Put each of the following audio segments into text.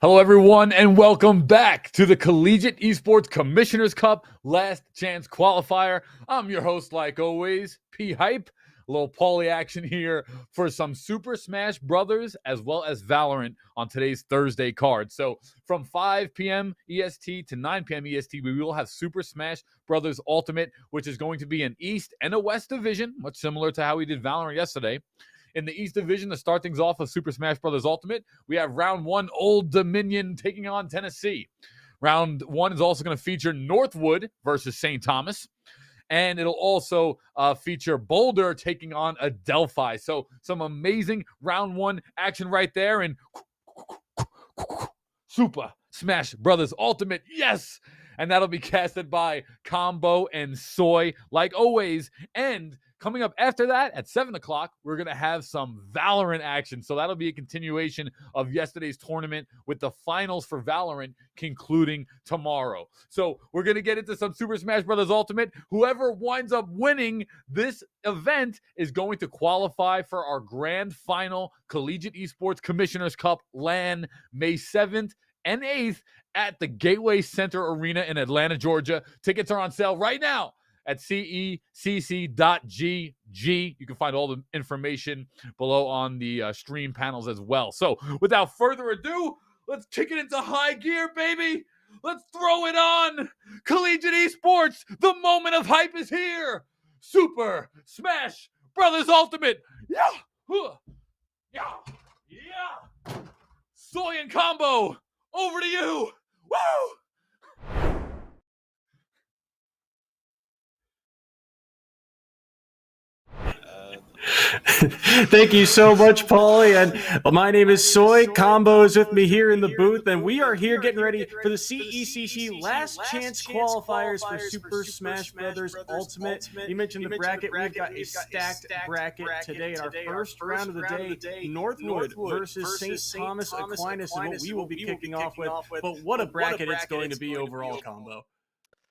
Hello, everyone, and welcome back to the Collegiate Esports Commissioners Cup Last Chance Qualifier. I'm your host, like always, P Hype. A little Pauly action here for some Super Smash Brothers as well as Valorant on today's Thursday card. So from 5 p.m. EST to 9 p.m. EST, we will have Super Smash Brothers Ultimate, which is going to be an East and a West division, much similar to how we did Valorant yesterday. In the East Division, to start things off with Super Smash Bros. Ultimate, we have Round 1, Old Dominion taking on Tennessee. Round 1 is also going to feature Northwood versus St. Thomas. And it'll also feature Boulder taking on Adelphi. So some amazing Round 1 action right there. And Super Smash Bros. Ultimate, yes! And that'll be casted by Combo and Soy, like always. And coming up after that, at 7 o'clock, we're going to have some Valorant action. So that'll be a continuation of yesterday's tournament with the finals for Valorant concluding tomorrow. So we're going to get into some Super Smash Bros. Ultimate. Whoever winds up winning this event is going to qualify for our grand final Collegiate Esports Commissioners Cup LAN May 7th and 8th at the Gateway Center Arena in Atlanta, Georgia. Tickets are on sale right now at CECC.GG. You can find all the information below on the stream panels as well. So without further ado, let's kick it into high gear, baby. Let's throw it on. Collegiate Esports, the moment of hype is here. Super Smash Brothers Ultimate. Yeah. Yeah. Yeah. Soy and Combo, over to you. Woo! Thank you so much, Pauly. And my name is Soy. Combo is with me here in the booth, and we are here getting ready for the CECC Last Chance Qualifiers for Super Smash Brothers Ultimate. You mentioned the bracket. We've got a stacked bracket today. In our first round of the day, Northwood versus St. Thomas Aquinas is what we will be kicking off with. But what a bracket it's going to be overall, Combo.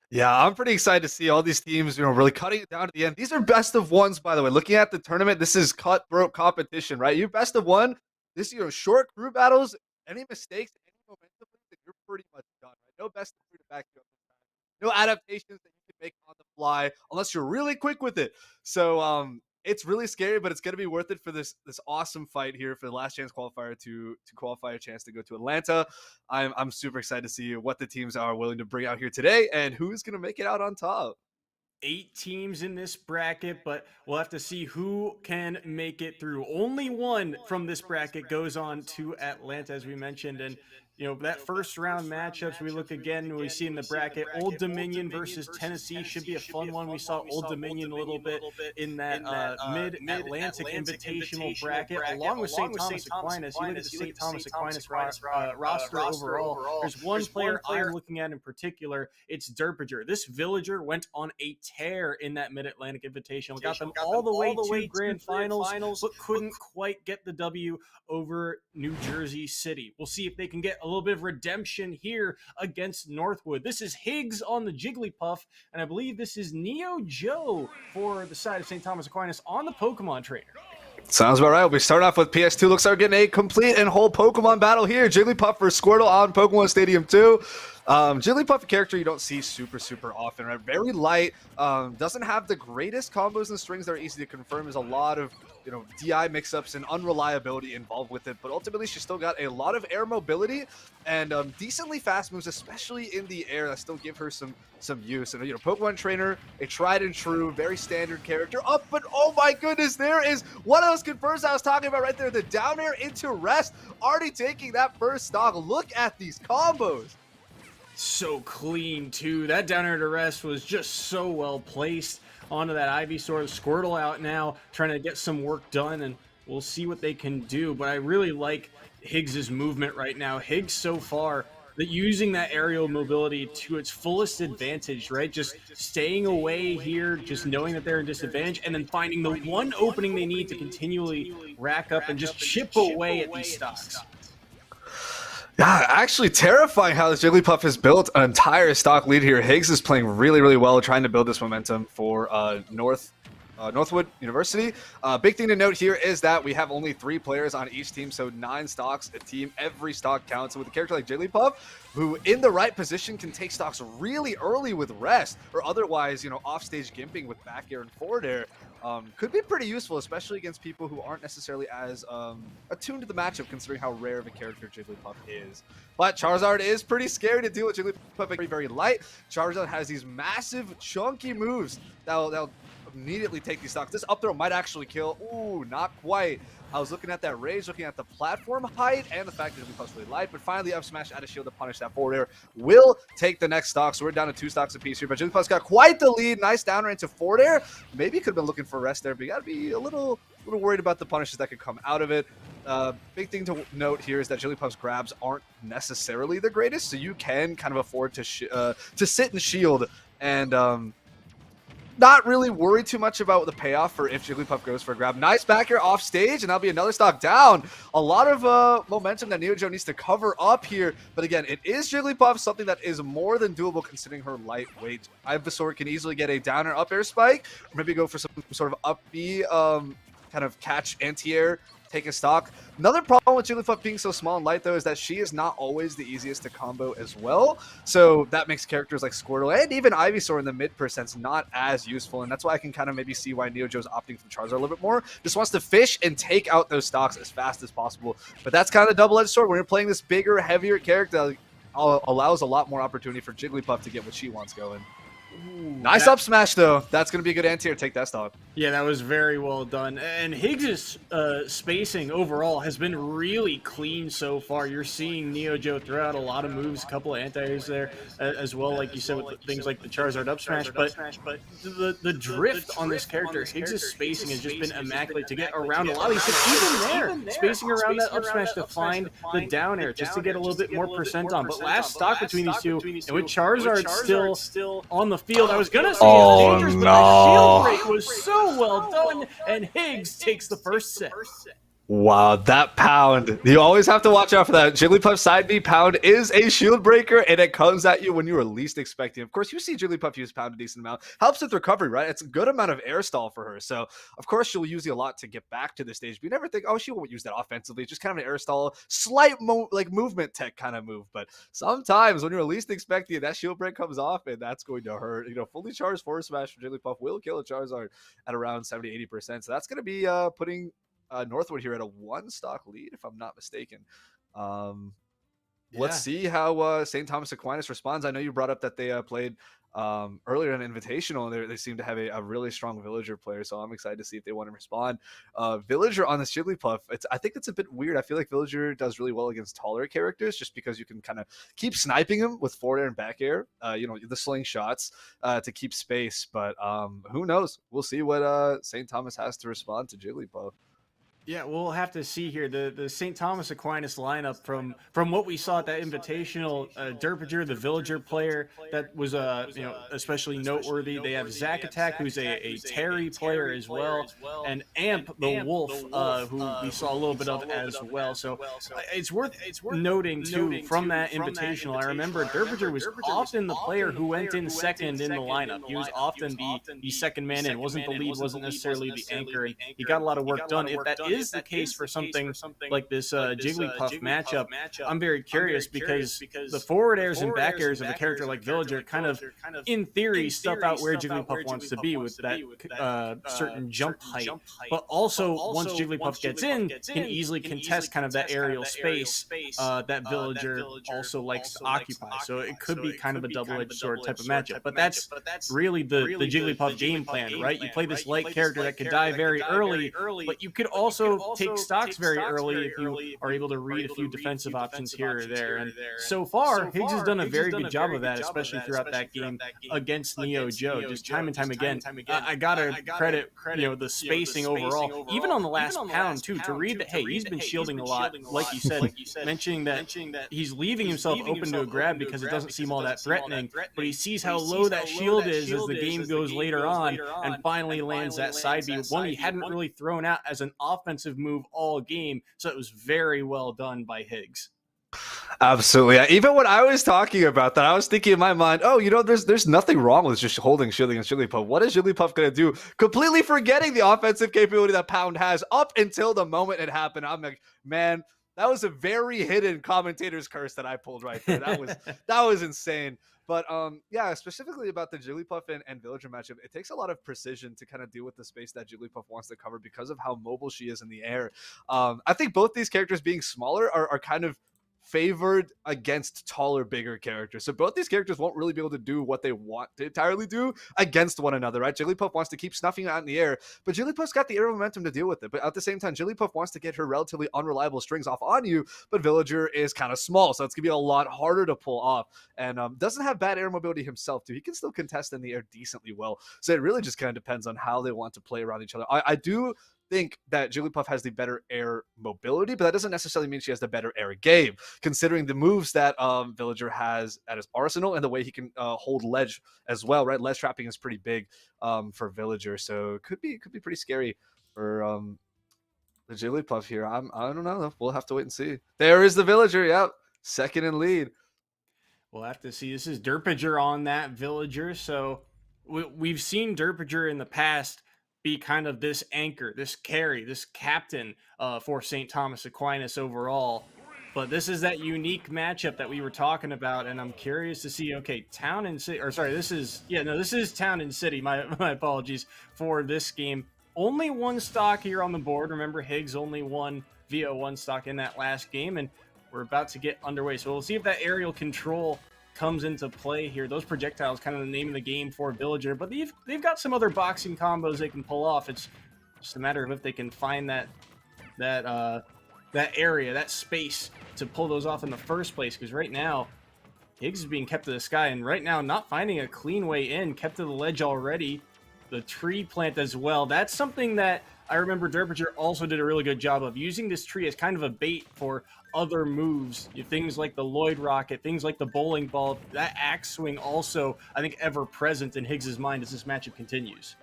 Yeah, I'm pretty excited to see all these teams, really cutting it down to the end. These are best of ones, by the way. Looking at the tournament, this is cutthroat competition, right? You're best of one. This, short crew battles. Any mistakes, any momentum, you're pretty much done, right? No best of three to back you up. No adaptations that you can make on the fly unless you're really quick with it. So, it's really scary, but it's going to be worth it for this awesome fight here for the last chance qualifier to qualify a chance to go to Atlanta. I'm super excited to see what the teams are willing to bring out here today and who's going to make it out on top. 8 teams in this bracket, but we'll have to see who can make it through. Only one from this bracket goes on to Atlanta, as we mentioned. And that first round matchups, we look again, we see in the bracket, Old Dominion versus Tennessee should be a fun one. We saw Old Dominion a little bit in that Mid-Atlantic Invitational bracket, along with St. Thomas Aquinas. You look at the St. Thomas Aquinas roster overall. There's one player I'm looking at in particular. It's Derpiger. This villager went on a tear in that Mid-Atlantic Invitational. Got them all the way to grand finals, but couldn't quite get the W over New Jersey City. We'll see if they can get a little bit of redemption here against Northwood. This is Higgs on the Jigglypuff, and I believe this is Neo Joe for the side of St. Thomas Aquinas on the Pokemon Trainer. Sounds about right. We start off with PS2. Looks like we're getting a complete and whole Pokemon battle here. Jigglypuff versus Squirtle on Pokemon Stadium 2. Jigglypuff, a character you don't see super often, right? Very light, doesn't have the greatest combos and strings that are easy to confirm. There's a lot of DI mix-ups and unreliability involved with it, but ultimately she's still got a lot of air mobility and decently fast moves, especially in the air, that still give her some use. And Pokemon Trainer, a tried and true, very standard character. But oh my goodness, there is one of those confirms I was talking about right there. The down air into rest, already taking that first stock. Look at these combos. So clean too. That down air to rest was just so well placed onto that Ivysaur. Squirtle out now, trying to get some work done, and we'll see what they can do. But I really like Higgs's movement right now. Higgs so far, that using that aerial mobility to its fullest advantage, right? Just staying away here, just knowing that they're in disadvantage, and then finding the one opening they need to continually rack up and just chip away at these stocks. Yeah, actually terrifying how this Jigglypuff has built an entire stock lead here. Higgs is playing really well, trying to build this momentum for North Northwood University. Big thing to note here is that we have only 3 players on each team, so 9 stocks a team. Every stock counts. So with a character like Jigglypuff, who in the right position can take stocks really early with rest, or otherwise, you know, offstage gimping with back air and forward air, could be pretty useful, especially against people who aren't necessarily as attuned to the matchup, considering how rare of a character Jigglypuff is. But Charizard is pretty scary to deal with. Jigglypuff very, very light. Charizard has these massive, chunky moves that'll immediately take these stocks. This up throw might actually kill. Ooh, not quite. I was looking at that range, looking at the platform height, and the fact that Jigglypuff's really light, but finally up smash out of shield to punish that forward air will take the next stock. So we're down to 2 stocks apiece here, but Jigglypuff's got quite the lead. Nice down range to forward air. Maybe could have been looking for rest there, but you gotta be a little worried about the punishes that could come out of it. Big thing to note here is that Jigglypuff's grabs aren't necessarily the greatest, so you can kind of afford to sit and shield and not really worry too much about the payoff for if Jigglypuff goes for a grab. Nice back air off stage, and that'll be another stock down. A lot of momentum that Neojo needs to cover up here. But again, it is Jigglypuff, something that is more than doable considering her lightweight. Ivysaur can easily get a down or up air spike, or maybe go for some sort of up B kind of catch anti-air, take a stock. Another problem with Jigglypuff being so small and light, though, is that she is not always the easiest to combo as well. So that makes characters like Squirtle and even Ivysaur in the mid percents not as useful. And that's why I can kind of maybe see why Neojo's opting for Charizard a little bit more. Just wants to fish and take out those stocks as fast as possible. But that's kind of the double-edged sword. When you're playing this bigger, heavier character, allows a lot more opportunity for Jigglypuff to get what she wants going. Ooh, nice up smash, though. That's going to be a good anti-air. Take that stock. Yeah, that was very well done. And Higgs' spacing overall has been really clean so far. You're seeing Neojo throw out a lot of moves, a couple of anti-airs there as well, like you said, with things like the Charizard up smash. But the drift on this character, Higgs' spacing has just been immaculate to get around a lot of these things. Even there, spacing around that up smash to find the down air, just to get a little bit more percent on. But last stock between these two, and with Charizard still on the field, I was going to say it's dangerous, but the shield break was so well done, and Higgs takes the first set. Wow, that pound. You always have to watch out for that. Jigglypuff side B pound is a shield breaker, and it comes at you when you are least expecting. Of course, you see Jigglypuff use pound a decent amount. Helps with recovery, right? It's a good amount of air stall for her. So, of course, she'll use it a lot to get back to the stage. But you never think, oh, she won't use that offensively. It's just kind of an air stall, slight movement tech kind of move. But sometimes when you're least expecting it, that shield break comes off, and that's going to hurt. You know, fully charged forward smash from Jigglypuff will kill a Charizard at around 70-80%. So that's going to be putting Northwood here at a 1 stock lead, if I'm not mistaken. Let's see how St. Thomas Aquinas responds. I know you brought up that they played earlier in Invitational, and they seem to have a really strong Villager player, so I'm excited to see if they want to respond. Villager on this Jigglypuff, I think it's a bit weird. I feel like Villager does really well against taller characters just because you can kind of keep sniping him with forward air and back air, you know, the slingshots to keep space. But who knows? We'll see what St. Thomas has to respond to Jigglypuff. Yeah, we'll have to see here. The St. Thomas Aquinas lineup from what we saw at that Invitational, Derpinger, the Villager player, that was you know, especially noteworthy. They have Zack Attack, who's a Terry player as well, and Amp, the Wolf, who we saw a little bit of as well. So it's worth noting too, from that Invitational, I remember Derpinger was often the player who went in second in the lineup. He was often the second man in. Wasn't the lead, wasn't necessarily the anchor, and he got a lot of work done. If that is the case for something like this Jigglypuff matchup, I'm very curious because the forward airs and back airs of a character like Villager kind of, in theory, stuff out where Jigglypuff wants to be with that certain jump height. But also, once Jigglypuff gets in, can easily contest kind of that aerial space that Villager also likes to occupy. So it could be kind of a double-edged sword type of matchup. But that's really the Jigglypuff game plan, right? You play this light character that could die very early, but you could also take stocks very early if you are able to read a few defensive options here or there. And so far, Higgs has done a very good job of that, especially throughout that game against Neojo. Just time and time again, I gotta credit the spacing overall, even on the last pound too, to read that, hey, he's been shielding a lot, like you said, mentioning that he's leaving himself open to a grab because it doesn't seem all that threatening, but he sees how low that shield is as the game goes later on, and finally lands that side B, one he hadn't really thrown out as an offensive move all game. So it was very well done by Higgs. Absolutely. Yeah. Even when I was talking about that, I was thinking in my mind, oh, there's nothing wrong with just holding Shilling and Jigglypuff. What is Jigglypuff going to do? Completely forgetting the offensive capability that Pound has up until the moment it happened. I'm like, man, that was a very hidden commentator's curse that I pulled right there. That was insane. But yeah, specifically about the Jigglypuff and Villager matchup, it takes a lot of precision to kind of deal with the space that Jigglypuff wants to cover because of how mobile she is in the air. I think both these characters being smaller are kind of favored against taller, bigger characters. So both these characters won't really be able to do what they want to entirely do against one another, right? Jigglypuff wants to keep snuffing out in the air, but Jigglypuff's got the air momentum to deal with it. But at the same time, Jigglypuff wants to get her relatively unreliable strings off on you, but Villager is kind of small, so it's going to be a lot harder to pull off. And doesn't have bad air mobility himself, too. He can still contest in the air decently well. So it really just kind of depends on how they want to play around each other. I do think that Jigglypuff has the better air mobility, but that doesn't necessarily mean she has the better air game, considering the moves that Villager has at his arsenal and the way he can hold ledge as well, right? Ledge trapping is pretty big for Villager, so it could be pretty scary for the Jigglypuff here. I don't know. We'll have to wait and see. There is the Villager. Yep, second in lead. We'll have to see. This is Derpager on that Villager, so we've seen Derpager in the past be kind of this anchor, this carry, this captain for St. Thomas Aquinas overall. But this is that unique matchup that we were talking about, and I'm curious to see, okay, Town and City, or sorry, this is Town and City, my apologies for this game. Only one stock here on the board. Remember, Higgs only won via one stock in that last game, and we're about to get underway. So we'll see if that aerial control comes into play here. Those projectiles kind of the name of the game for Villager, but they've got some other boxing combos they can pull off. It's just a matter of if they can find that area, that space to pull those off in the first place, because right now Higgs is being kept to the sky, and right now not finding a clean way in, kept to the ledge already. The tree plant as well. That's something that I remember Derpager also did a really good job of, using this tree as kind of a bait for other moves, things like the Lloyd Rocket, things like the bowling ball. That axe swing also, I think, ever present in Higgs's mind as this matchup continues.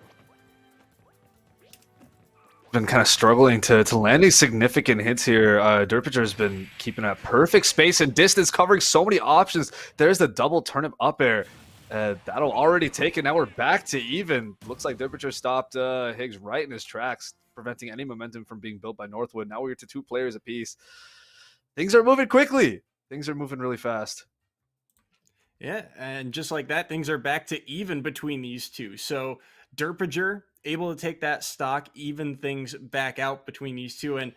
Been kind of struggling to land these significant hits here. Derpager has been keeping a perfect space and distance, covering so many options. There's the double turnip up air. That'll already take it. Now we're back to even. Looks like Derpager stopped Higgs right in his tracks, preventing any momentum from being built by Northwood. Now we're to 2 players apiece. Things are moving quickly. Things are moving really fast. Yeah, and just like that, things are back to even between these two. So Derpager able to take that stock, even things back out between these two. And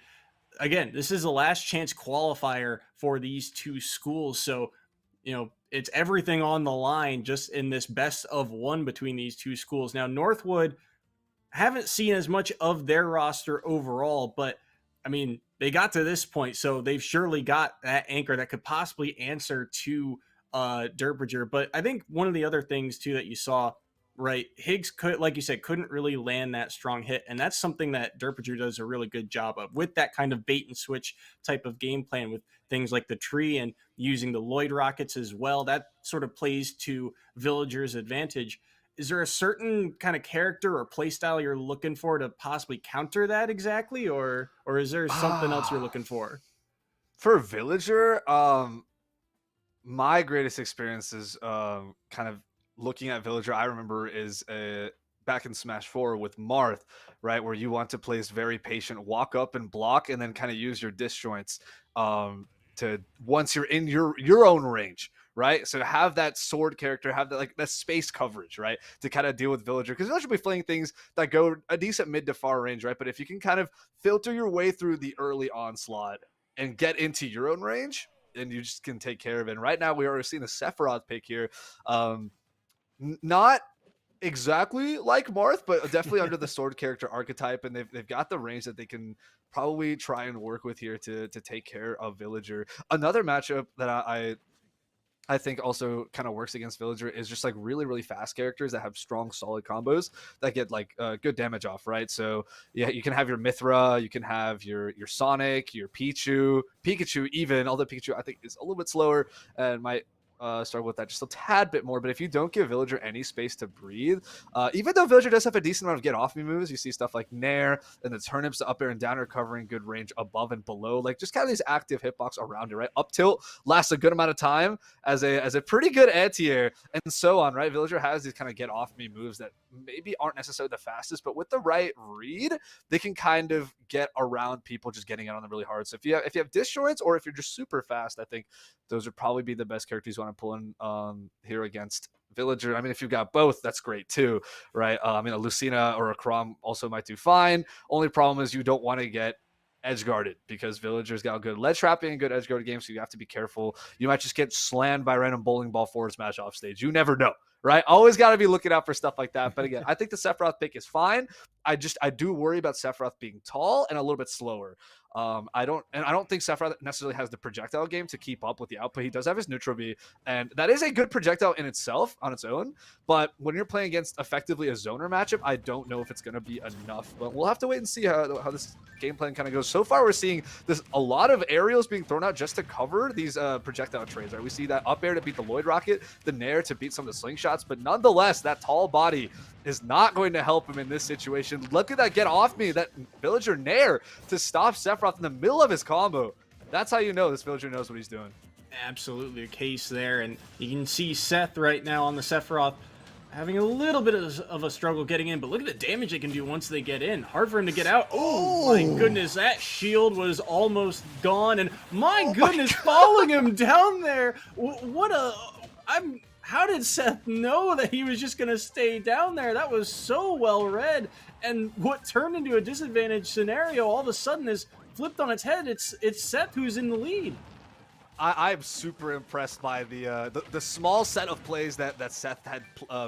again, this is the last chance qualifier for these two schools. So, it's everything on the line just in this best of one between these two schools. Now, Northwood, haven't seen as much of their roster overall, but I mean, they got to this point, so they've surely got that anchor that could possibly answer to Derpager. But I think one of the other things too that you saw, right, Higgs could, like you said, couldn't really land that strong hit, and that's something that Derpager does a really good job of with that kind of bait and switch type of game plan with things like the tree and using the Lloyd Rockets as well. That sort of plays to Villager's advantage. Is there a certain kind of character or play style you're looking for to possibly counter that exactly, or is there something else you're looking for? For Villager, my greatest experience is kind of looking at Villager. I remember is back in Smash 4 with Marth, right, where you want to place very patient, walk up and block, and then kind of use your disjoints to once you're in your own range. Right, so have that sword character, have that that space coverage, right, to kind of deal with Villager, because Villager will be playing things that go a decent mid to far range, right? But if you can kind of filter your way through the early onslaught and get into your own range, then you just can take care of it. And right now, we are seeing the Sephiroth pick here, not exactly like Marth, but definitely under the sword character archetype, and they've got the range that they can probably try and work with here to take care of Villager. Another matchup that I think also kind of works against Villager is just really, really fast characters that have strong, solid combos that get good damage off, right? So yeah, you can have your Mithra, you can have your Sonic, your Pikachu even, although Pikachu I think is a little bit slower and might struggle with that just a tad bit more. But if you don't give Villager any space to breathe, even though Villager does have a decent amount of get off me moves, you see stuff like Nair and the turnips up air and down air covering good range above and below, like just kind of these active hitbox around it, right? Up tilt lasts a good amount of time as a pretty good anti-air, and so on, right? Villager has these kind of get off me moves that maybe aren't necessarily the fastest, but with the right read, they can kind of get around people just getting it on them really hard. So if you have disjoints, or if you're just super fast, I think those would probably be the best characters you want to pull in here against Villager. I mean, if you've got both, that's great too, right? I mean, a Lucina or a Chrom also might do fine. Only problem is you don't want to get edge guarded, because Villager's got good ledge trapping and good edge guarded games, so you have to be careful. You might just get slammed by random bowling ball forward smash off stage. You never know, right? Always got to be looking out for stuff like that. But again, I think the Sephiroth pick is fine. I do worry about Sephiroth being tall and a little bit slower. I don't think Sephiroth necessarily has the projectile game to keep up with the output. He does have his neutral B, and that is a good projectile in itself on its own. But when you're playing against effectively a zoner matchup, I don't know if it's going to be enough. But we'll have to wait and see how this game plan kind of goes. So far, we're seeing a lot of aerials being thrown out just to cover these projectile trades. Right, we see that up air to beat the Lloyd Rocket, the Nair to beat some of the slingshots, but nonetheless, that tall body is not going to help him in this situation. Look at that get off me, that Villager Nair to stop Sephiroth in the middle of his combo. That's how you know this Villager knows what he's doing. Absolutely a case there, and you can see Seth right now on the Sephiroth having a little bit of a struggle getting in, but look at the damage they can do once they get in. Hard for him to get out. Oh my goodness, that shield was almost gone, and my goodness, following him down there. How did Seth know that he was just going to stay down there? That was so well read. And what turned into a disadvantage scenario all of a sudden is flipped on its head. It's Seth who's in the lead. I'm super impressed by the small set of plays that Seth had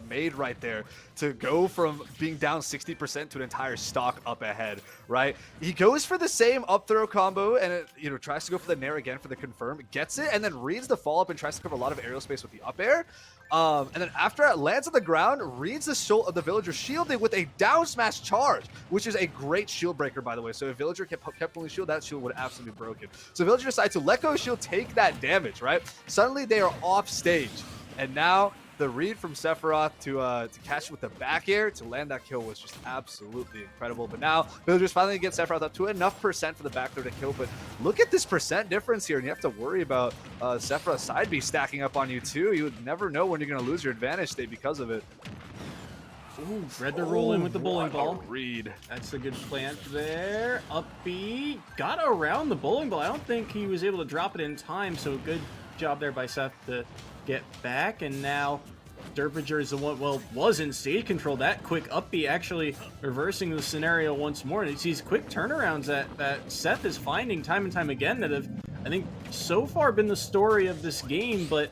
made right there to go from being down 60% to an entire stock up ahead, right? He goes for the same up throw combo and it, tries to go for the Nair again for the confirm, gets it, and then reads the follow up and tries to cover a lot of aerial space with the up air. And then after it lands on the ground, reads the Villager shielding with a down smash charge, which is a great shield breaker, by the way. So if Villager kept pulling shield, that shield would absolutely be broken. So Villager decides to let go of shield, take that damage, right? Suddenly they are off stage. And now the read from Sephiroth to catch with the back air to land that kill was just absolutely incredible. But now Villager's finally get Sephiroth up to enough percent for the back throw to kill. But look at this percent difference here, and you have to worry about Sephiroth's side B stacking up on you too. You would never know when you're going to lose your advantage state because of it. Ooh, read the roll in with the bowling ball. Read. That's a good plant there. Up B, got around the bowling ball. I don't think he was able to drop it in time, so good job there by Seth to get back. And now Derpinger is the one, was in stage control. That quick up B actually reversing the scenario once more. And it's these quick turnarounds that Seth is finding time and time again that have, I think, so far been the story of this game, but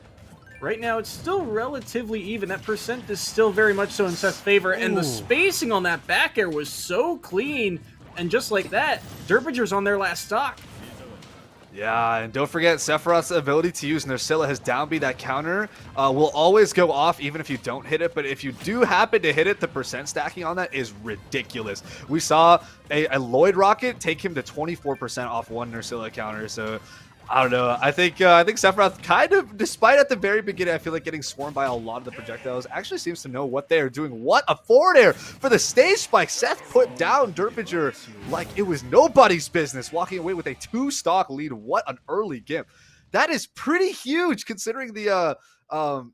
right now it's still relatively even. That percent is still very much so in Seth's favor, and the spacing on that back air was so clean, and just like that, Derpinger's on their last stock. Yeah, and don't forget Sephiroth's ability to use Nursilla, his down B, that counter, will always go off even if you don't hit it, but if you do happen to hit it, the percent stacking on that is ridiculous. We saw a Lloyd Rocket take him to 24% off one Nursilla counter, so I don't know. I think Sephiroth kind of, despite at the very beginning, I feel like getting swarmed by a lot of the projectiles, actually seems to know what they are doing. What a forward air for the stage spike. Seth put down Derpinger like it was nobody's business, walking away with a 2-stock lead. What an early gimp. That is pretty huge considering the kind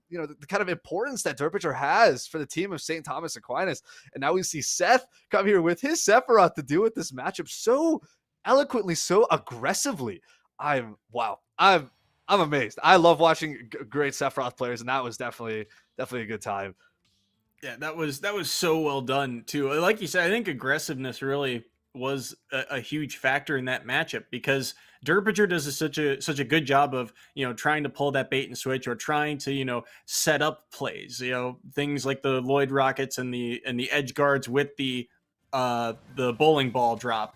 of importance that Derpinger has for the team of St. Thomas Aquinas. And now we see Seth come here with his Sephiroth to deal with this matchup so eloquently, so aggressively. I'm amazed. I love watching great Sephiroth players, and that was definitely a good time. Yeah, that was so well done too. Like you said, I think aggressiveness really was a huge factor in that matchup, because Derpinger does such a good job of trying to pull that bait and switch, or trying to set up plays. Things like the Lloyd Rockets and the edge guards with the bowling ball drop.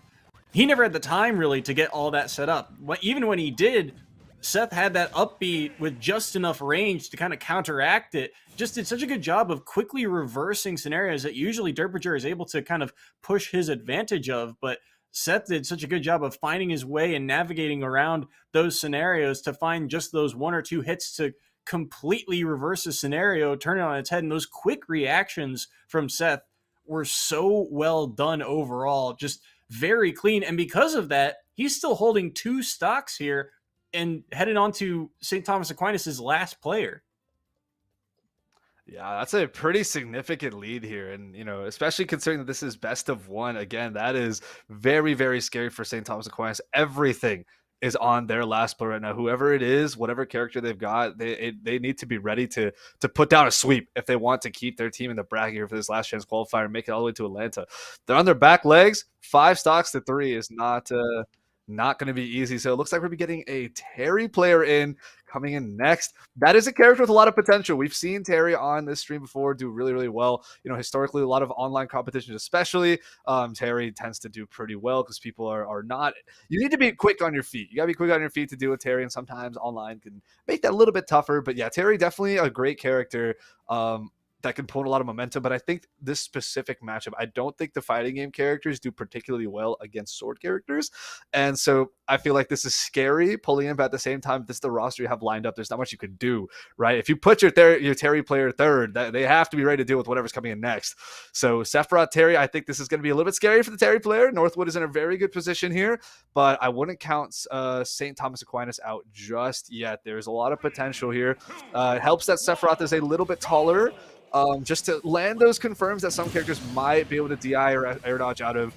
He never had the time really to get all that set up. Even when he did, Seth had that upbeat with just enough range to kind of counteract it. Just did such a good job of quickly reversing scenarios that usually Derpinger is able to kind of push his advantage of. But Seth did such a good job of finding his way and navigating around those scenarios to find just those one or two hits to completely reverse the scenario, turn it on its head. And those quick reactions from Seth were so well done overall, just very clean. And because of that, he's still holding 2 stocks here and headed on to St. Thomas Aquinas' last player. Yeah, that's a pretty significant lead here. And, especially considering that this is best of 1, again, that is very, very scary for St. Thomas Aquinas. Everything is on their last play right now. Whoever it is, whatever character they've got, they need to be ready to put down a sweep if they want to keep their team in the bracket here for this last chance qualifier and make it all the way to Atlanta. They're on their back legs. 5 stocks to 3 is not going to be easy. So it looks like we're getting a Terry player coming in next. That is a character with a lot of potential. We've seen Terry on this stream before do really, really well. Historically, a lot of online competitions, especially, Terry tends to do pretty well because people are not. You need to be quick on your feet. You got to be quick on your feet to deal with Terry, and sometimes online can make that a little bit tougher. But yeah, Terry definitely a great character. That can pull in a lot of momentum, but I think this specific matchup, I don't think the fighting game characters do particularly well against sword characters, and so I feel like this is scary pulling in, but at the same time, this is the roster you have lined up. There's not much you can do, right? If you put your Terry player third, they have to be ready to deal with whatever's coming in next. So Sephiroth Terry, I think this is going to be a little bit scary for the Terry player. Northwood is in a very good position here, but I wouldn't count St. Thomas Aquinas out just yet. There's a lot of potential here. It helps that Sephiroth is a little bit taller. Just to land those confirms that some characters might be able to DI or air dodge out of.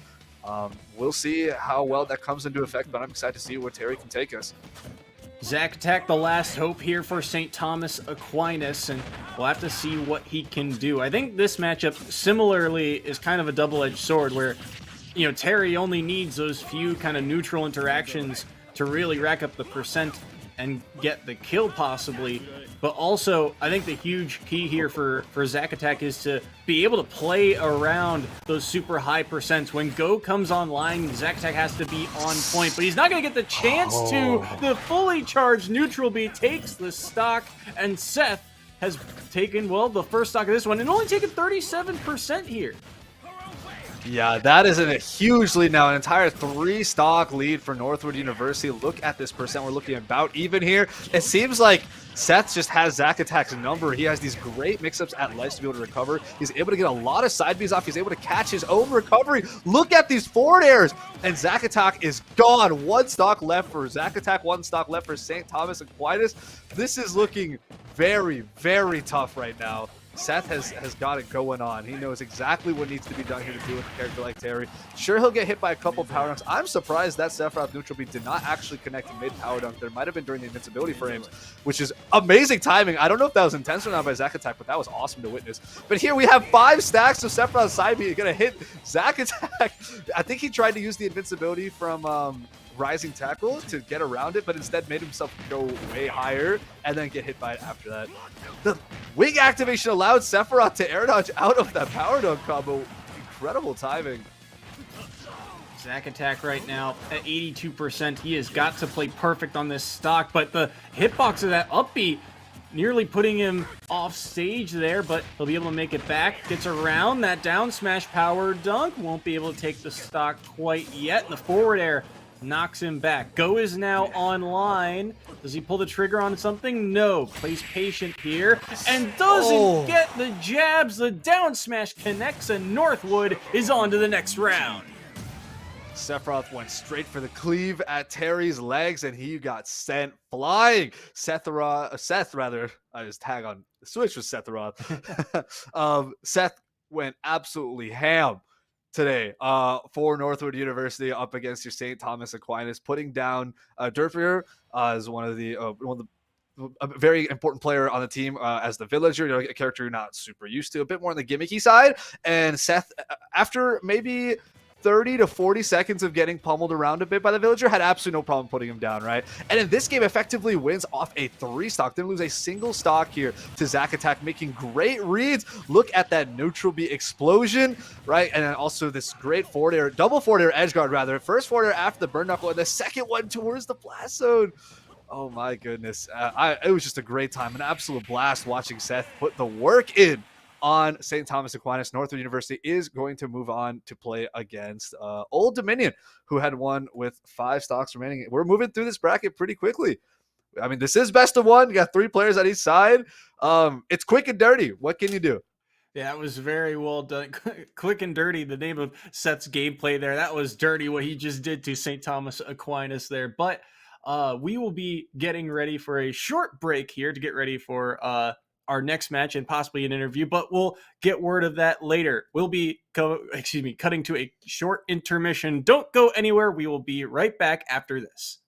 We'll see how well that comes into effect, but I'm excited to see where Terry can take us. Zack Attack, the last hope here for St. Thomas Aquinas, and we'll have to see what he can do. I think this matchup similarly is kind of a double-edged sword where, Terry only needs those few kind of neutral interactions to really rack up the percent and get the kill possibly. But also, I think the huge key here for Zack Attack is to be able to play around those super high percents. When Go comes online, Zack Attack has to be on point, but he's not going to get the chance to. The fully charged neutral B takes the stock, and Seth has taken, the first stock of this one, and only taken 37% here. Yeah, that is a huge lead now, an entire 3-stock lead for Northwood University. Look at this percent. We're looking about even here. It seems like Seth just has Zack Attack's number. He has these great mix-ups at ledge to be able to recover. He's able to get a lot of side Bs off. He's able to catch his own recovery. Look at these forward airs. And Zack Attack is gone. 1 stock left for Zack Attack, 1 stock left for St. Thomas Aquinas. This is looking very, very tough right now. Seth has got it going on. He knows exactly what needs to be done here to deal with a character like Terry. Sure, he'll get hit by a couple power dunks. I'm surprised that Sephiroth neutral beat did not actually connect mid power dunk. There might have been during the invincibility frames, which is amazing timing. I don't know if that was intense or not by Zack Attack, but that was awesome to witness. But here we have 5 stacks of Sephiroth side B. Gonna hit Zack Attack. I think he tried to use the invincibility from Rising Tackle to get around it, but instead made himself go way higher and then get hit by it after that. The wing activation allowed Sephiroth to air dodge out of that power dunk combo. Incredible timing. Zack Attack right now at 82%. He has got to play perfect on this stock, but the hitbox of that up B nearly putting him off stage there, but he'll be able to make it back. Gets around that down smash power dunk. Won't be able to take the stock quite yet. The forward air knocks him back. Go is now online. Does he pull the trigger on something? No. Plays patient here and doesn't get the jabs. The down smash connects and Northwood is on to the next round. Sephiroth went straight for the cleave at Terry's legs, and he got sent flying. Seth, his tag on the Switch was Sephiroth. Seth went absolutely ham today for Northwood University up against your St. Thomas Aquinas, putting down Derfier as one of the a very important player on the team as the villager, a character you're not super used to, a bit more on the gimmicky side. And Seth, after maybe 30 to 40 seconds of getting pummeled around a bit by the villager, had absolutely no problem putting him down, right? And in this game, effectively wins off a 3-stock. Didn't lose a single stock here to Zack Attack, making great reads. Look at that neutral B explosion, right? And then also this great forward air, double forward air edge guard, rather. First forward air after the burn knuckle, and the second one towards the blast zone. Oh my goodness. It was just a great time, an absolute blast watching Seth put the work in on St. Thomas Aquinas. Northwood University is going to move on to play against Old Dominion, who had won with 5 stocks remaining. We're moving through this bracket pretty quickly. I mean, this is best of one. You got 3 players on each side. It's quick and dirty. What can you do? Yeah, it was very well done. Quick and dirty, the name of Seth's gameplay there. That was dirty what he just did to St. Thomas Aquinas there. But we will be getting ready for a short break here to get ready for our next match and possibly an interview, but we'll get word of that later. We'll be cutting to a short intermission. Don't go anywhere. We will be right back after this.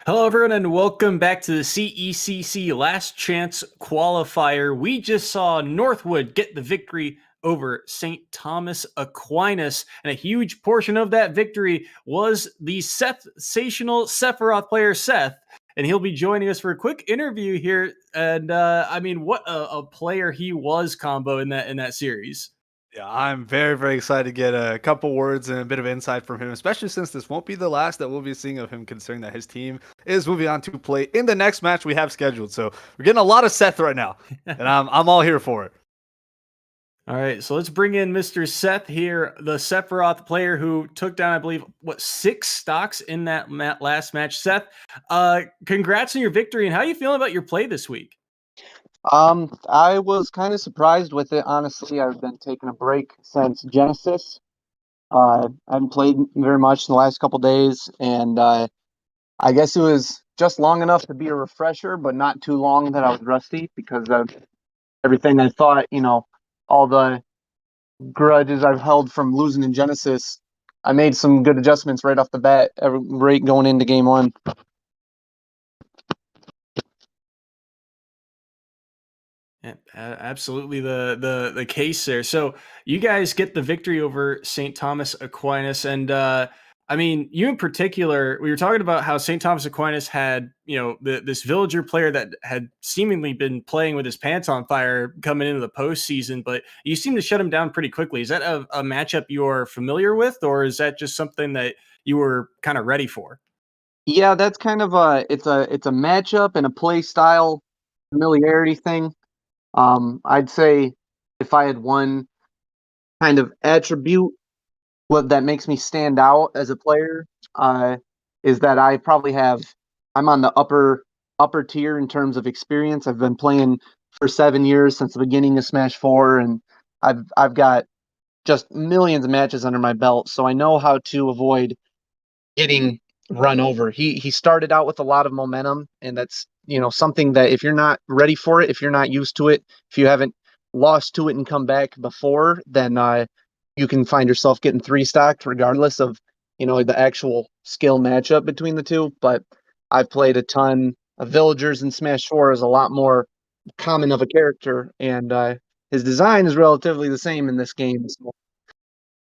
Hello, everyone, and welcome back to the CECC Last Chance Qualifier. We just saw Northwood get the victory over St. Thomas Aquinas, and a huge portion of that victory was the sensational Sephiroth player, Seth, and he'll be joining us for a quick interview here. And I mean, what a player he was, combo, in that series. Yeah, I'm very, very excited to get a couple words and a bit of insight from him, especially since this won't be the last that we'll be seeing of him, considering that his team is moving on to play in the next match we have scheduled. So we're getting a lot of Seth right now, and I'm all here for it. All right, so let's bring in Mr. Seth here, the Sephiroth player who took down, I believe, 6 stocks in that last match. Seth, congrats on your victory, and how are you feeling about your play this week? I was kind of surprised with it, honestly. I've been taking a break since Genesis. I haven't played very much in the last couple days, and I guess it was just long enough to be a refresher, but not too long that I was rusty because of everything I thought, all the grudges I've held from losing in Genesis. I made some good adjustments right off the bat, right going into game 1. Yeah, absolutely the case there. So you guys get the victory over St. Thomas Aquinas, and I mean, you in particular, we were talking about how St. Thomas Aquinas had, this villager player that had seemingly been playing with his pants on fire coming into the postseason, but you seem to shut him down pretty quickly. Is that a matchup you're familiar with, or is that just something that you were kind of ready for? Yeah, that's kind of it's a matchup and a play style familiarity thing. I'd say if I had one kind of attribute what that makes me stand out as a player, is that I'm on the upper tier in terms of experience. I've been playing for 7 years since the beginning of Smash 4, and I've got just millions of matches under my belt, so I know how to avoid getting run over. He started out with a lot of momentum, and that's something that if you're not ready for it, if you're not used to it, if you haven't lost to it and come back before, then you can find yourself getting 3-stocked regardless of the actual skill matchup between the two. But I've played a ton of villagers, and Smash 4 is a lot more common of a character, and his design is relatively the same in this game. So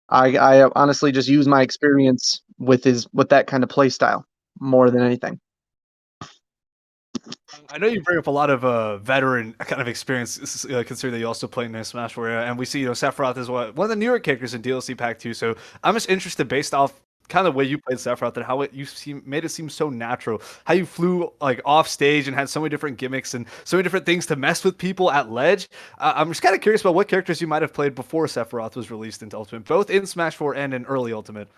I honestly just use my experience with that kind of play style more than anything. I know you bring up a lot of veteran kind of experience, considering that you also play in Smash 4, and we see Sephiroth is one of the newer characters in DLC Pack 2. So I'm just interested, based off kind of the way you played Sephiroth and how made it seem so natural, how you flew like off stage and had so many different gimmicks and so many different things to mess with people at ledge. I'm just kind of curious about what characters you might have played before Sephiroth was released into Ultimate, both in Smash 4 and in early Ultimate.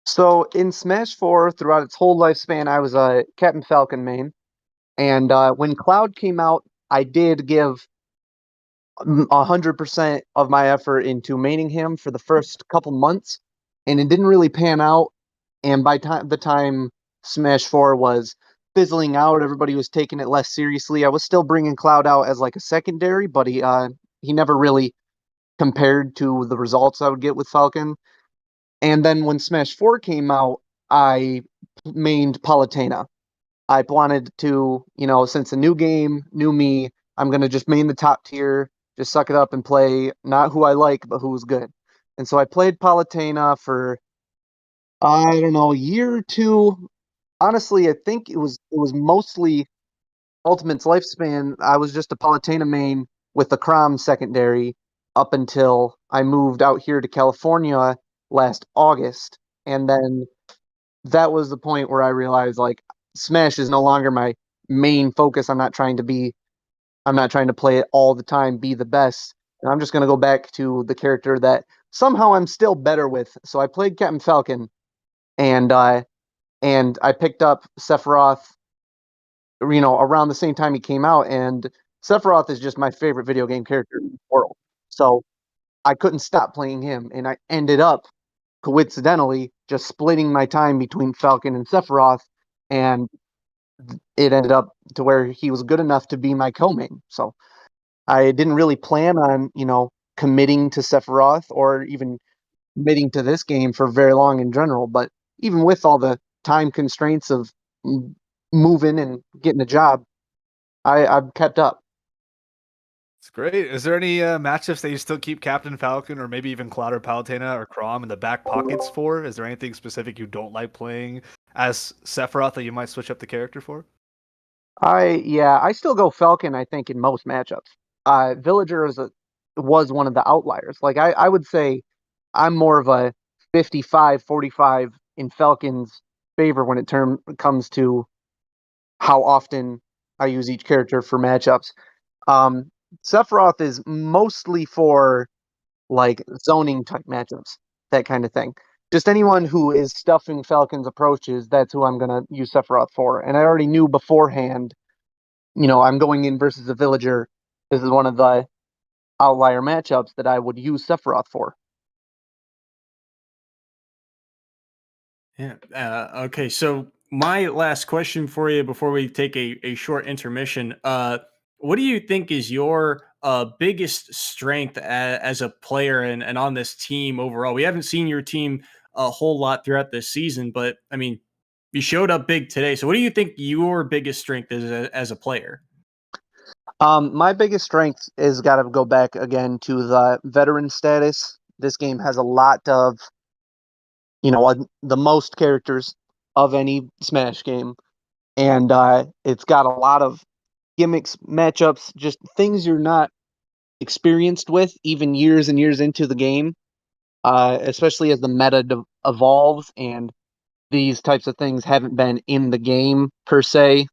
So in Smash 4, throughout its whole lifespan, I was a Captain Falcon main. And when Cloud came out, I did give 100% of my effort into maining him for the first couple months, and it didn't really pan out. And by the time Smash 4 was fizzling out, everybody was taking it less seriously. I was still bringing Cloud out as like a secondary, but he never really compared to the results I would get with Falcon. And then when Smash 4 came out, I mained Palutena. I wanted to, since a new game, new me, I'm going to just main the top tier, just suck it up and play not who I like, but who's good. And so I played Palutena for, I don't know, a year or two. Honestly, I think it was mostly Ultimate's lifespan. I was just a Palutena main with the Crom secondary up until I moved out here to California last August. And then that was the point where I realized like Smash is no longer my main focus. I'm not trying to play it all the time, be the best. And I'm just going to go back to the character that somehow I'm still better with. So I played Captain Falcon, and I picked up Sephiroth, around the same time he came out, and Sephiroth is just my favorite video game character in the world. So I couldn't stop playing him, and I ended up coincidentally just splitting my time between Falcon and Sephiroth, and it ended up to where he was good enough to be my co-main. So I didn't really plan on, committing to Sephiroth or even committing to this game for very long in general. But even with all the time constraints of moving and getting a job, I've kept up. It's great. Is there any matchups that you still keep Captain Falcon or maybe even Cloud or Palutena or Crom in the back pockets for? Is there anything specific you don't like playing as Sephiroth that you might switch up the character for? I still go Falcon, I think, in most matchups. Villager was one of the outliers. Like I would say I'm more of a 55-45 in Falcon's favor when it comes to how often I use each character for matchups. Sephiroth is mostly for like zoning type matchups, that kind of thing. Just anyone who is stuffing Falcon's approaches, that's who I'm going to use Sephiroth for. And I already knew beforehand, I'm going in versus a villager. This is one of the outlier matchups that I would use Sephiroth for. Yeah. Okay. So my last question for you before we take a short intermission. What do you think is your biggest strength as a player and on this team overall? We haven't seen your team a whole lot throughout this season, but I mean, you showed up big today. So what do you think your biggest strength is as a player? My biggest strength is got to go back again to the veteran status. This game has a lot of, the most characters of any Smash game, and it's got a lot of gimmicks, matchups, just things you're not experienced with even years and years into the game, especially as the meta evolves and these types of things haven't been in the game per se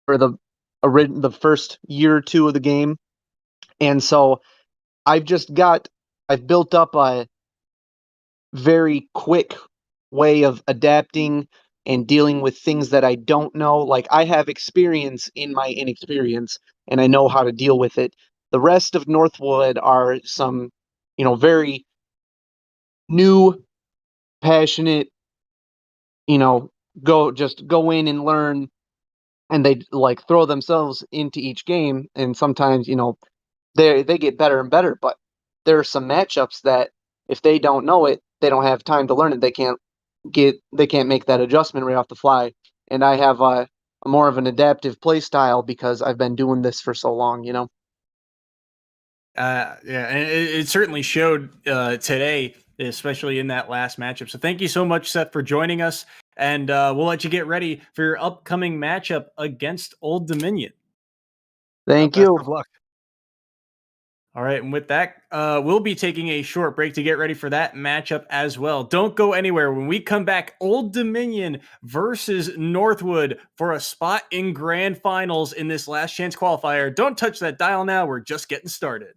for the first year or two of the game. And so I've built up a very quick way of adapting and dealing with things that I don't know. Like I have experience in my inexperience and I know how to deal with it. The rest of Northwood are some, very new, passionate, go in and learn, and they like throw themselves into each game, and sometimes, they get better and better, but there are some matchups that if they don't know it, they don't have time to learn it. They can't make that adjustment right off the fly. And I have a more of an adaptive play style because I've been doing this for so long. Yeah, and it certainly showed today, especially in that last matchup. So thank you so much, Seth, for joining us. And we'll let you get ready for your upcoming matchup against Old Dominion. Thank Best you. of luck. All right, and with that, we'll be taking a short break to get ready for that matchup as well. Don't go anywhere. When we come back, Old Dominion versus Northwood for a spot in grand finals in this last chance qualifier. Don't touch that dial now. We're just getting started.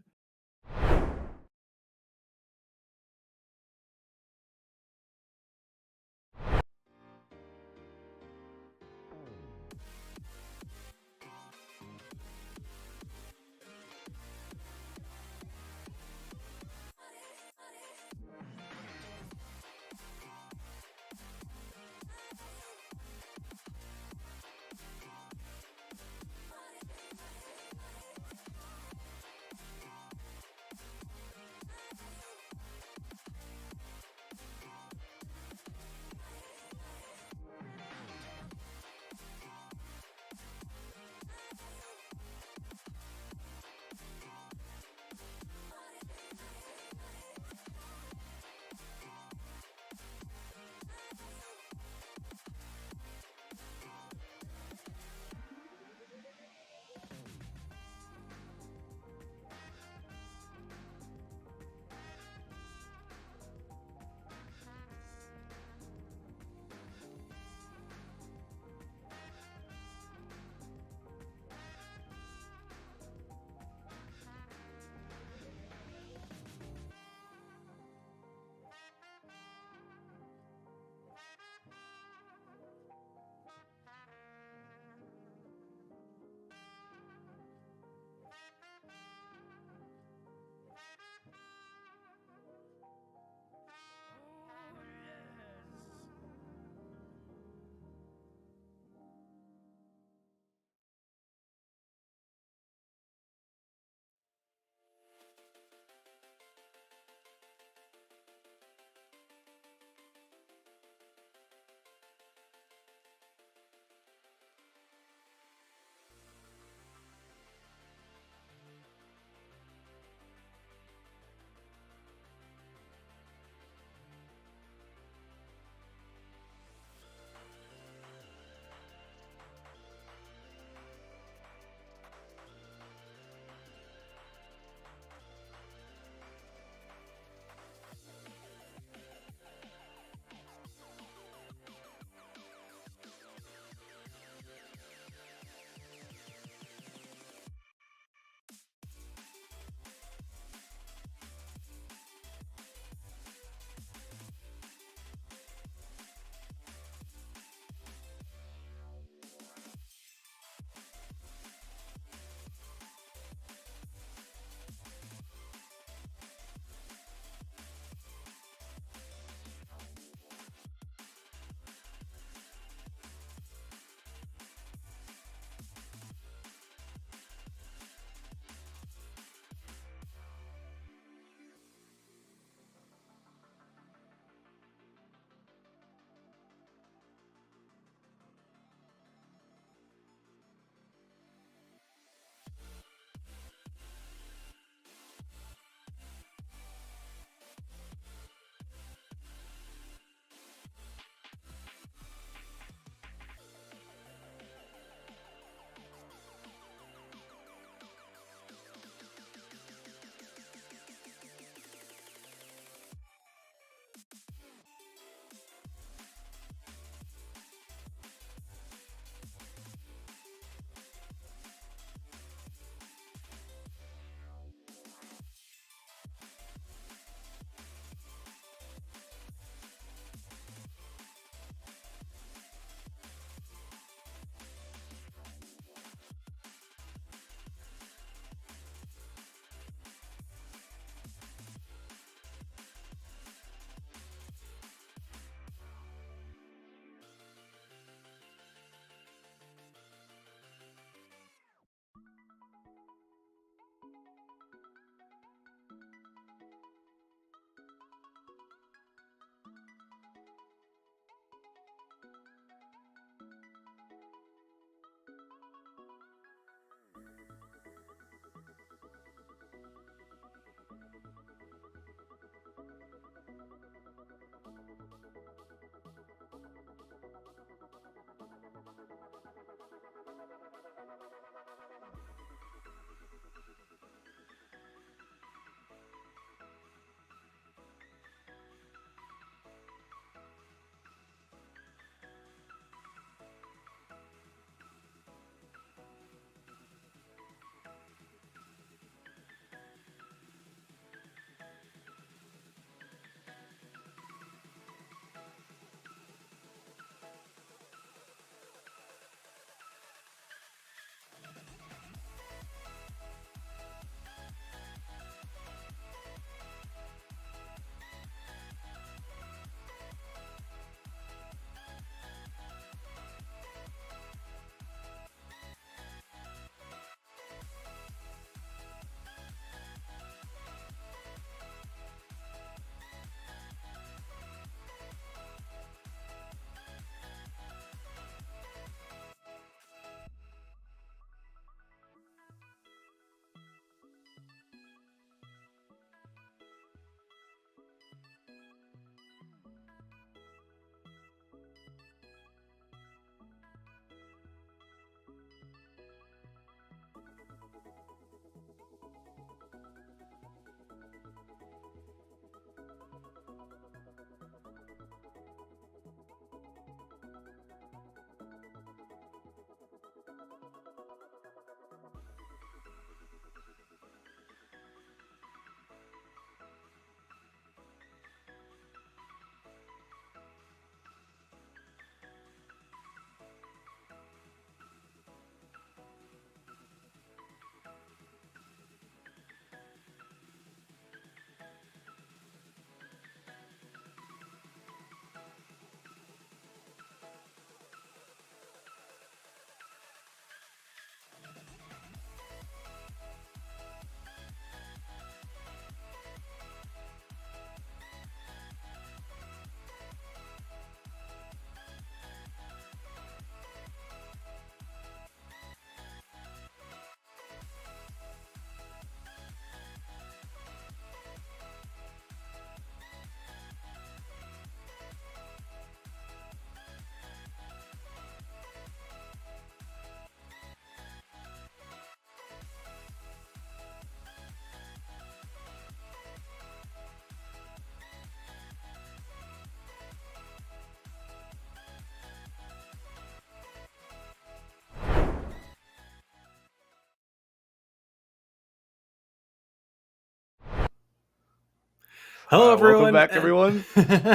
Hello, everyone. Welcome back, everyone.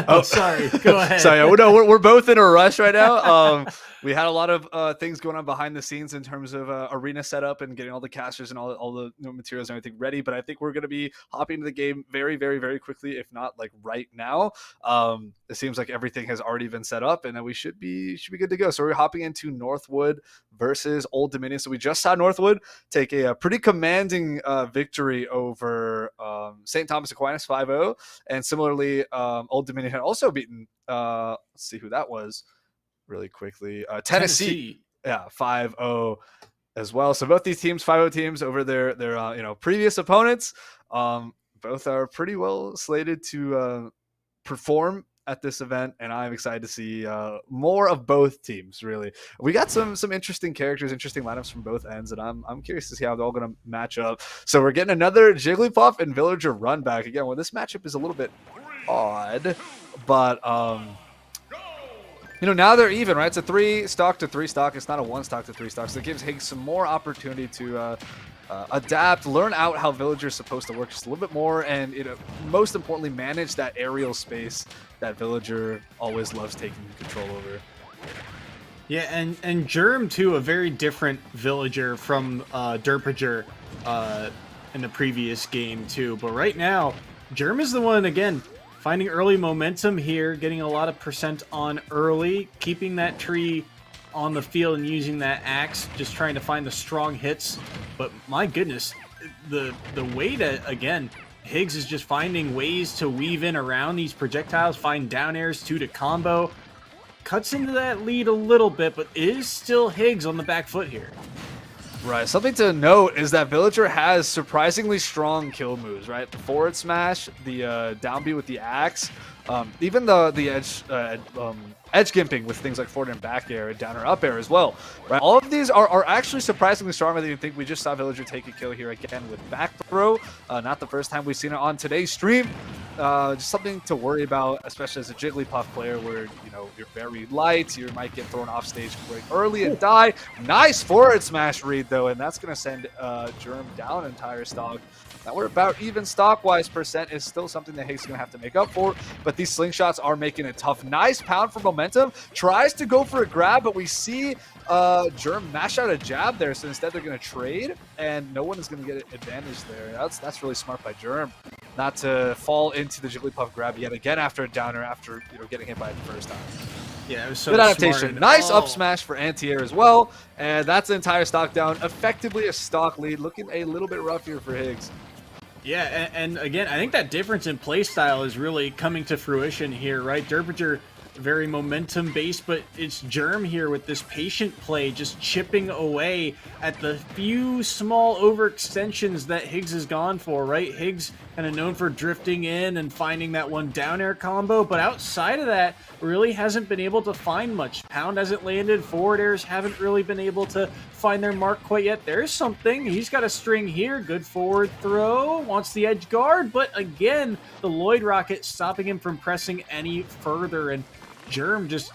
Oh, sorry. Go ahead. Sorry, no, we're both in a rush right now. We had a lot of things going on behind the scenes in terms of arena setup and getting all the casters and all the materials and everything ready. But I think we're going to be hopping into the game very, very, very quickly, if not like right now. It seems like everything has already been set up, and we should be good to go. So we're hopping into Northwood versus Old Dominion. So we just saw Northwood take a pretty commanding victory over St. Thomas Aquinas 5-0. And similarly, Old Dominion had also beaten, let's see who that was really quickly, Tennessee. Yeah, 5-0 as well. So both these teams, 5-0 teams over their previous opponents, both are pretty well slated to perform at this event, and I'm excited to see more of both teams. Really, we got some interesting characters, interesting lineups from both ends, and I'm curious to see how they're all going to match up. So we're getting another Jigglypuff and Villager run back again. Well, this matchup is a little bit odd, but now they're even, right? It's a 3 stock to 3 stock. It's not a 1 stock to 3 stock, so it gives Higgs some more opportunity to adapt, learn out how Villager's supposed to work just a little bit more, and most importantly, manage that aerial space that Villager always loves taking control over. Yeah, and Germ too, a very different Villager from Derpager in the previous game too. But right now, Germ is the one again finding early momentum here, getting a lot of percent on early, keeping that tree on the field and using that axe, just trying to find the strong hits. But my goodness, the way that, again, Higgs is just finding ways to weave in around these projectiles, find down airs to combo, cuts into that lead a little bit, but is still Higgs on the back foot here. Right. Something to note is that Villager has surprisingly strong kill moves, right? The forward smash, the down B with the axe, even the edge gimping with things like forward and back air, down or up air as well, right? All of these are actually surprisingly stronger than you think. We just saw Villager take a kill here again with back throw. Not the first time we've seen it on today's stream. Just something to worry about, especially as a Jigglypuff player where, you're very light. You might get thrown off stage very early and die. Nice forward smash read, though, and that's going to send Germ down entire stock. Now we're about even stock-wise. Percent is still something that Higgs is going to have to make up for, but these slingshots are making it tough. Nice pound for momentum. Tries to go for a grab, but we see Germ mash out a jab there, so instead they're going to trade, and no one is going to get an advantage there. That's really smart by Germ, not to fall into the Jigglypuff grab yet again after a downer, after getting hit by it the first time. Yeah, it was so good adaptation. Smart. Nice up smash for anti-air as well, and that's the entire stock down. Effectively a stock lead, looking a little bit rough here for Higgs. Yeah, and again, I think that difference in play style is really coming to fruition here, right? Derpager, very momentum-based, but it's Germ here with this patient play, just chipping away at the few small overextensions that Higgs has gone for, right? Higgs kind of known for drifting in and finding that one down air combo, but outside of that, really hasn't been able to find much. Pound hasn't landed, forward airs haven't really been able to find their mark quite yet. There's something. He's got a string here. Good forward throw. Wants the edge guard, but again, the Lloyd Rocket stopping him from pressing any further, and Germ just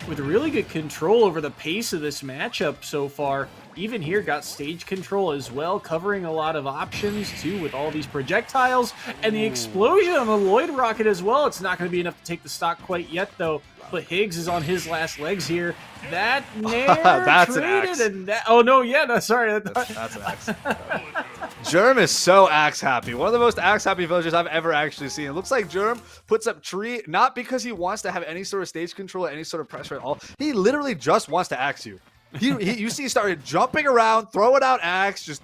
with really good control over the pace of this matchup so far. Even here got stage control as well, covering a lot of options too with all these projectiles and the explosion on the Lloyd Rocket as well. It's not going to be enough to take the stock quite yet though, but Higgs is on his last legs here. That nair that's traded an axe. And that, oh no, yeah, no, sorry. That's an axe. Germ is so axe happy. One of the most axe happy villagers I've ever actually seen. It looks like Germ puts up tree, not because he wants to have any sort of stage control or any sort of pressure at all. He literally just wants to axe you. You see, he started jumping around, throwing out axe, just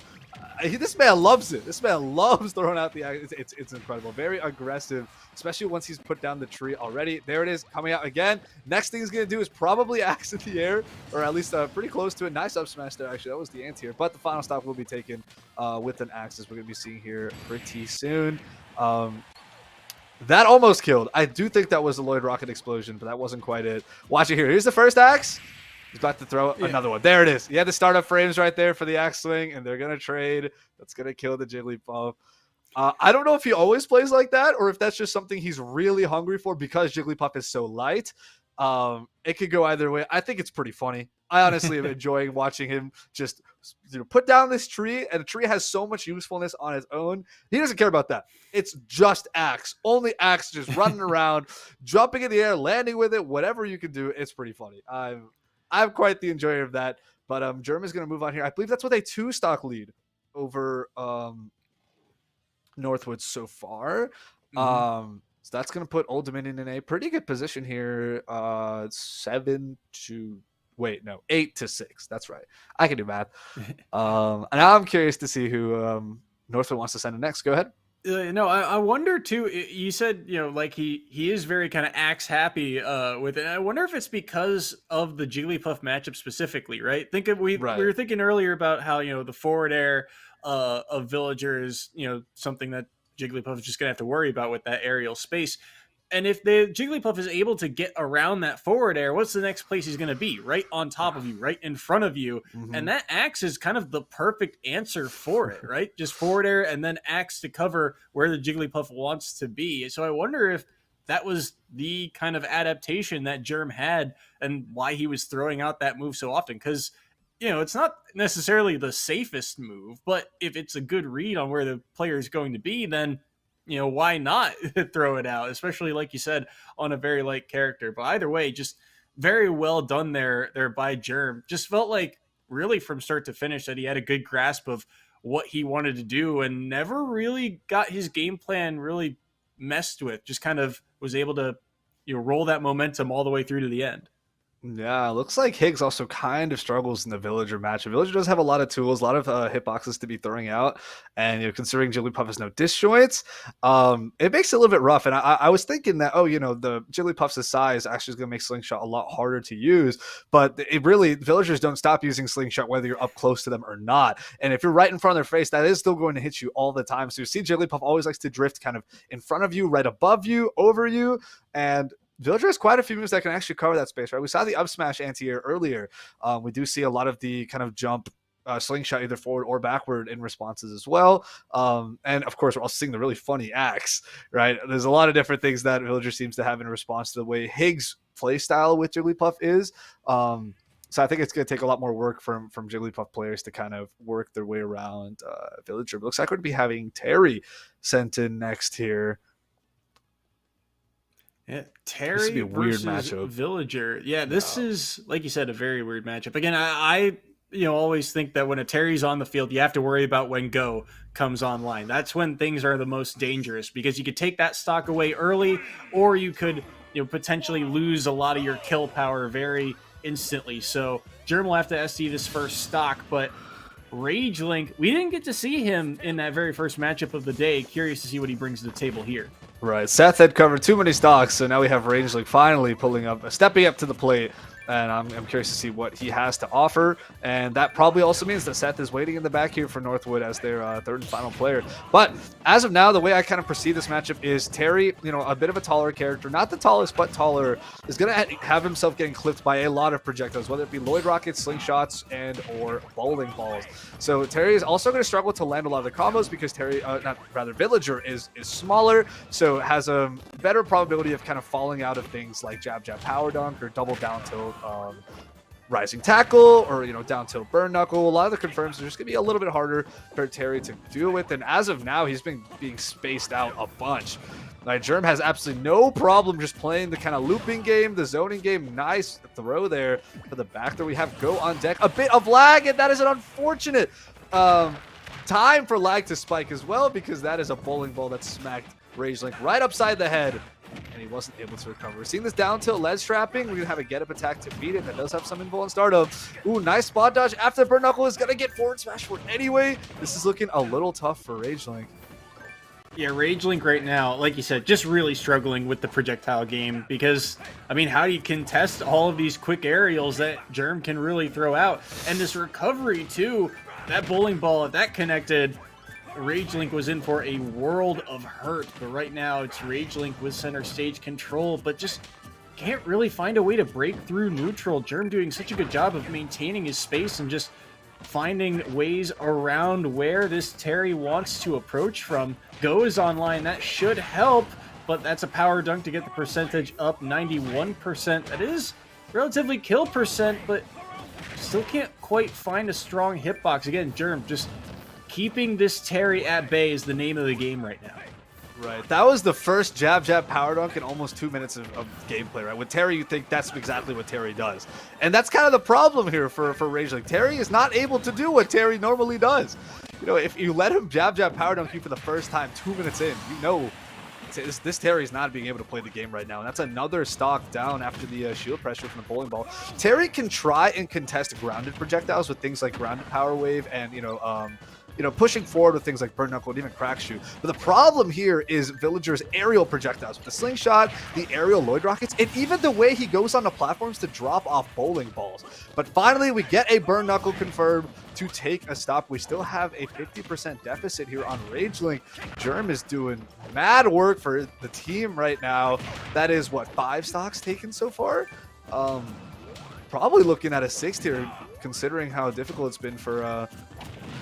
this man loves it. This man loves throwing out the axe. It's incredible. Very aggressive, especially once he's put down the tree already. There it is, coming out again. Next thing he's going to do is probably axe in the air, or at least pretty close to it. Nice up smash there, actually. That was the anti-air, but the final stock will be taken with an axe, as we're going to be seeing here pretty soon. That almost killed. I do think that was a Lloyd Rocket explosion, but that wasn't quite it. Watch it here. Here's the first axe. He's about to throw another one. There it is. He had the startup frames right there for the axe swing, and they're going to trade. That's going to kill the Jigglypuff. I don't know if he always plays like that or if that's just something he's really hungry for because Jigglypuff is so light. It could go either way. I think it's pretty funny. I honestly am enjoying watching him just put down this tree, and the tree has so much usefulness on its own. He doesn't care about that. It's just axe. Only axe, just running around, jumping in the air, landing with it, whatever you can do. It's pretty funny. I'm quite the enjoyer of that. But Germ is going to move on here. I believe that's with a 2-stock lead over Northwood so far. So that's going to put Old Dominion in a pretty good position here. 8-6. That's right. I can do math. And I'm curious to see who Northwood wants to send in next. Go ahead. No, I wonder too. You said, like he is very kind of axe happy with it. I wonder if it's because of the Jigglypuff matchup specifically, right? We were thinking earlier about how the forward air of Villager is something that Jigglypuff is just gonna have to worry about with that aerial space. And if the Jigglypuff is able to get around that forward air, what's the next place he's going to be? Right on top of you, right in front of you. And that axe is kind of the perfect answer for it, right? Just forward air and then axe to cover where the Jigglypuff wants to be. So I wonder if that was the kind of adaptation that Germ had and why he was throwing out that move so often. Because, it's not necessarily the safest move, but if it's a good read on where the player is going to be, then why not throw it out, especially like you said, on a very light character. But either way, just very well done there by Germ. Just felt like really from start to finish that he had a good grasp of what he wanted to do and never really got his game plan really messed with. Just kind of was able to roll that momentum all the way through to the end. Yeah, looks like Higgs also kind of struggles in the Villager match. Villager does have a lot of tools, a lot of hitboxes to be throwing out, and considering Jigglypuff has no disjoints, it makes it a little bit rough. And I was thinking that the Jigglypuff's size actually is going to make Slingshot a lot harder to use, but it really Villagers don't stop using Slingshot whether you're up close to them or not. And if you're right in front of their face, that is still going to hit you all the time. So you see Jigglypuff always likes to drift kind of in front of you, right above you, over you, and Villager has quite a few moves that can actually cover that space, right? We saw the up smash anti-air earlier. We do see a lot of the kind of jump Slingshot either forward or backward in responses as well. And of course, we're also seeing the really funny axe, right? There's a lot of different things that Villager seems to have in response to the way Higgs' playstyle with Jigglypuff is. So I think it's going to take a lot more work from Jigglypuff players to kind of work their way around Villager. But looks like we're going to be having Terry sent in next here. Yeah, Terry versus matchup. Villager. Yeah, this is, like you said, a very weird matchup. Again, I always think that when a Terry's on the field, you have to worry about when Go comes online. That's when things are the most dangerous because you could take that stock away early, or you could potentially lose a lot of your kill power very instantly. So Germ will have to SD this first stock, but Rage Link, we didn't get to see him in that very first matchup of the day. Curious to see what he brings to the table here. Right, Seth had covered too many stocks, so now we have Rage Link finally stepping up to the plate, and I'm curious to see what he has to offer, and that probably also means that Seth is waiting in the back here for Northwood as their third and final player. But as of now, the way I kind of perceive this matchup is Terry, a bit of a taller character, not the tallest, but taller, is going to have himself getting clipped by a lot of projectiles, whether it be Lloyd Rockets, slingshots, and or bowling balls. So Terry is also going to struggle to land a lot of the combos because Villager is smaller, so has a better probability of kind of falling out of things like jab power dunk or double down tilt rising tackle or down tilt burn knuckle. A lot of the confirms are just gonna be a little bit harder for Terry to deal with, and as of now he's been being spaced out a bunch. Like, Germ has absolutely no problem just playing the kind of looping game, the zoning game. Nice throw there for the back there. We have Go on deck. A bit of lag, and that is an unfortunate time for lag to spike as well, because that is a bowling ball that smacked Rage Link right upside the head, and he wasn't able to recover. We're seeing this down tilt ledge trapping. We're going to have a get up attack to beat it. That does have some invul on startup. Ooh, nice spot dodge after the burn knuckle is going to get forward smash for it anyway. This is looking a little tough for Rage Link. Yeah, Rage Link right now, like you said, just really struggling with the projectile game because, I mean, how do you contest all of these quick aerials that Germ can really throw out? And this recovery, too, that bowling ball, if that connected, Rage Link was in for a world of hurt. But right now, it's Rage Link with center stage control, but just can't really find a way to break through neutral. Germ doing such a good job of maintaining his space and just finding ways around where this Terry wants to approach from. Go is online. That should help. but that's a power dunk to get the percentage up 91%. That is relatively kill percent, but still can't quite find a strong hitbox. Again, Germ just keeping this Terry at bay is the name of the game right now. Right, that was the first jab power dunk in almost 2 minutes of gameplay, right? With Terry, you think that's exactly what Terry does. And that's kind of the problem here for Rage. Like, Terry is not able to do what Terry normally does. You know, if you let him jab power dunk you for the first time 2 minutes in, you know this Terry is not being able to play the game right now. And that's another stock down after the shield pressure from the bowling ball. Terry can try and contest grounded projectiles with things like grounded power wave and, pushing forward with things like Burn Knuckle and even Crack Shoot. But the problem here is Villager's aerial projectiles with the slingshot, the aerial Lloyd rockets, and even the way he goes on the platforms to drop off bowling balls. But finally, we get a Burn Knuckle confirmed to take a stop. We still have a 50% deficit here on Ragelink. Germ is doing mad work for the team right now. That is, what, 5 stocks taken so far? Probably looking at a 6th here, considering how difficult it's been for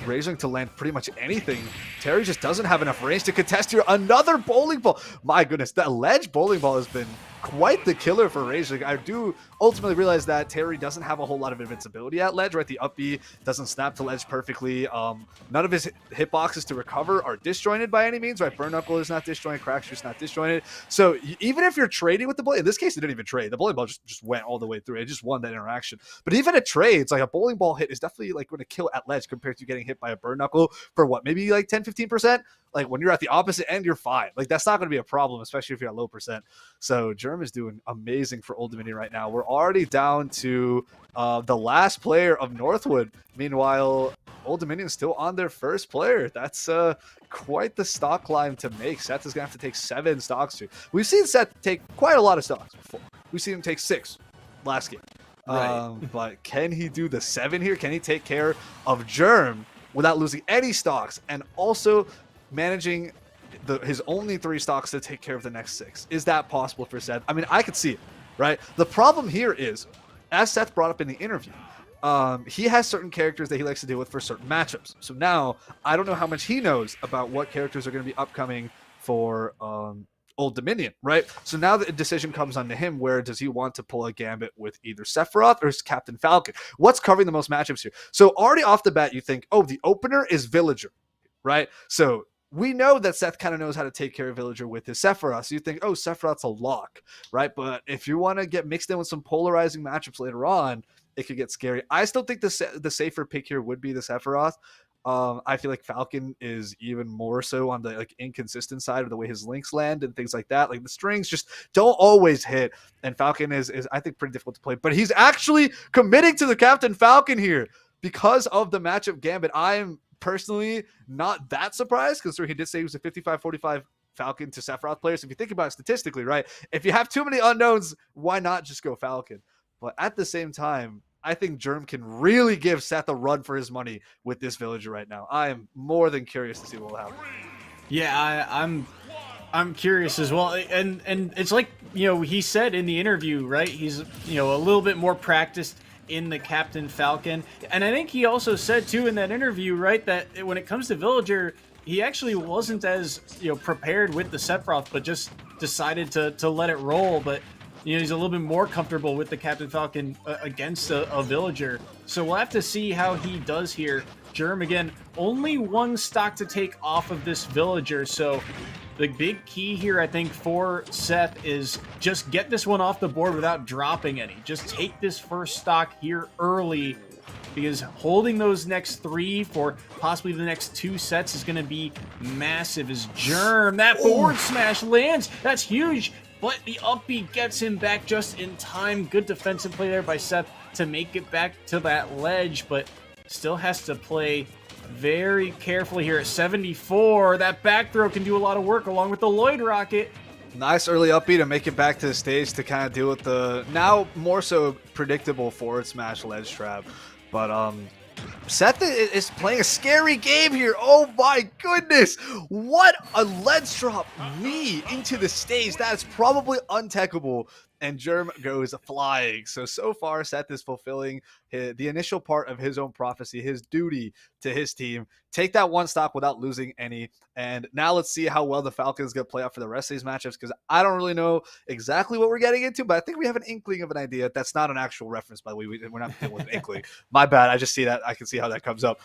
Ragelink to land pretty much anything. Terry just doesn't have enough range to contest here. Another bowling ball. My goodness, that ledge bowling ball has been quite the killer for Ragelink. I do ultimately realize that Terry doesn't have a whole lot of invincibility at ledge, right? The up B doesn't snap to ledge perfectly. None of his hitboxes to recover are disjointed by any means, right? Burn Knuckle is not disjointed, Crack Shoot's not disjointed. So even if you're trading with the bowling, in this case, it didn't even trade. The bowling ball just went all the way through. It just won that interaction. But even at trades, like a bowling ball hit is definitely like going to kill at ledge compared to getting hit by a Burn Knuckle for what, maybe like 10-15%? Like when you're at the opposite end, you're fine. Like that's not going to be a problem, especially if you're at low percent. So Germ is doing amazing for Old Dominion right now. We're already down to the last player of Northwood. Meanwhile, Old Dominion is still on their first player. That's quite the stock climb to make. Seth is going to have to take 7 stocks too. We've seen Seth take quite a lot of stocks before. We've seen him take 6 last game. Right. But can he do the 7 here? Can he take care of Germ without losing any stocks and also managing his only 3 stocks to take care of the next 6? Is that possible for Seth? I mean, I could see it, right? The problem here is, as Seth brought up in the interview, he has certain characters that he likes to deal with for certain matchups. So now I don't know how much he knows about what characters are going to be upcoming for Old Dominion, right? So now the decision comes on to him. Where does he want to pull a gambit with either Sephiroth or Captain Falcon? What's covering the most matchups here? So already off the bat, you think, oh, the opener is Villager, right? So we know that Seth kind of knows how to take care of Villager with his Sephiroth. So you think, oh, Sephiroth's a lock, right? But if you want to get mixed in with some polarizing matchups later on, it could get scary. I still think the safer pick here would be the Sephiroth. I feel like Falcon is even more so on the like inconsistent side of the way his links land and things like that. Like the strings just don't always hit, and Falcon is I think pretty difficult to play. But he's actually committing to the Captain Falcon here because of the matchup gambit. I am personally not that surprised because he did say he was a 55-45 Falcon to Sephiroth player. So if you think about it statistically, right, if you have too many unknowns, why not just go Falcon? But at the same time, I think Germ can really give Seth a run for his money with this Villager right now. I am more than curious to see what will happen. Yeah, I'm curious as well. And it's like, he said in the interview, right? He's, a little bit more practiced in the Captain Falcon. And I think he also said too in that interview, right, that when it comes to Villager, he actually wasn't as, prepared with the Sephiroth, but just decided to let it roll. But he's a little bit more comfortable with the Captain Falcon against a Villager. So we'll have to see how he does here. Germ, again, only 1 stock to take off of this Villager. So the big key here, I think, for Seth is just get this one off the board without dropping any. Just take this first stock here early, because holding those next 3 for possibly the next 2 sets is going to be massive. As Germ, that forward smash lands. That's huge. But the up B gets him back just in time. Good defensive play there by Seth to make it back to that ledge, but still has to play very carefully here at 74. That back throw can do a lot of work along with the Lloyd rocket. Nice early up B to make it back to the stage to kind of deal with the now more so predictable forward smash ledge trap. But Seth is playing a scary game here. Oh my goodness. What a ledge drop knee into the stage. That is probably untechable and Germ goes flying. So far, Seth is fulfilling the initial part of his own prophecy, his duty to his team. Take that one stock without losing any. And now let's see how well the Falcons going to play out for the rest of these matchups, because I don't really know exactly what we're getting into, but I think we have an inkling of an idea. That's not an actual reference, by the way. We're not dealing with an inkling. My bad. I just see that. I can see how that comes up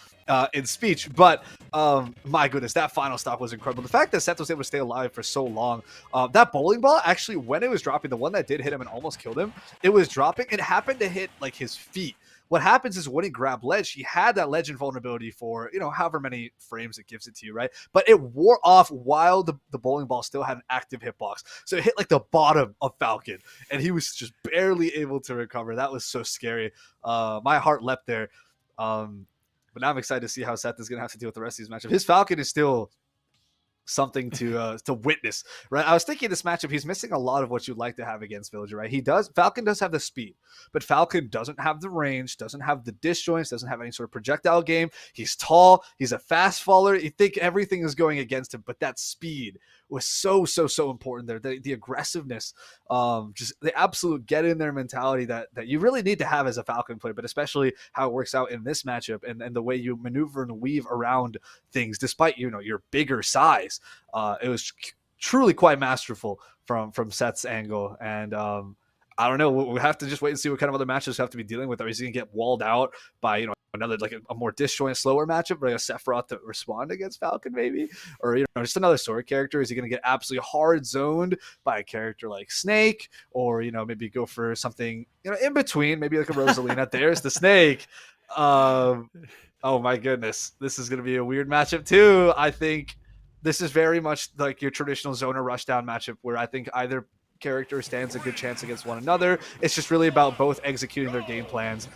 in speech. But my goodness, that final stock was incredible. The fact that Seth was able to stay alive for so long, that bowling ball, actually, when it was dropping, the one that did hit him and almost killed him, it was dropping. It happened to hit like his feet. What happens is when he grabbed ledge, he had that legend vulnerability for, however many frames it gives it to you, right? But it wore off while the bowling ball still had an active hitbox. So it hit like the bottom of Falcon, and he was just barely able to recover. That was so scary. My heart leapt there. But now I'm excited to see how Seth is going to have to deal with the rest of these matchups. His Falcon is still something to witness, right? I was thinking this matchup, he's missing a lot of what you'd like to have against Villager, right? Falcon does have the speed, but Falcon doesn't have the range, doesn't have the disjoints, doesn't have any sort of projectile game. He's tall, he's a fast faller. You think everything is going against him, but that speed was so important there. The aggressiveness, just the absolute get in there mentality that you really need to have as a Falcon player, but especially how it works out in this matchup and the way you maneuver and weave around things despite your bigger size. It was truly quite masterful from Seth's angle. And I don't know, we'll have to just wait and see what kind of other matches have to be dealing with. Or is he gonna get walled out by another like a more disjoint, slower matchup, like a Sephiroth to respond against Falcon maybe, or just another sword character? Is he going to get absolutely hard zoned by a character like Snake, or maybe go for something in between, maybe like a Rosalina? There's the Snake. Oh my goodness, this is going to be a weird matchup too. I think this is very much like your traditional Zona rushdown matchup, where I think either character stands a good chance against one another. It's just really about both executing their game plans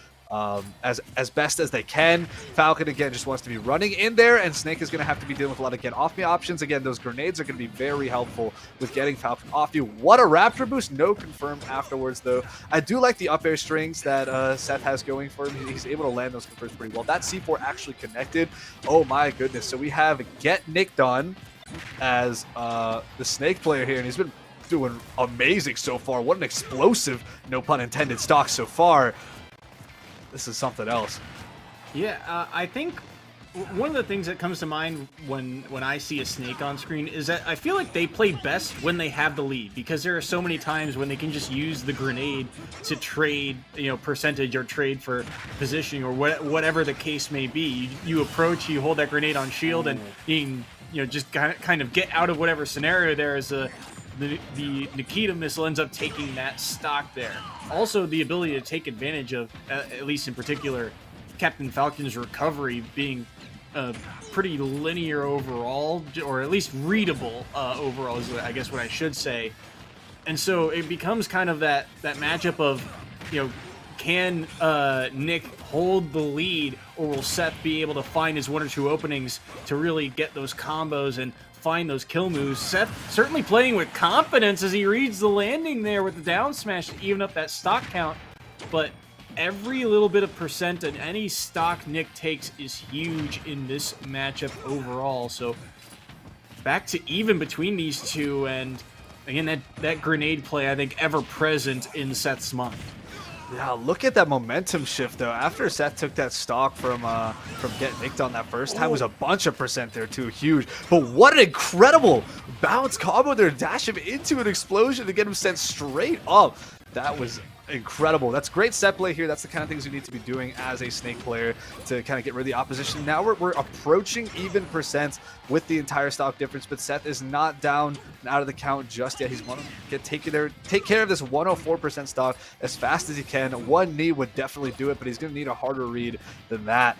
as best as they can. Falcon again just wants to be running in there, and Snake is going to have to be dealing with a lot of get off me options. Again, those grenades are going to be very helpful with getting Falcon off you. What a Raptor boost, no confirmed afterwards though. I do like the up air strings that Seth has going for him. He's able to land those confirms pretty well. That C4 actually connected. Oh my goodness. So we have Get Nicked On as the Snake player here, and he's been doing amazing so far. What an explosive, no pun intended, stock so far. This is something else. Yeah, I think one of the things that comes to mind when I see a Snake on screen is that I feel like they play best when they have the lead, because there are so many times when they can just use the grenade to trade, percentage or trade for positioning or whatever the case may be. You approach, you hold that grenade on shield, and you can, just kind of get out of whatever scenario there is. The Nikita missile ends up taking that stock there. Also, the ability to take advantage of, at least in particular, Captain Falcon's recovery being pretty linear overall, or at least readable overall is I guess what I should say. And so it becomes kind of that matchup of, can Nick hold the lead, or will Seth be able to find his one or two openings to really get those combos and find those kill moves? Seth certainly playing with confidence as he reads the landing there with the down smash to even up that stock count, but every little bit of percent and any stock Nick takes is huge in this matchup overall. So back to even between these two, and again, that grenade play, I think, ever present in Seth's mind. Yeah, look at that momentum shift though. After Seth took that stock from Get Nicked On that first time, was a bunch of percent there too, huge. But what an incredible bounce combo there, dash him into an explosion to get him sent straight up. That was incredible. That's great set play here. That's the kind of things you need to be doing as a Snake player to kind of get rid of the opposition. Now we're approaching even percent with the entire stock difference, but Seth is not down and out of the count just yet. He's want to take care of this 104% stock as fast as he can. One knee would definitely do it, but he's going to need a harder read than that,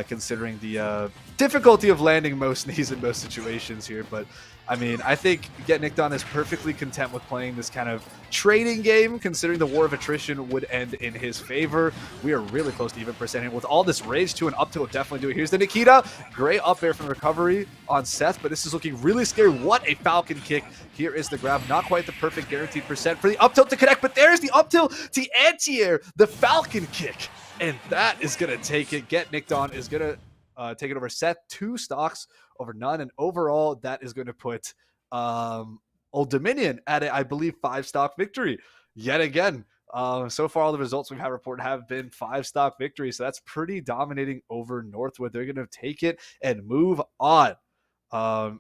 considering the difficulty of landing most knees in most situations here. But I mean, I think Get Nicked On is perfectly content with playing this kind of trading game, considering the war of attrition would end in his favor. We are really close to even percent. With all this rage to an up tilt, definitely do it. Here's the Nikita. Great up air from recovery on Seth, but this is looking really scary. What a Falcon kick. Here is the grab. Not quite the perfect guaranteed percent for the up tilt to connect, but there's the up tilt to anti-air, the Falcon kick. And that is going to take it. Get Nicked On is going to take it over Seth. 2 stocks over none, and overall that is going to put Old Dominion at I believe 5 stock victory. yet again. So far, all the results we've had reported have been 5-stock victories. So that's pretty dominating over Northwood. They're going to take it and move on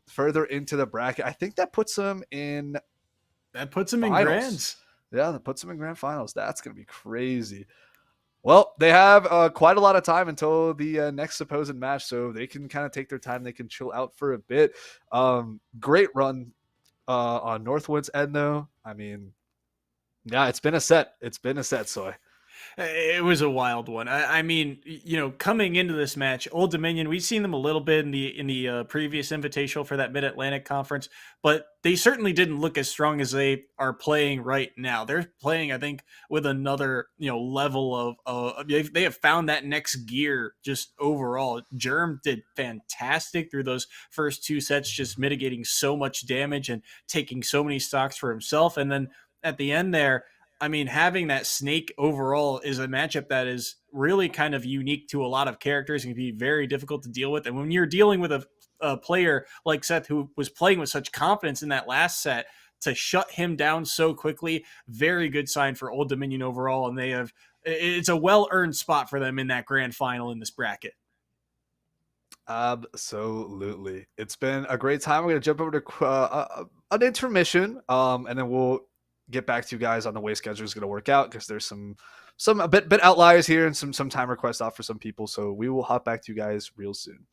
further into the bracket. I think that puts them in grands. Yeah, that puts them in grand finals. That's going to be crazy. Well, they have quite a lot of time until the next supposed match, so they can kind of take their time. They can chill out for a bit. Great run on Northwood's end, though. I mean, yeah, it's been a set. Soy. It was a wild one. I mean, coming into this match, Old Dominion, we've seen them a little bit in the previous invitational for that Mid-Atlantic Conference, but they certainly didn't look as strong as they are playing right now. They're playing, I think, with another level of they have found that next gear just overall. Germ did fantastic through those first 2 sets, just mitigating so much damage and taking so many stocks for himself, and then at the end there, I mean, having that snake overall is a matchup that is really kind of unique to a lot of characters and can be very difficult to deal with. And when you're dealing with a player like Seth, who was playing with such confidence in that last set, to shut him down so quickly, very good sign for Old Dominion overall. And it's a well-earned spot for them in that grand final in this bracket. Absolutely. It's been a great time. We're going to jump over to an intermission, and then we'll get back to you guys on the way schedule is going to work out, because there's some a bit outliers here and some time requests off for some people. So we will hop back to you guys real soon.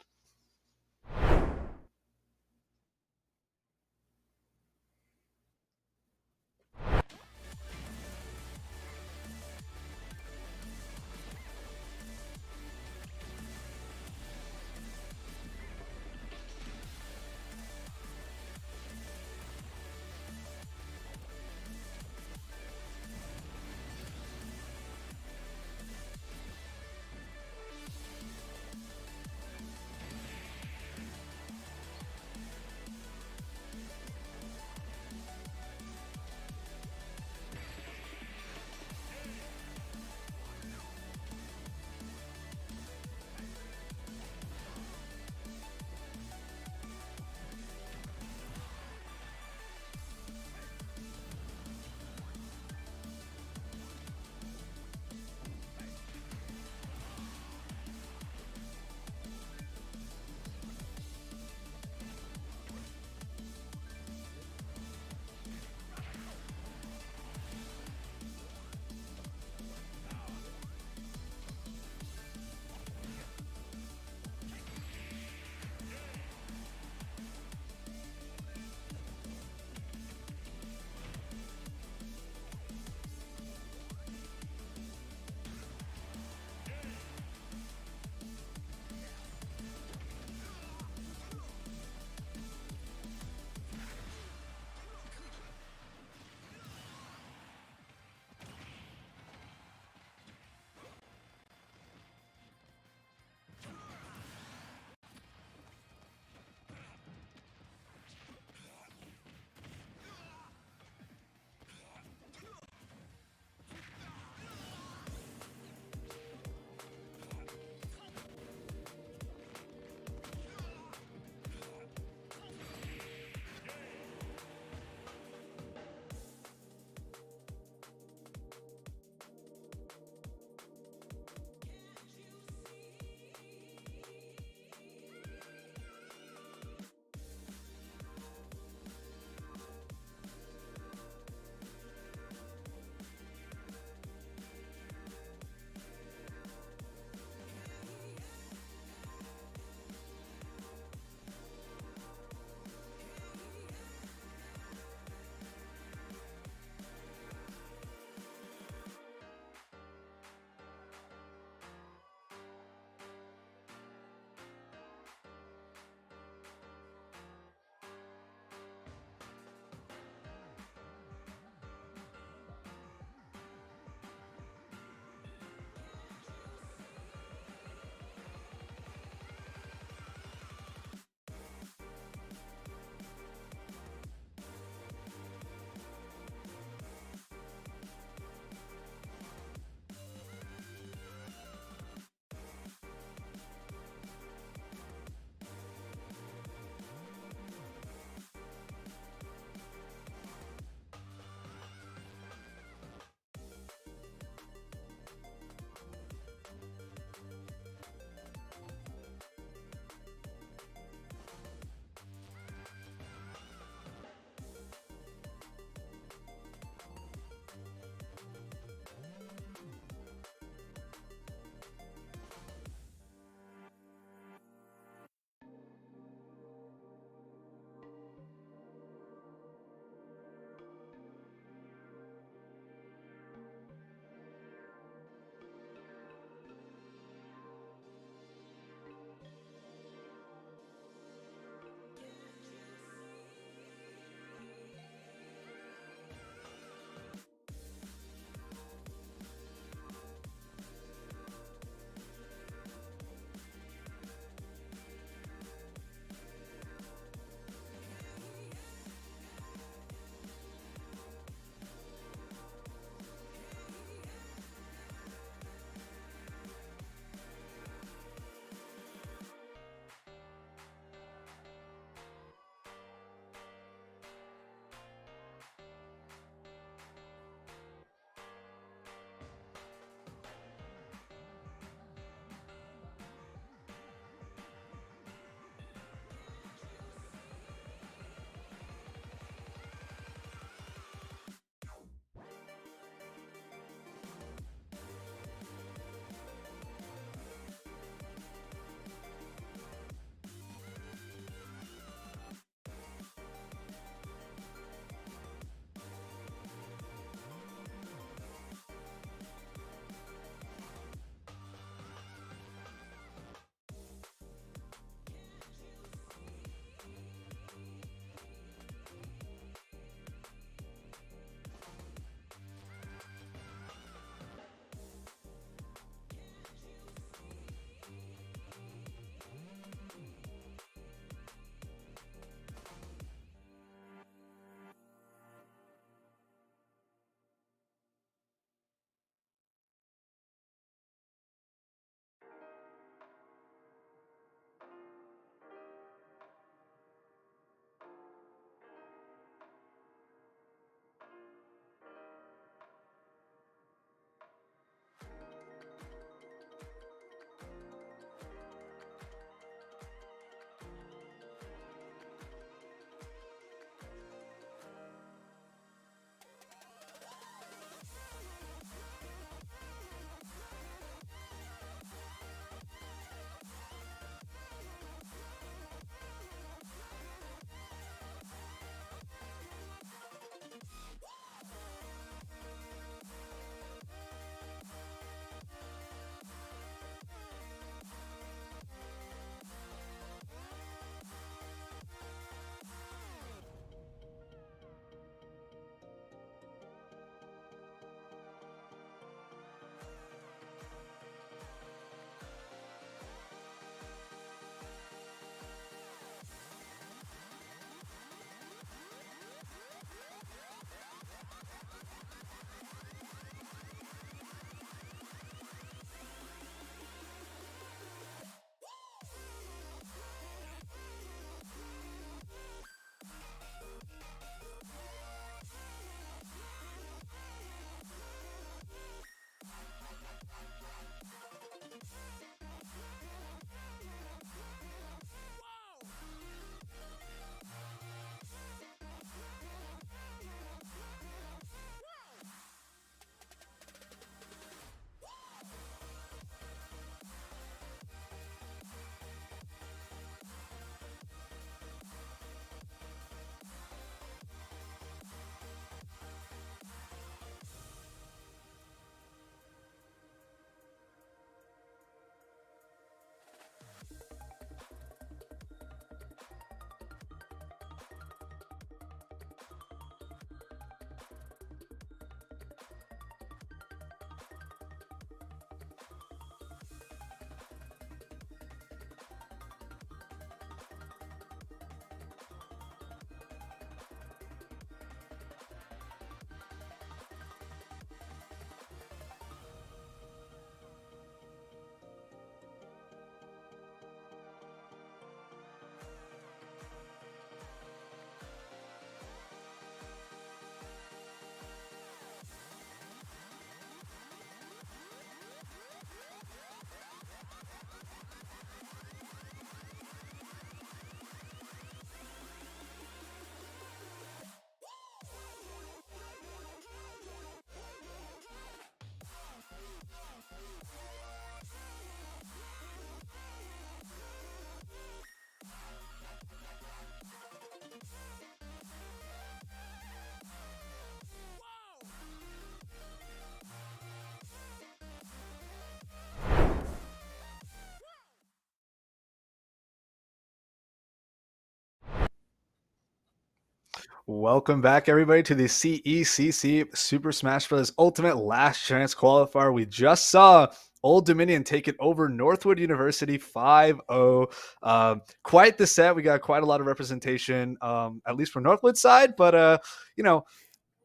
Welcome back, everybody, to the CECC Super Smash Bros. Ultimate Last Chance Qualifier. We just saw Old Dominion take it over Northwood University 5-0. Quite the set. We got quite a lot of representation, at least from Northwood's side. But,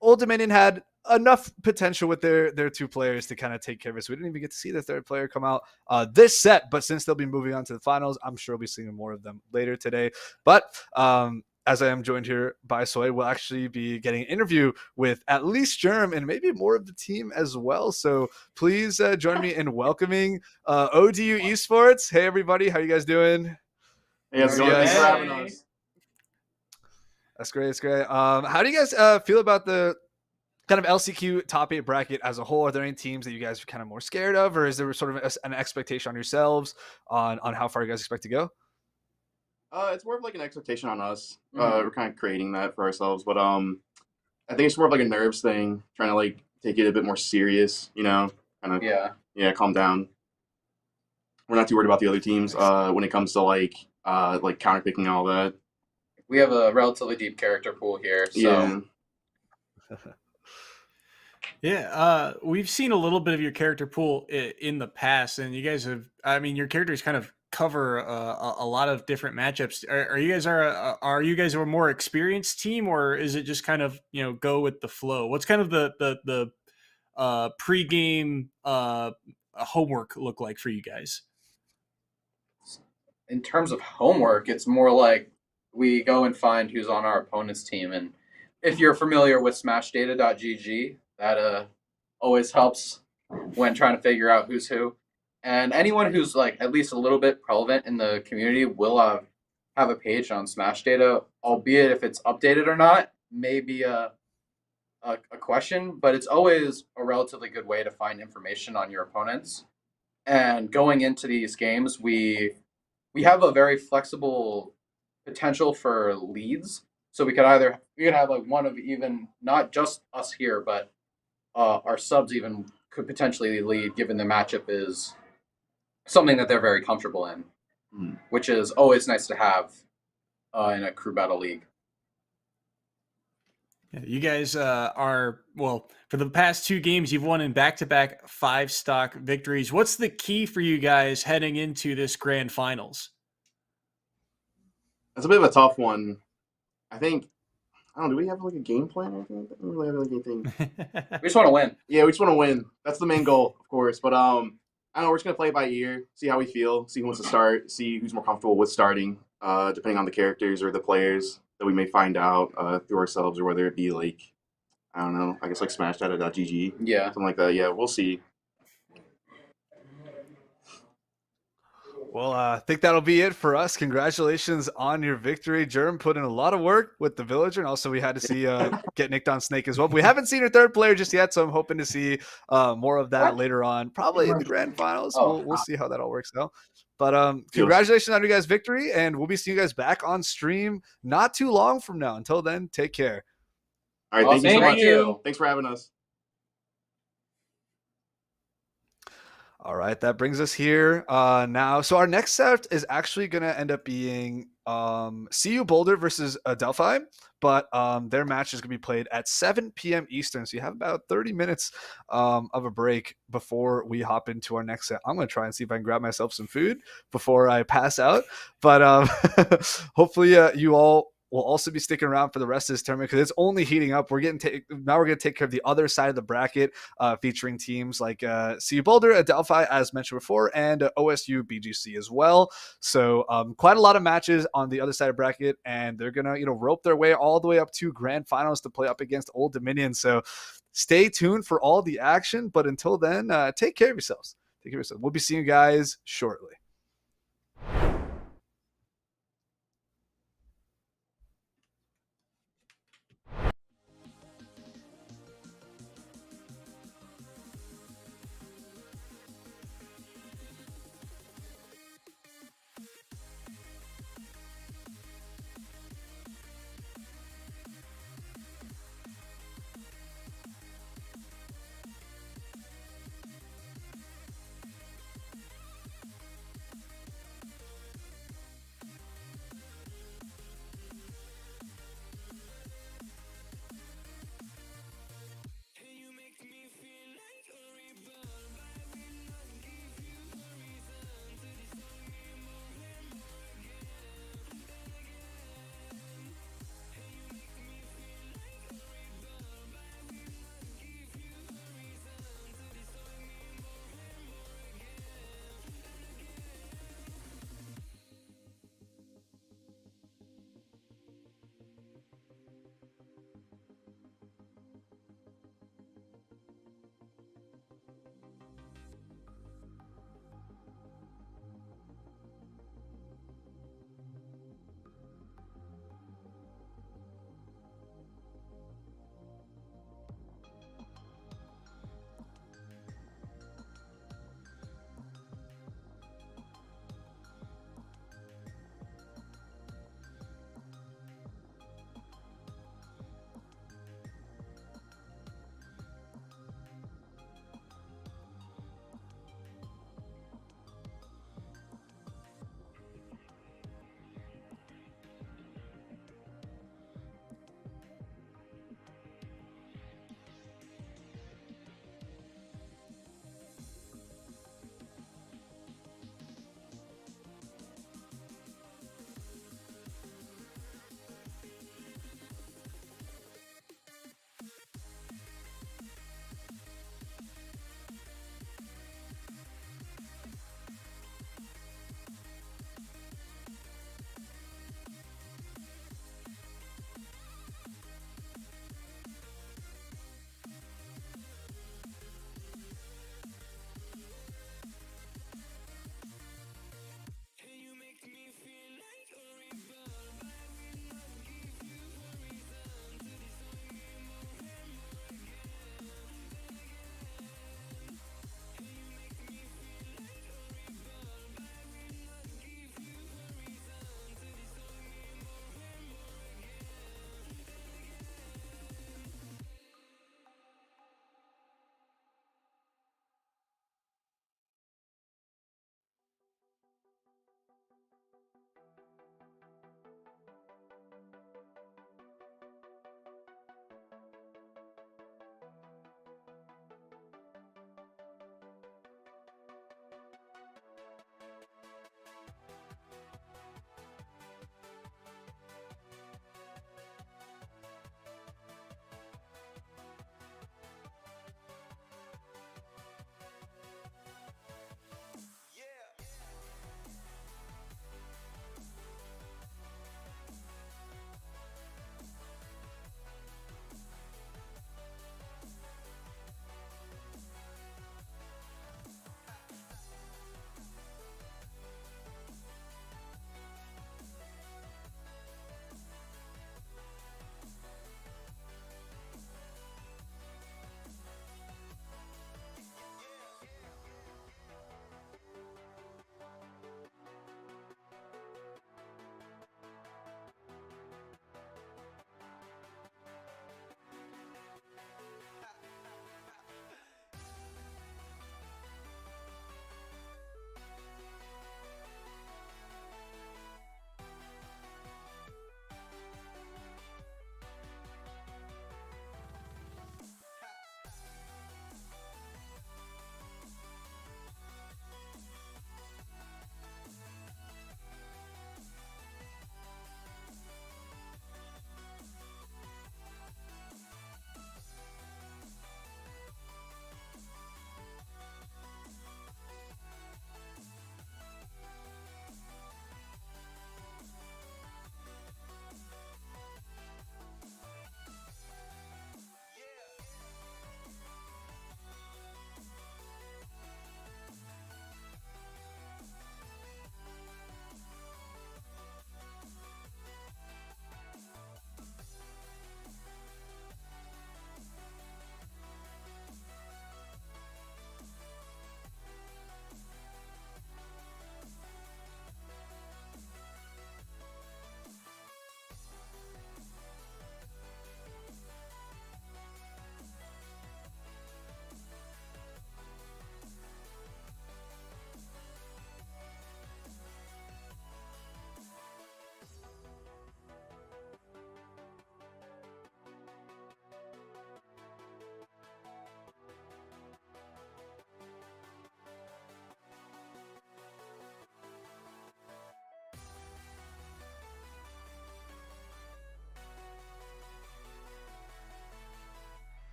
Old Dominion had enough potential with their two players to kind of take care of it. So we didn't even get to see the third player come out this set. But since they'll be moving on to the finals, I'm sure we'll be seeing more of them later today. But as I am joined here by Soy, we'll actually be getting an interview with at least Germ and maybe more of the team as well. So please join me in welcoming ODU Esports. Hey, everybody. How you guys doing? Hey, how's it going? Thanks for having us. That's great. That's great. How do you guys feel about the kind of LCQ top 8 bracket as a whole? Are there any teams that you guys are kind of more scared of, or is there sort of an expectation on yourselves on how far you guys expect to go? It's more of like an expectation on us. We're kind of creating that for ourselves, but I think it's more of like a nerves thing, trying to like take it a bit more serious, kind of calm down. We're not too worried about the other teams when it comes to like counter picking and all that. We have a relatively deep character pool here, so Yeah, we've seen a little bit of your character pool in the past, and you guys have. I mean, your characters kind of cover a lot of different matchups. Are you guys a more experienced team, or is it just kind of go with the flow? What's kind of the pregame homework look like for you guys? in terms of homework, it's more like we go and find who's on our opponent's team. And if you're familiar with smashdata.gg, that always helps when trying to figure out who's who. And anyone who's like at least a little bit relevant in the community will have a page on Smash Data, albeit if it's updated or not, maybe a question, but it's always a relatively good way to find information on your opponents. And going into these games, we have a very flexible potential for leads. So we could have like one of even not just us here, but our subs even could potentially lead, given the matchup is something that they're very comfortable in, which is always nice to have in a crew battle league. Yeah, you guys are, well, for the past 2 games, you've won in back-to-back 5-stock victories. What's the key for you guys heading into this grand finals? That's a bit of a tough one. I think, I don't know, do we have like a game plan? I think we don't really have like anything. We just want to win. Yeah, we just want to win. That's the main goal, of course. But I don't know, we're just gonna play it by ear, see how we feel, see who wants to start, see who's more comfortable with starting, depending on the characters or the players that we may find out through ourselves, or whether it be like, I don't know, I guess like smashdata.gg. Yeah. Something like that. Yeah, we'll see. Well, I think that'll be it for us. Congratulations on your victory. Germ put in a lot of work with the Villager, and also we had to see get nicked on Snake as well. We haven't seen her third player just yet, so I'm hoping to see more of that later on, probably in the grand finals. We'll see how that all works out. But congratulations on your guys' victory, and we'll be seeing you guys back on stream not too long from now. Until then, take care. All right, thank you so much. You. Thanks for having us. All right, that brings us here now. So our next set is actually going to end up being CU Boulder versus Adelphi, but their match is going to be played at 7 p.m. Eastern. So you have about 30 minutes of a break before we hop into our next set. I'm going to try and see if I can grab myself some food before I pass out. But hopefully you all will also be sticking around for the rest of this tournament because it's only heating up. We're going to take care of the other side of the bracket, featuring teams like CU Boulder, Adelphi, as mentioned before, and OSU BGC as well. So quite a lot of matches on the other side of the bracket, and they're going to rope their way all the way up to grand finals to play up against Old Dominion. So stay tuned for all the action. But until then, take care of yourselves. Take care of yourselves. We'll be seeing you guys shortly.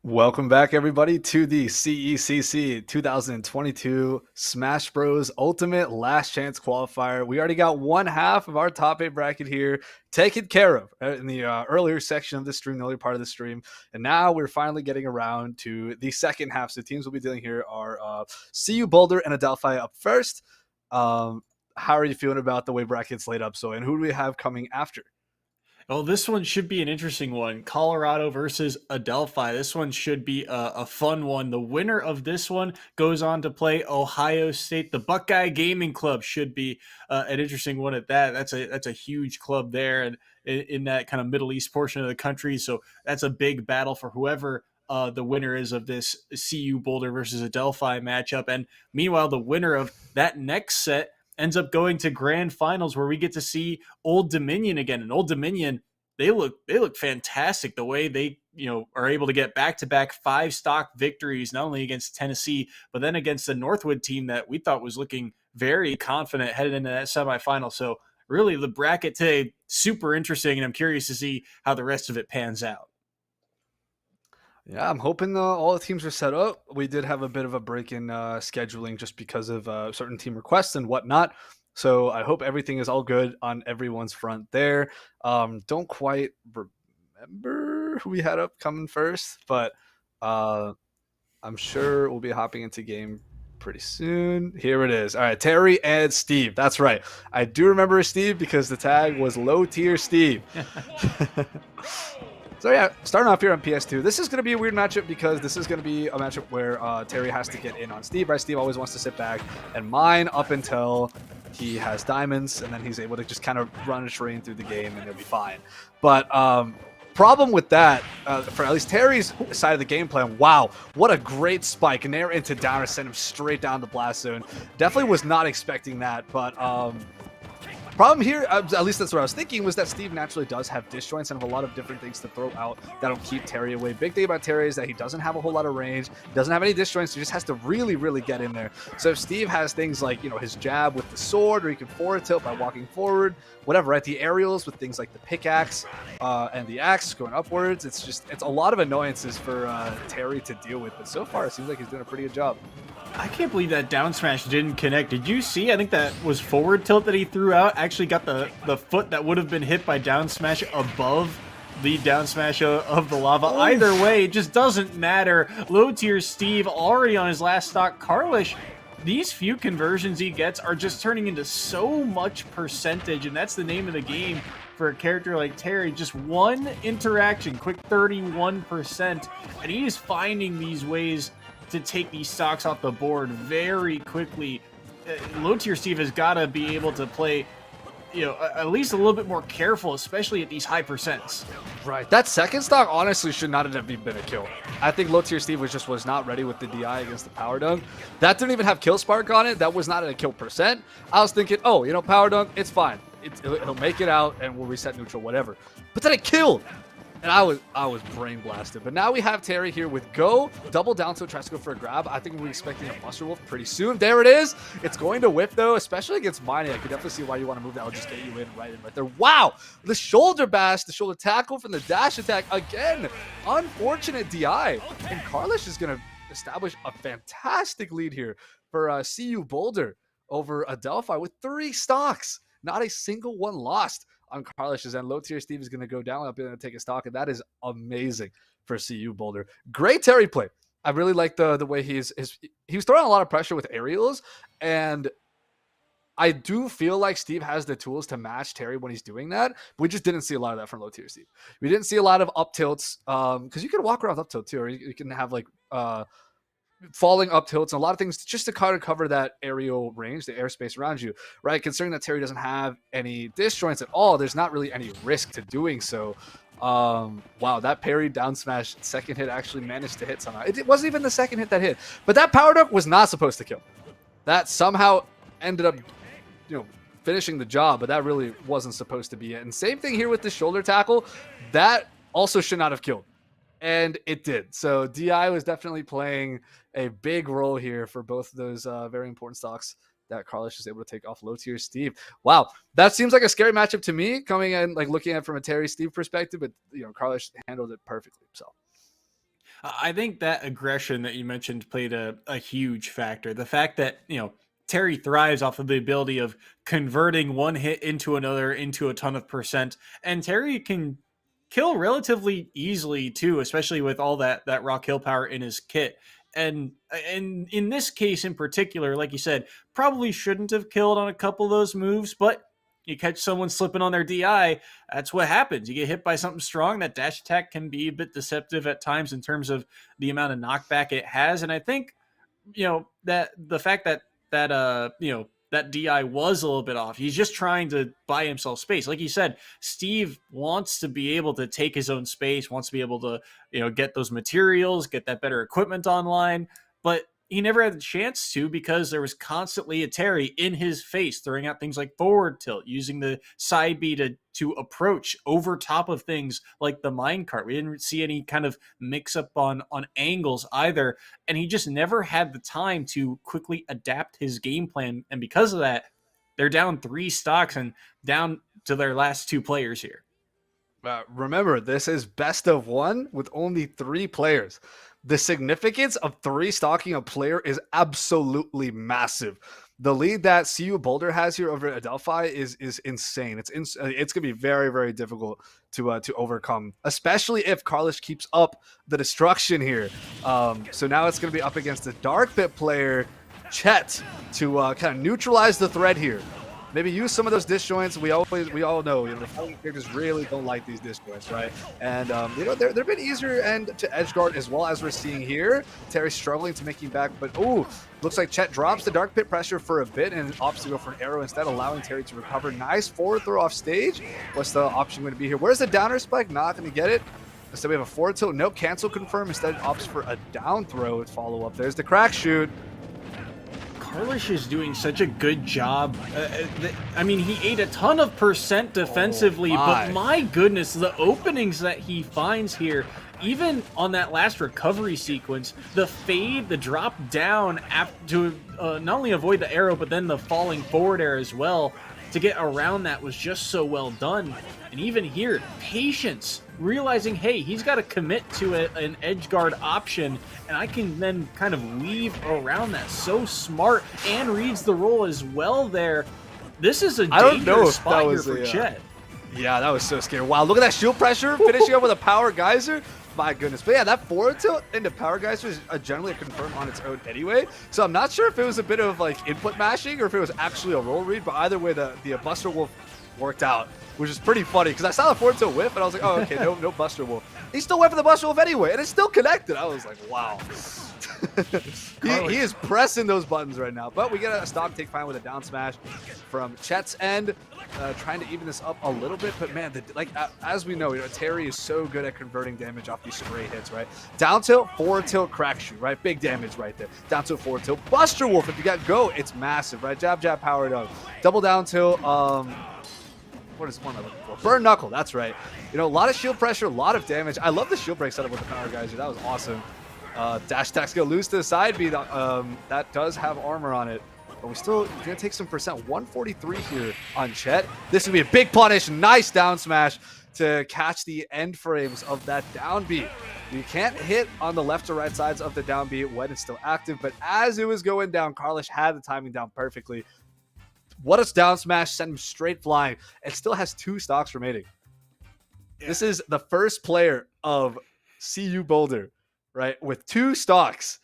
Welcome back, everybody, to the CECC 2022 Smash Bros. Ultimate Last Chance Qualifier. We already got one half of our top 8 bracket here taken care of in the earlier section of the stream, the earlier part of the stream. And now we're finally getting around to the second half. So teams we'll be dealing here are CU Boulder and Adelphi up first. How are you feeling about the way brackets laid up? So, and who do we have coming after? Well, this one should be an interesting one. Colorado versus Adelphi. This one should be a fun one. The winner of this one goes on to play Ohio State. The Buckeye Gaming Club should be an interesting one at that. That's a huge club there and in that kind of Middle East portion of the country. So that's a big battle for whoever the winner is of this CU Boulder versus Adelphi matchup. And meanwhile, the winner of that next set ends up going to grand finals where we get to see Old Dominion again. And Old Dominion, they look fantastic the way they are able to get back-to-back 5 stock victories, not only against Tennessee, but then against the Northwood team that we thought was looking very confident headed into that semifinal. So really the bracket today, super interesting, and I'm curious to see how the rest of it pans out. Yeah, I'm hoping all the teams are set up. We did have a bit of a break in scheduling just because of certain team requests and whatnot. So I hope everything is all good on everyone's front there. Don't quite remember who we had up coming first, but I'm sure we'll be hopping into game pretty soon. Here it is. All right, Terry and Steve. That's right. I do remember Steve because the tag was low tier Steve. So yeah, starting off here on PS2, this is going to be a weird matchup because this is going to be a matchup where Terry has to get in on Steve, right? Steve always wants to sit back and mine up until he has diamonds, and then he's able to just kind of run a train through the game, and he'll be fine. But problem with that, for at least Terry's side of the game plan, wow, what a great spike. Nair into downer, sent him straight down the blast zone. Definitely was not expecting that, but problem here, at least that's what I was thinking, was that Steve naturally does have disjoints and have a lot of different things to throw out that'll keep Terry away. Big thing about Terry is that he doesn't have a whole lot of range, doesn't have any disjoints, he just has to really, really get in there. So if Steve has things like, his jab with the sword, or he can forward tilt by walking forward, whatever, right? The aerials with things like the pickaxe and the axe going upwards, it's a lot of annoyances for Terry to deal with, but so far it seems like he's doing a pretty good job. I can't believe that down smash didn't connect. Did you see? I think that was forward tilt that he threw out. Actually got the foot that would have been hit by down smash above the down smash of the lava. Oof. Either way, it just doesn't matter. Low tier Steve already on his last stock. Carlish, these few conversions he gets are just turning into so much percentage, and that's the name of the game for a character like Terry. Just one interaction, quick 31%, and he is finding these ways to take these stocks off the board very quickly. Low tier Steve has got to be able to play, at least a little bit more careful, especially at these high percents. Right. That second stock honestly should not have been a kill. I think low tier Steve was not ready with the DI against the power dunk. That didn't even have kill spark on it. That was not at a kill percent. I was thinking, power dunk, it's fine. He'll make it out and we'll reset neutral, whatever. But then it killed. And I was brain blasted. But now we have Terry here with go. Double down tilt, tries to go for a grab. I think we're expecting a Buster Wolf pretty soon. There it is. It's going to whip, though, especially against Miney. I could definitely see why you want to move that. I'll just get you in right there. Wow. The shoulder bash, the shoulder tackle from the dash attack. Again, unfortunate DI. And Carlish is going to establish a fantastic lead here for CU Boulder over Adelphi with 3 stocks. Not a single one lost on Carlish's end. Low tier Steve is going to go down up and take a stock, and that is amazing for CU Boulder. Great Terry play. I really like the way he was throwing a lot of pressure with aerials, and I do feel like Steve has the tools to match Terry when he's doing that. But we just didn't see a lot of that from low tier Steve. We didn't see a lot of up tilts because you can walk around with up tilt too, or you can have like falling up tilts and a lot of things just to kind of cover that aerial range, the airspace around you, right? Considering that Terry doesn't have any disjoints at all, there's not really any risk to doing so. Wow, that parry down smash second hit actually managed to hit somehow. It wasn't even the second hit that hit, but that power dunk was not supposed to kill. That somehow ended up, finishing the job, but that really wasn't supposed to be it. And same thing here with the shoulder tackle. That also should not have killed. And it did. So DI was definitely playing a big role here for both of those very important stocks that Carlish is able to take off low tier Steve. Wow, that seems like a scary matchup to me, coming in, like looking at it from a Terry Steve perspective, but Carlish handled it perfectly. So I think that aggression that you mentioned played a huge factor. The fact that, Terry thrives off of the ability of converting one hit into another into a ton of percent. And Terry can kill relatively easily too, especially with all that raw kill power in his kit. And in this case in particular, like you said, probably shouldn't have killed on a couple of those moves, but you catch someone slipping on their DI, that's what happens. You get hit by something strong. That dash attack can be a bit deceptive at times in terms of the amount of knockback it has. And I think, that the fact that DI was a little bit off. He's just trying to buy himself space. Like you said, Steve wants to be able to take his own space, wants to be able to, get those materials, get that better equipment online, but he never had the chance to because there was constantly a Terry in his face throwing out things like forward tilt, using the side B to approach over top of things like the minecart. We didn't see any kind of mix up on angles either. And he just never had the time to quickly adapt his game plan. And because of that, they're down 3 stocks and down to their last 2 players here. Remember, this is best of 1 with only 3 players. The significance of 3 stocking a player is absolutely massive. The lead that CU Boulder has here over Adelphi is insane. It's going to be very, very difficult to overcome, especially if Carlish keeps up the destruction here. So now it's going to be up against the Dark Pit player, Chet, to kind of neutralize the threat here. Maybe use some of those disjoints. We all know, the fighting characters really don't like these disjoints, right? And they're a bit easier and to edge guard as well, as we're seeing here. Terry struggling to make him back, but looks like Chet drops the Dark Pit pressure for a bit and opts to go for an arrow instead, allowing Terry to recover. Nice forward throw off stage. What's the option going to be here? Where's the downer spike? Not going to get it. Instead we have a forward tilt. Nope, cancel confirm. Instead opts for a down throw with follow up. There's the crack shoot. Carlish is doing such a good job. He ate a ton of percent defensively, but my goodness, the openings that he finds here, even on that last recovery sequence, the fade, the drop down to not only avoid the arrow, but then the falling forward air as well, to get around that was just so well done. And even here, patience, realizing, hey, he's got to commit to an edge guard option, and I can then kind of weave around that. So smart, and reads the roll as well there. This is a dangerous spot here for Chet. Yeah, that was so scary. Wow, look at that shield pressure, finishing up with a power geyser. My goodness. But yeah, that forward tilt into power geyser is generally a confirm on its own anyway. So I'm not sure if it was a bit of like input mashing or if it was actually a roll read, but either way, the Buster Wolf worked out, which is pretty funny because I saw the forward tilt whiff and I was like, oh, okay, no Buster Wolf. He still went for the Buster Wolf anyway, and it's still connected. I was like, wow. he is pressing those buttons right now, but we get a stock take fine with a down smash from Chet's end, trying to even this up a little bit. But man, as we know, Terry is so good at converting damage off these stray hits, right? Down tilt, forward tilt, crack shoot, right? Big damage right there. Down tilt, forward tilt, Buster Wolf. If you got go, it's massive, right? Jab, powered up, double down tilt. What is one I'm looking for? Burn knuckle, that's right. A lot of shield pressure, a lot of damage. I love the shield break setup with the power geyser. That was awesome. Dash attack's gonna lose to the side B. That does have armor on it, but we still gonna take some percent. 143 here on Chet. This would be a big punish. Nice down smash to catch the end frames of that down B. You can't hit on the left or right sides of the down B when it's still active, but as it was going down, Carlish had the timing down perfectly. What a down smash, sent him straight flying. It still has 2 stocks remaining. Yeah. This is the first player of CU Boulder, right, with 2 stocks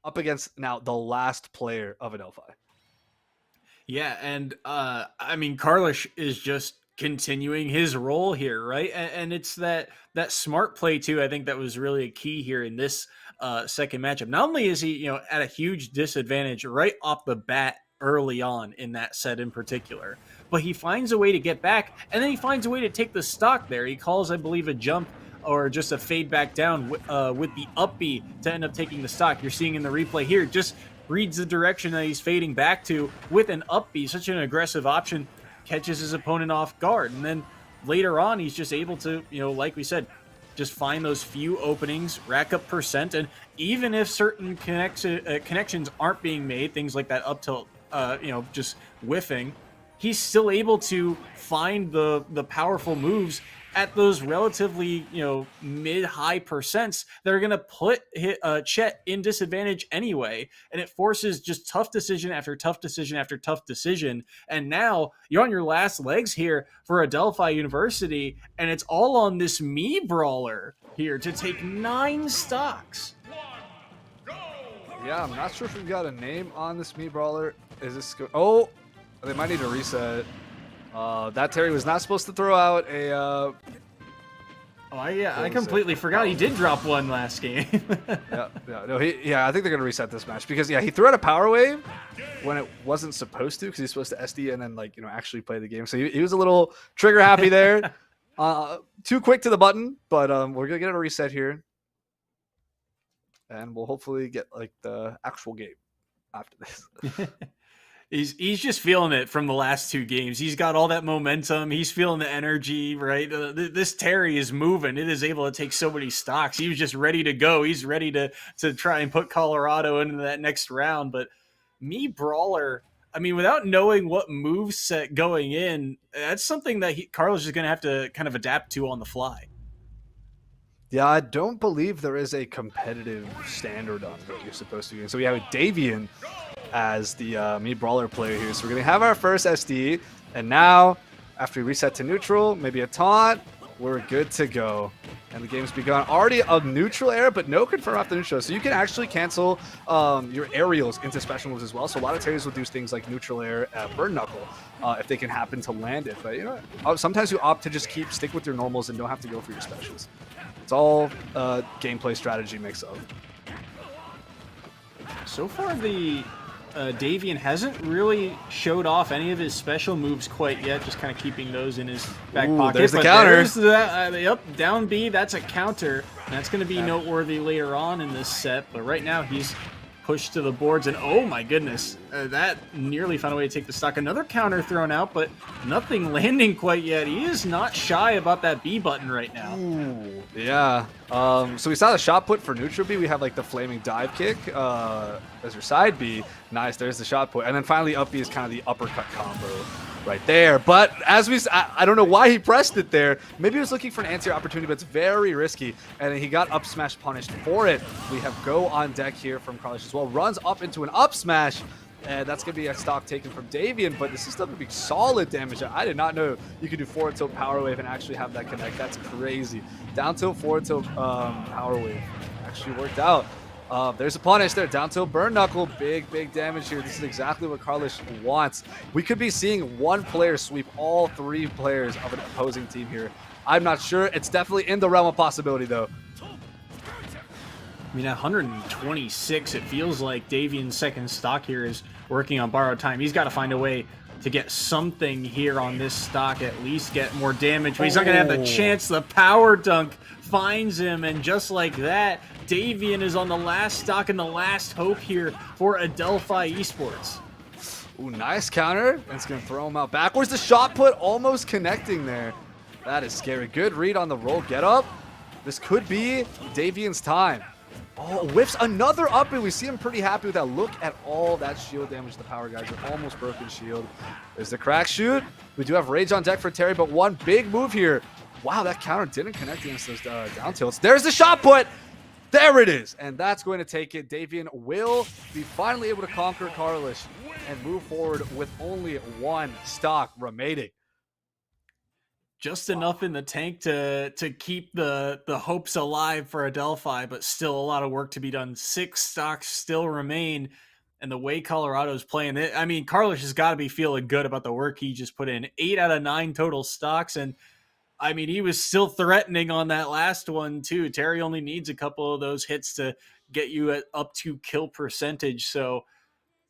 up against now the last player of Adelphi. Yeah, and Carlish is just continuing his role here, right? And it's that smart play too. I think that was really a key here in this second matchup. Not only is he at a huge disadvantage right off the bat early on in that set in particular, but he finds a way to get back, and then he finds a way to take the stock there. He calls, I believe, a jump or just a fade back down with the up B to end up taking the stock. You're seeing in the replay here, just reads the direction that he's fading back to with an up B. Such an aggressive option, catches his opponent off guard, and then later on he's just able to, like we said, just find those few openings, rack up percent, and even if certain connections aren't being made, things like that up tilt, just whiffing, he's still able to find the powerful moves at those relatively, mid-high percents, they're going to put Chet in disadvantage anyway. And it forces just tough decision after tough decision after tough decision. And now you're on your last legs here for Adelphi University, and it's all on this me brawler here to take 9 stocks. Yeah, I'm not sure if we've got a name on this me brawler. Is this oh, they might need to reset. That Terry was not supposed to throw out a I completely forgot he did drop one last game. I think they're gonna reset this match because he threw out a power wave when it wasn't supposed to, because he's supposed to SD and then actually play the game. So he was a little trigger happy there. Too quick to the button, but we're gonna get a reset here, and we'll hopefully get the actual game after this. He's just feeling it from the last 2 games. He's got all that momentum. He's feeling the energy, right? This Terry is moving. It is able to take so many stocks. He was just ready to go. He's ready to try and put Colorado into that next round. But me brawler, I mean, without knowing what move set going in, that's something that Carlos is going to have to kind of adapt to on the fly. Yeah, I don't believe there is a competitive standard on what you're supposed to do. So we have Davian as the me brawler player here. So we're going to have our first SD. And now, after we reset to neutral, maybe a taunt, we're good to go. And the game's begun. Already a neutral air, but no confirm after neutral. So you can actually cancel your aerials into special moves as well. So a lot of Terrys will do things like neutral air, burn knuckle, if they can happen to land it. But sometimes you opt to stick with your normals and don't have to go for your specials. It's all gameplay strategy mix up. So far, the Davian hasn't really showed off any of his special moves quite yet, just kind of keeping those in his back pocket. There's the counter. Yep, down B, that's a counter. And that's going to be noteworthy later on in this set, but right now he's pushed to the boards, and oh my goodness, that nearly found a way to take the stock. Another counter thrown out, but nothing landing quite yet. He is not shy about that B button right now. Ooh, yeah. So we saw the shot put for neutral B. We have the flaming dive kick as your side B. Nice, there's the shot put. And then finally up B is kind of the uppercut combo right there. But as I don't know why he pressed it there. Maybe he was looking for an anti opportunity, but it's very risky. And he got up smash punished for it. We have go on deck here from Carlos as well. Runs up into an up smash. And that's going to be a stock taken from Davian, but this is still going to be solid damage. I did not know you could do forward tilt power wave and actually have that connect. That's crazy. Down tilt, forward tilt power wave actually worked out. There's a punish there. Down tilt burn knuckle. Big damage here. This is exactly what Carlos wants. We could be seeing one player sweep all 3 players of an opposing team here. I'm not sure. It's definitely in the realm of possibility, though. I mean, at 126, it feels like Davian's second stock here is working on borrowed time. He's got to find a way to get something here on this stock, at least get more damage. But he's not going to have the chance. The power dunk finds him, and just like that, Davian is on the last stock and the last hope here for Adelphi Esports. Ooh, nice counter. It's going to throw him out backwards. The shot put almost connecting there. That is scary. Good read on the roll. Get up. This could be Davian's time. Oh, whiffs another up, and we see him pretty happy with that. Look at all that shield damage the power guys are almost broken shield. There's the crack shoot. We do have rage on deck for Terry, but one big move here. Wow, that counter didn't connect against those down tilts. There's the shot put. There it is, and that's going to take it. Davian will be finally able to conquer Carlos and move forward with only 1 stock remaining. Just enough in the tank to keep the hopes alive for Adelphi, but still a lot of work to be done. 6 stocks still remain, and the way Colorado's playing it, I mean, Carlos has got to be feeling good about the work he just put in. 8 out of 9 total stocks, and I mean, he was still threatening on that last one too. Terry only needs a couple of those hits to get you up to kill percentage, so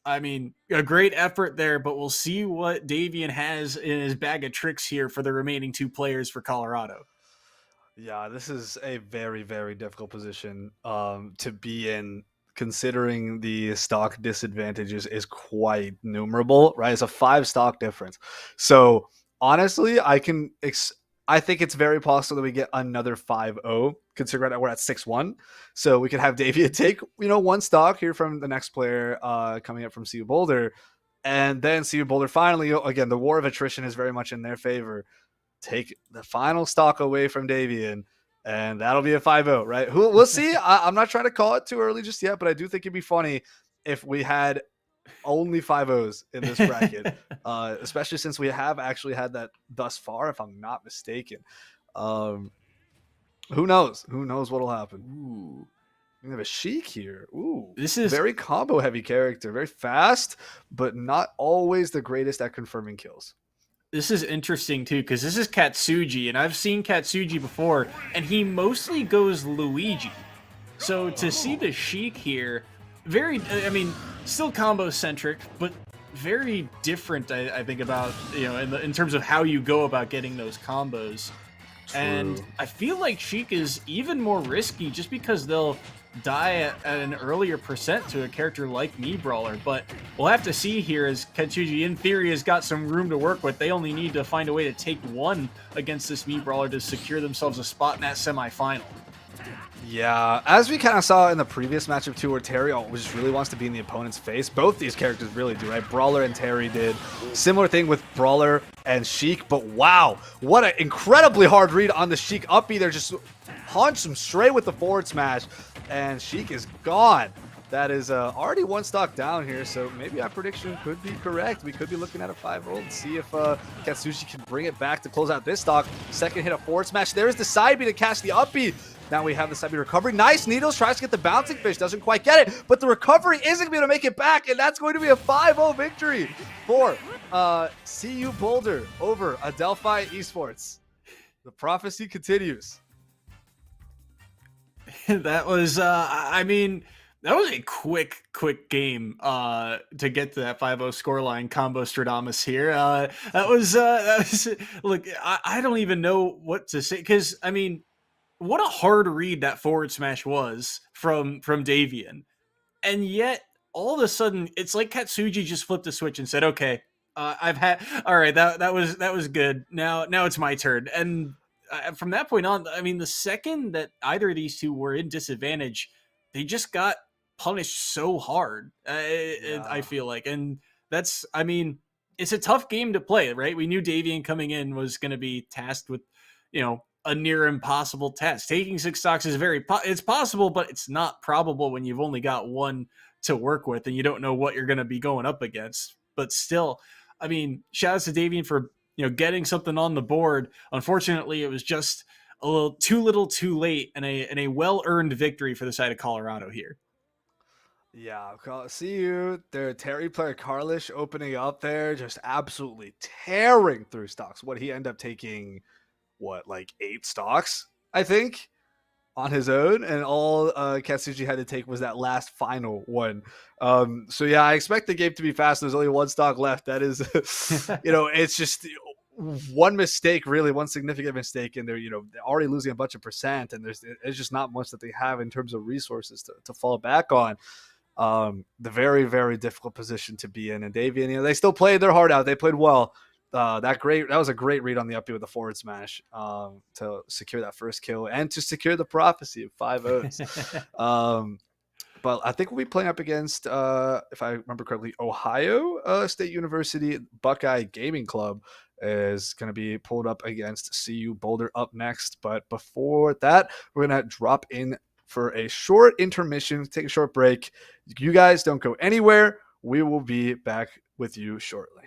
I mean, a great effort there, but we'll see what Davian has in his bag of tricks here for the remaining 2 players for Colorado. Yeah, this is a very difficult position to be in, considering the stock disadvantages is quite numerable, right? It's a 5 stock difference. So honestly, I think it's very possible that we get another 5-0, considering right now we're at 6-1. So we could have Davian take, 1 stock here from the next player coming up from CU Boulder. And then CU Boulder finally, again, the war of attrition is very much in their favor. take the final stock away from Davian, and that'll be a 5-0, right? We'll see. I'm not trying to call it too early just yet, but I do think it'd be funny if we had only 5-0s in this bracket, especially since we have actually had that thus far, if I'm not mistaken. Who knows? Who knows what'll happen? Ooh. We have a Sheik here. Ooh, This is very combo heavy character, very fast, but not always the greatest at confirming kills. This is interesting too, because this is Katsuji, and I've seen Katsuji before, and he mostly goes Luigi. So to see the Sheik here, still combo centric, but very different. I think about in terms of how you go about getting those combos. True. And I feel like Sheik is even more risky just because they'll die at an earlier percent to a character like Me Brawler. But we'll have to see here, as Katsuji in theory has got some room to work with. They only need to find a way to take one against this Me Brawler to secure themselves a spot in that semifinal. Yeah, as we kind of saw in the previous matchup too, where Terry just really wants to be in the opponent's face. Both these characters really do, right? Brawler and Terry did. Similar thing with Brawler and Sheik, but wow, what an incredibly hard read on the Sheik up B there. Just punched him straight with the forward smash, and Sheik is gone. That is already one stock down here, so maybe our prediction could be correct. We could be looking at a 5-0 and see if Katsuji can bring it back to close out this stock. Second hit, a forward smash. There's the side B to catch the up B. Now we have the side B recovery. Nice Needles, tries to get the bouncing fish, doesn't quite get it, but the recovery isn't going to be able to make it back, and that's going to be a 5-0 victory for CU Boulder over Adelphi Esports. The prophecy continues. That was, that was a quick game to get to that 5-0 scoreline. Combo Stradamus here. That was look, I don't even know what to say, because what a hard read that forward smash was from Davian, and yet all of a sudden it's like Katsuji just flipped a switch and said, "Okay, all right, that was good. Now it's my turn." And from that point on, the second that either of these two were in disadvantage, they just got punished so hard. I feel like, and that's, it's a tough game to play, right? We knew Davian coming in was going to be tasked with, a near impossible task. Taking 6 stocks is it's possible, but it's not probable when you've only got one to work with and you don't know what you're going to be going up against. But still, shout out to Davian for getting something on the board. Unfortunately, it was just a little too late, and a well-earned victory for the side of Colorado here. Yeah, see you there. Terry player Carlish opening up there, just absolutely tearing through stocks. What he ended up taking, like 8 stocks, I think, on his own, and all Katsuji had to take was that last final one. So yeah, I expect the game to be fast. There's only 1 stock left. That is, it's just one mistake, really, one significant mistake, and they're already losing a bunch of percent, and there's just not much that they have in terms of resources to fall back on. The very, very difficult position to be in. And Davian, they still played their heart out. They played well. That was a great read on the up B with the forward smash to secure that first kill and to secure the prophecy of 5-0s. But I think we'll be playing up against, if I remember correctly, Ohio State University Buckeye Gaming Club is going to be pulled up against CU Boulder up next. But before that, we're going to drop in for a short intermission, take a short break. You guys don't go anywhere. We will be back with you shortly.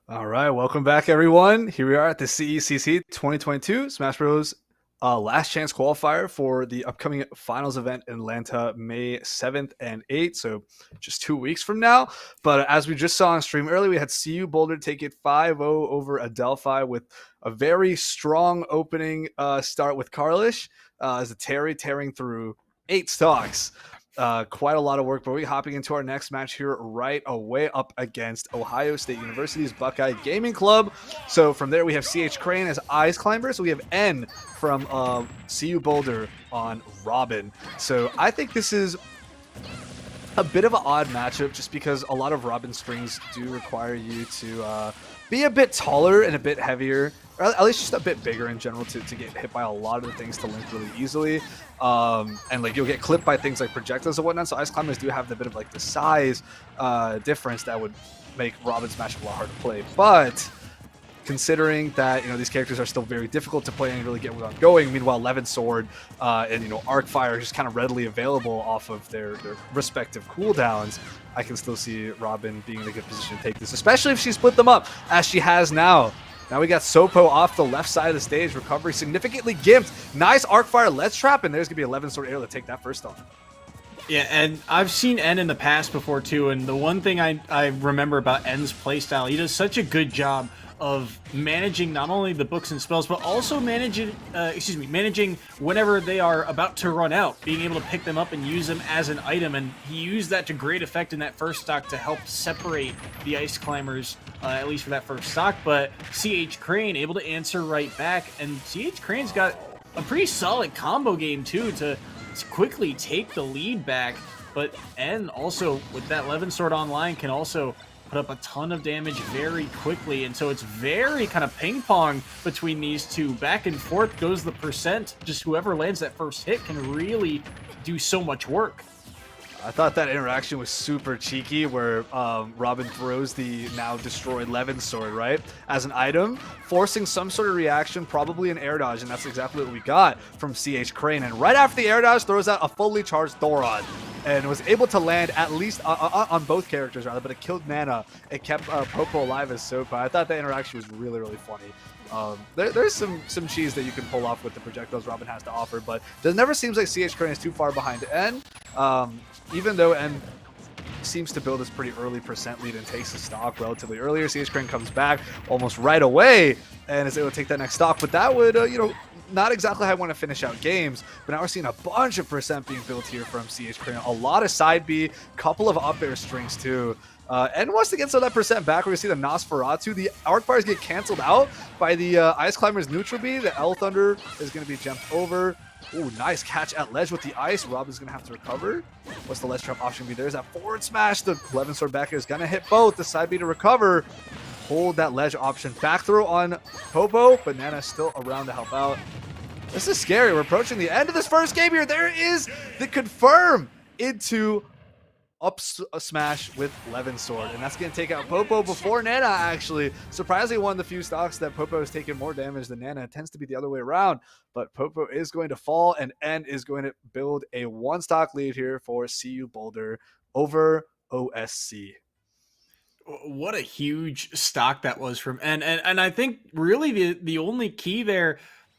All right, welcome back, everyone. Here we are at the CECC 2022 Smash Bros. Last Chance Qualifier for the upcoming finals event in Atlanta, May 7th and 8th, so just 2 weeks from now. But as we just saw on stream earlier, we had CU Boulder take it 5-0 over Adelphi with a very strong opening start with Carlish as a tearing through 8 stocks. Quite a lot of work, but we're hopping into our next match here right away up against Ohio State University's Buckeye Gaming Club. So from there, we have CH Crane as Ice Climber. So we have N from CU Boulder on Robin. So I think this is a bit of an odd matchup just because a lot of Robin strings do require you to be a bit taller and a bit heavier, or at least just a bit bigger in general to get hit by a lot of the things to link really easily. And like you'll get clipped by things like projectiles and whatnot. So Ice Climbers do have the bit of like the size difference that would make Robin's matchup a lot harder to play. But considering that, you know, these characters are still very difficult to play and really get one going. Meanwhile, Levin Sword and, you know, Arcfire are just kind of readily available off of their respective cooldowns. I can still see Robin being in a good position to take this, especially if she split them up, as she has now. Now we got Sopo off the left side of the stage, recovery significantly gimped. Nice Arcfire, let's trap, and there's going to be a Levin Sword arrow to take that first off. Yeah, and I've seen N in the past before too, and the one thing I remember about N's playstyle, he does such a good job of managing not only the books and spells, but also managing whenever they are about to run out, being able to pick them up and use them as an item. And he used that to great effect in that first stock to help separate the Ice Climbers, at least for that first stock. But CH Crane able to answer right back, and CH Crane's got a pretty solid combo game too to quickly take the lead back. But N also, with that Levin Sword online, can also put up a ton of damage very quickly, and so it's very kind of ping pong between these two. Back and forth goes the percent. Just whoever lands that first hit can really do so much work. I thought that interaction was super cheeky where Robin throws the now destroyed Levin Sword, right, as an item, forcing some sort of reaction, probably an air dodge, and that's exactly what we got from CH Crane. And right after the air dodge, throws out a fully charged Thoron and was able to land at least on both characters, rather, but it killed Nana. It kept Popo alive as Sopa. I thought that interaction was really funny. There's some cheese that you can pull off with the projectiles Robin has to offer, but it never seems like CH Crane is too far behind N. Even though N seems to build this pretty early percent lead and takes the stock relatively earlier, CH Crane comes back almost right away and is able to take that next stock. But that would, you know, not exactly how I want to finish out games. But now we're seeing a bunch of percent being built here from CH Crane. A lot of side B, couple of up air strings too. N wants to get some of that percent back. We're going to see the Nosferatu. The Arcfires get canceled out by the Ice Climbers neutral B. The L Thunder is going to be jumped over. Ooh, nice catch at ledge with the ice. Robin's going to have to recover. What's the ledge trap option be? There's that forward smash. The Levin Sword back is going to hit both. The side B to recover. Hold that ledge option. Back throw on Popo. Banana still around to help out. This is scary. We're approaching the end of this first game here. There is the confirm into up smash with Levin Sword, and that's going to take out Popo before Nana. Actually, surprisingly, one of the few stocks that Popo has taken more damage than Nana. It tends to be the other way around, but Popo is going to fall, and N is going to build a one stock lead here for CU Boulder over OSC. What a huge stock that was from N, and I think really the only key there,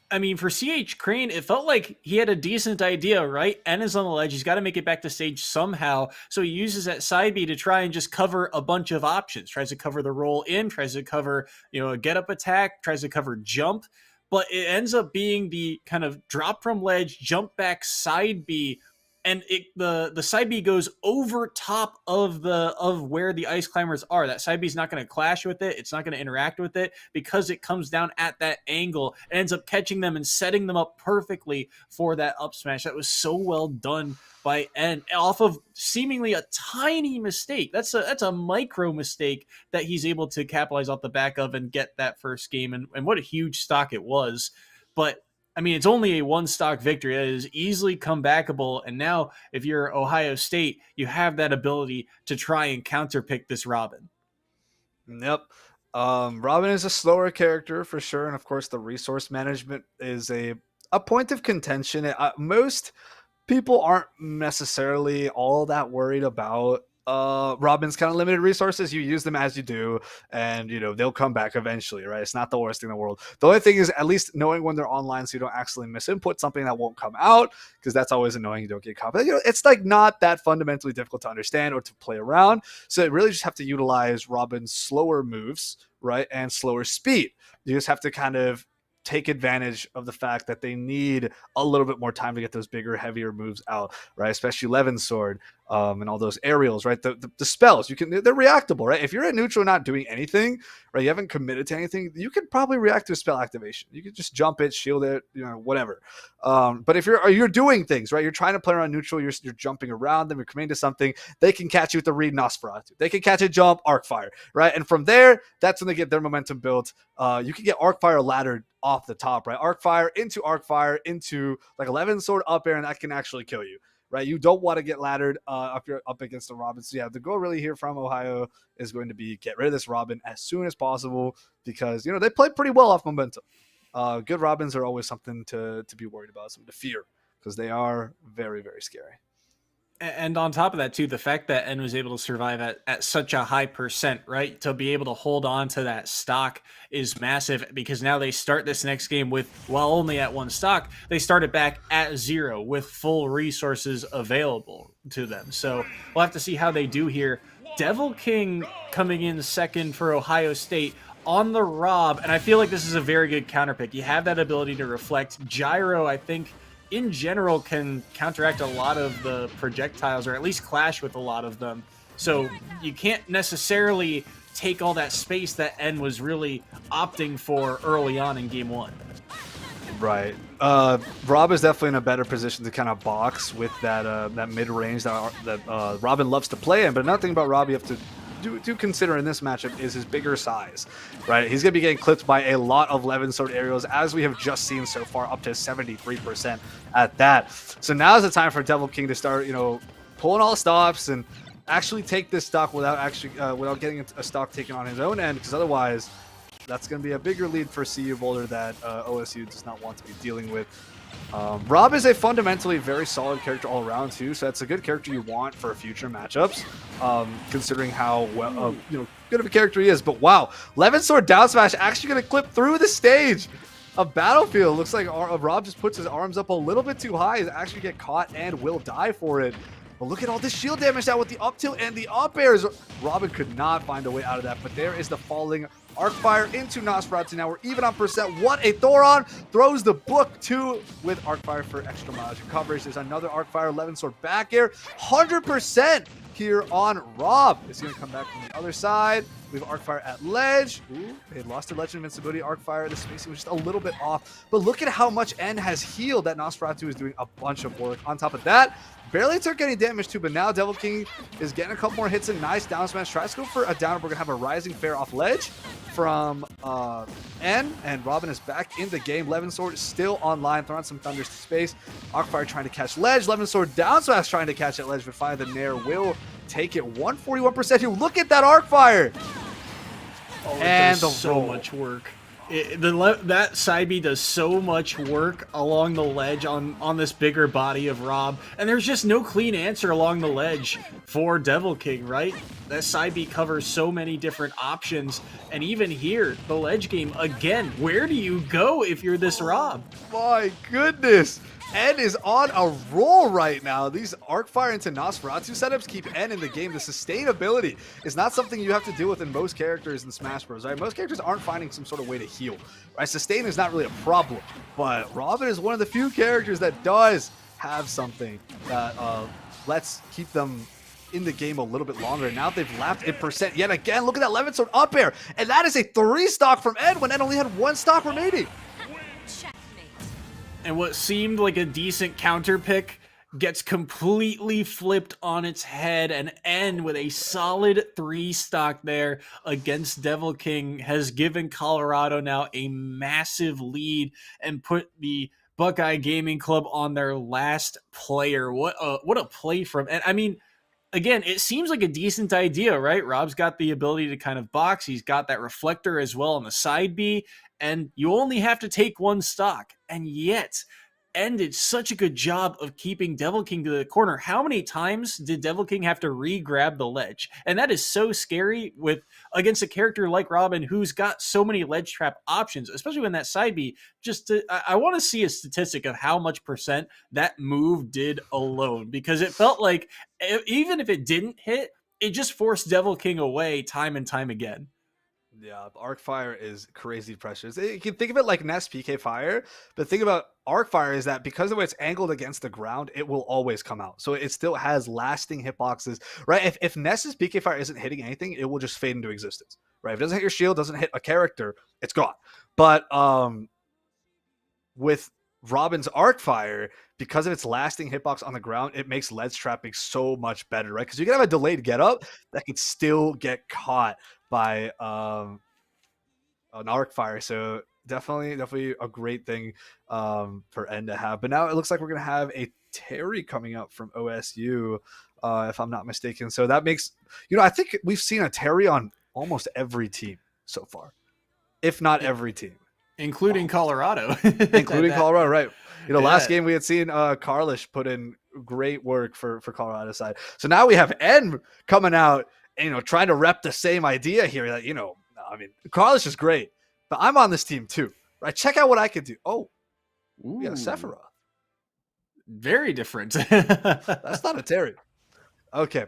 I mean, for CH Crane, it felt like he had a decent idea, right? N is on the ledge. He's got to make it back to stage somehow. So he uses that side B to try and just cover a bunch of options. Tries to cover the roll in, tries to cover, you know, a get up attack, tries to cover jump. But it ends up being the kind of drop from ledge, jump back side B. And the side B goes over top of where the Ice Climbers are. That side B is not going to clash with it. It's not going to interact with it because it comes down at that angle. It ends up catching them and setting them up perfectly for that up smash. That was so well done by N off of seemingly a tiny mistake. That's a micro mistake that he's able to capitalize off the back of and get that first game. And what a huge stock it was. But I mean, it's only a one stock victory. It is easily comebackable. And now if you're Ohio State, you have that ability to try and counterpick this Robin. Yep. Robin is a slower character for sure. And of course, the resource management is a point of contention. Most people aren't necessarily all that worried about Robin's kind of limited resources. You use them as you do, and they'll come back eventually, right? It's not the worst thing in the world. The only thing is at least knowing when they're online so you don't accidentally misinput something that won't come out, because that's always annoying. You don't get caught. But, it's like not that fundamentally difficult to understand or to play around. So you really just have to utilize Robin's slower moves, right, and slower speed. You just have to kind of take advantage of the fact that they need a little bit more time to get those bigger, heavier moves out, right? Especially Levin's sword and all those aerials, right? The spells, they're reactable, right? If you're at neutral not doing anything, right, you haven't committed to anything, you can probably react to a spell activation. You can just jump it, shield it, whatever. But if you're doing things, right, you're trying to play around neutral, you're jumping around them, you're committing to something, they can catch you with the read Nosferatu. They can catch a jump, Arcfire, right? And from there, that's when they get their momentum built. You can get Arcfire laddered off the top, right? Arcfire into like 11 sword up air, and that can actually kill you, right? You don't want to get laddered up against the Robin. So yeah, the goal really here from Ohio is going to be get rid of this Robin as soon as possible, because they play pretty well off momentum. Good Robins are always something to be worried about, something to fear, because they are very, very scary. And on top of that, too, the fact that N was able to survive at such a high percent, right, to be able to hold on to that stock is massive, because now they start this next game with, while only at 1 stock, they started back at 0 with full resources available to them. So we'll have to see how they do here. Devil King coming in second for Ohio State on the Rob, and I feel like this is a very good counter pick. You have that ability to reflect. Gyro, I think, in general, can counteract a lot of the projectiles, or at least clash with a lot of them. So you can't necessarily take all that space that N was really opting for early on in game 1. Right. Rob is definitely in a better position to kind of box with that mid-range that Robin loves to play in. But another thing about Rob you have to do consider in this matchup is his bigger size, right? He's going to be getting clipped by a lot of Levin sword aerials, as we have just seen so far, up to 73% at that. So now is the time for Devil King to start, pulling all the stops and actually take this stock without getting a stock taken on his own end, because otherwise that's going to be a bigger lead for CU Boulder that OSU does not want to be dealing with. Rob is a fundamentally very solid character all around too, so that's a good character you want for future matchups, considering how well good of a character he is. But wow, Levin sword down smash actually going to clip through the stage of Battlefield. Looks like Rob just puts his arms up a little bit too high to actually get caught and will die for it. But look at all this shield damage now with the up tilt and the up airs. Robin could not find a way out of that, but there is the falling Arcfire into Nosferatu. Now we're even on percent. What a Thoron! Throws the book too with Arcfire for extra mileage and coverage. There's another Arcfire 11 sword back air. 100% here on Rob. Is he going to come back from the other side? We have Arcfire at ledge. Ooh, they lost their Legend Invincibility. Arcfire, the spacing was just a little bit off. But look at how much N has healed. That Nosferatu is doing a bunch of work. On top of that, barely took any damage too, but now Devil King is getting a couple more hits in. Nice down smash. Tries to go for a down. We're going to have a Rising Fair off ledge from N, and Robin is back in the game. Levin Sword is still online, throwing some thunders to space. Arcfire trying to catch ledge. Levin Sword down smash trying to catch that ledge, but finally the Nair will take it. 141% here. Look at that Arcfire! Oh, and does so much work. That side B does so much work along the ledge on this bigger body of Rob, and there's just no clean answer along the ledge for Devil King, right? That side B covers so many different options, and even here, the ledge game, again, where do you go if you're this Rob? My goodness! N is on a roll right now. These Arcfire into Nosferatu setups keep N in the game. The sustainability is not something you have to deal with in most characters in Smash Bros. Right? Most characters aren't finding some sort of way to heal. Right? Sustain is not really a problem, but Robin is one of the few characters that does have something that lets keep them in the game a little bit longer. Now they've lapped in percent yet again. Look at that Levin Sword up air, and that is a 3 stock from N when N only had 1 stock remaining. And what seemed like a decent counter pick gets completely flipped on its head, and N with a solid 3 stock there against Devil King has given Colorado now a massive lead and put the Buckeye Gaming Club on their last player. What a play from N. I mean, again, it seems like a decent idea, right? Rob's got the ability to kind of box. He's got that reflector as well on the side B, and you only have to take 1 stock. And yet, N did such a good job of keeping Devil King to the corner. How many times did Devil King have to re-grab the ledge? And that is so scary with against a character like Robin, who's got so many ledge trap options, especially when that side B. I want to see a statistic of how much percent that move did alone, because it felt like even if it didn't hit, it just forced Devil King away time and time again. Yeah, Arcfire is crazy pressures. You can think of it like Nest PK Fire, but the thing about Arcfire is that because of the way it's angled against the ground, it will always come out. So it still has lasting hitboxes, right? If Nest's PK Fire isn't hitting anything, it will just fade into existence, right? If it doesn't hit your shield, doesn't hit a character, it's gone. But with Robin's Arcfire, because of its lasting hitbox on the ground, it makes ledge trapping so much better, right? Because you can have a delayed get up that can still get caught by an Arcfire. So definitely a great thing for N to have. But now it looks like we're gonna have a Terry coming up from OSU, if I'm not mistaken. So that makes, I think we've seen a Terry on almost every team so far, if not every team. Including Colorado. Including Colorado, right. Last game we had seen Carlish put in great work for Colorado side. So now we have N coming out and, trying to rep the same idea here. That, Carlish is great, but I'm on this team too, right? Check out what I could do. Oh, we got a Sephiroth. Very different. That's not a Terry. Okay.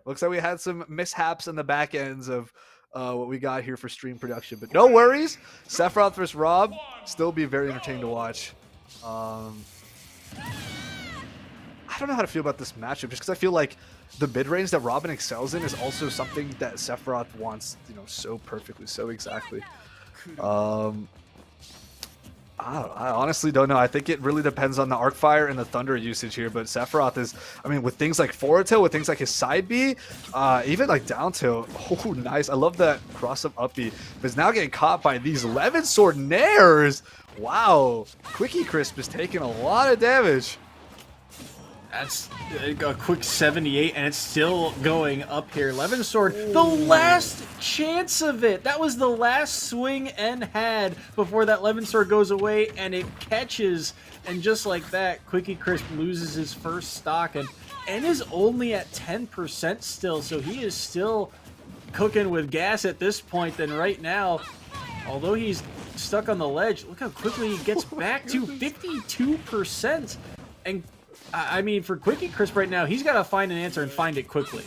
Looks like we had some mishaps in the back ends of what we got here for stream production, but no worries. Sephiroth versus Rob still be very entertaining to watch. I don't know how to feel about this matchup, just because I feel like the mid range that Robin excels in is also something that Sephiroth wants, so perfectly, so exactly. I honestly don't know. I think it really depends on the Arcfire and the Thunder usage here. But Sephiroth is, with things like forward tilt, with things like his side B, even like down tilt. Oh, nice. I love that cross-up B. But he's now getting caught by these 11 sword nairs. Wow. Quickie Crisp is taking a lot of damage. That's a quick 78, and it's still going up here. 11 sword, the last chance of it. That was the last swing N had before that 11 sword goes away, and it catches. And just like that, Quickie Crisp loses his first stock, and N is only at 10% still, so he is still cooking with gas at this point. And right now, although he's stuck on the ledge, look how quickly he gets back to 52%. And for Quickie Crisp right now, he's got to find an answer and find it quickly.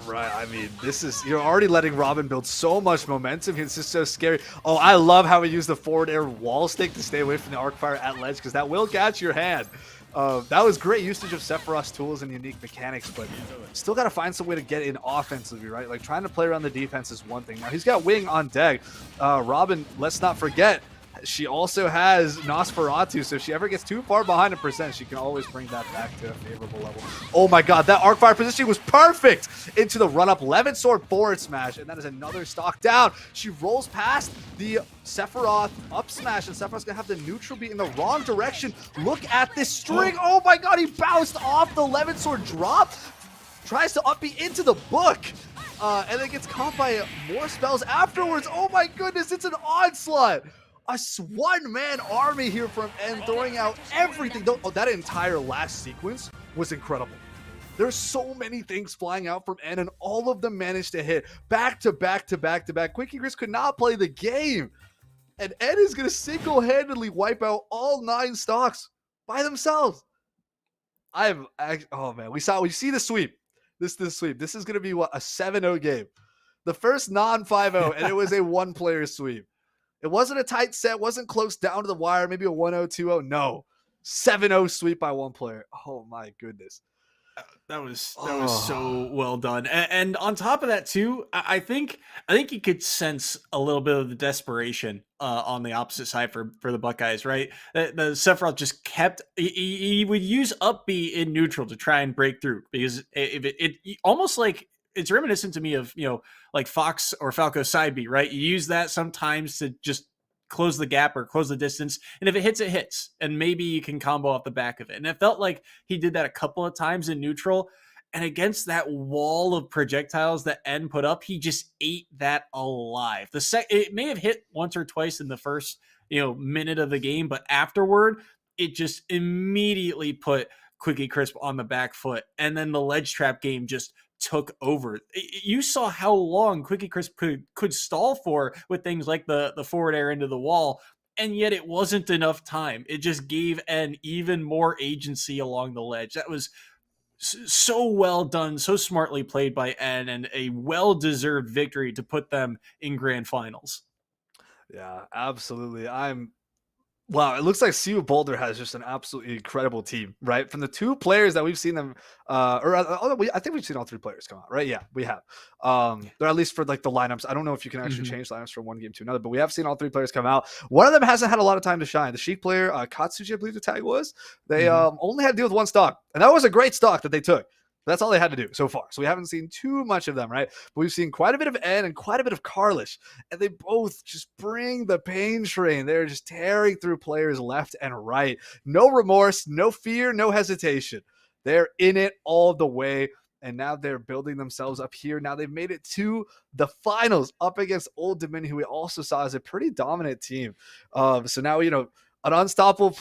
Right, this is, you're already letting Robin build so much momentum. It's just so scary. Oh, I love how he used the forward air wall stick to stay away from the Arcfire at ledge, because that will catch your hand. That was great usage of Sephiroth's tools and unique mechanics, but still got to find some way to get in offensively, right? Like, trying to play around the defense is one thing. Now, he's got Wing on deck. Robin, let's not forget, she also has Nosferatu, so if she ever gets too far behind a percent, she can always bring that back to a favorable level. Oh my god, that Arcfire positioning was perfect into the run-up. 11 sword forward smash, and that is another stock down. She rolls past the Sephiroth up smash, and Sephiroth's gonna have the neutral beat in the wrong direction. Look at this string. Oh my god, he bounced off the 11 sword drop. Tries to up B into the book. And then gets caught by more spells afterwards. Oh my goodness, it's an onslaught. A one-man army here from N, throwing out everything. Oh, that entire last sequence was incredible. There's so many things flying out from N, and all of them managed to hit back to back to back to back. Quickie Crisp could not play the game, and N is going to single-handedly wipe out all 9 stocks by themselves. Oh man, we see the sweep. This sweep. This is going to be what, a 7-0 game. The first non-5-0, and it was a one-player sweep. It wasn't a tight set, wasn't close down to the wire, maybe a 1-0, 2-0. No. 7-0 sweep by one player. Oh my goodness. That was so well done. And on top of that too, I think you could sense a little bit of the desperation on the opposite side for the Buckeyes, right? The Sephiroth just kept, he would use up B in neutral to try and break through, because it almost like, it's reminiscent to me of, like Fox or Falco side B, right? You use that sometimes to just close the gap or close the distance. And if it hits, it hits. And maybe you can combo off the back of it. And it felt like he did that a couple of times in neutral. And against that wall of projectiles that N put up, he just ate that alive. It may have hit once or twice in the first, minute of the game, but afterward, it just immediately put Quickie Crisp on the back foot. And then the ledge trap game just took over. You saw how long Quickie Crisp could stall for with things like the forward air into the wall, and yet it wasn't enough time. It just gave N even more agency along the ledge. That was so well done, so smartly played by N, and a well-deserved victory to put them in grand finals. Yeah, absolutely. Wow, it looks like CU Boulder has just an absolutely incredible team, right? From the two players that we've seen them, I think we've seen all three players come out, right? Yeah, we have. Or at least for like the lineups. I don't know if you can actually change lineups from one game to another, but we have seen all three players come out. One of them hasn't had a lot of time to shine. The Sheik player, Katsuji, I believe the tag was. They only had to deal with one stock, and that was a great stock that they took. That's all they had to do so far. So we haven't seen too much of them, right? But we've seen quite a bit of Ed and quite a bit of Carlish. And they both just bring the pain train. They're just tearing through players left and right. No remorse, no fear, no hesitation. They're in it all the way. And now they're building themselves up here. Now they've made it to the finals up against Old Dominion, who we also saw as a pretty dominant team. So now, an unstoppable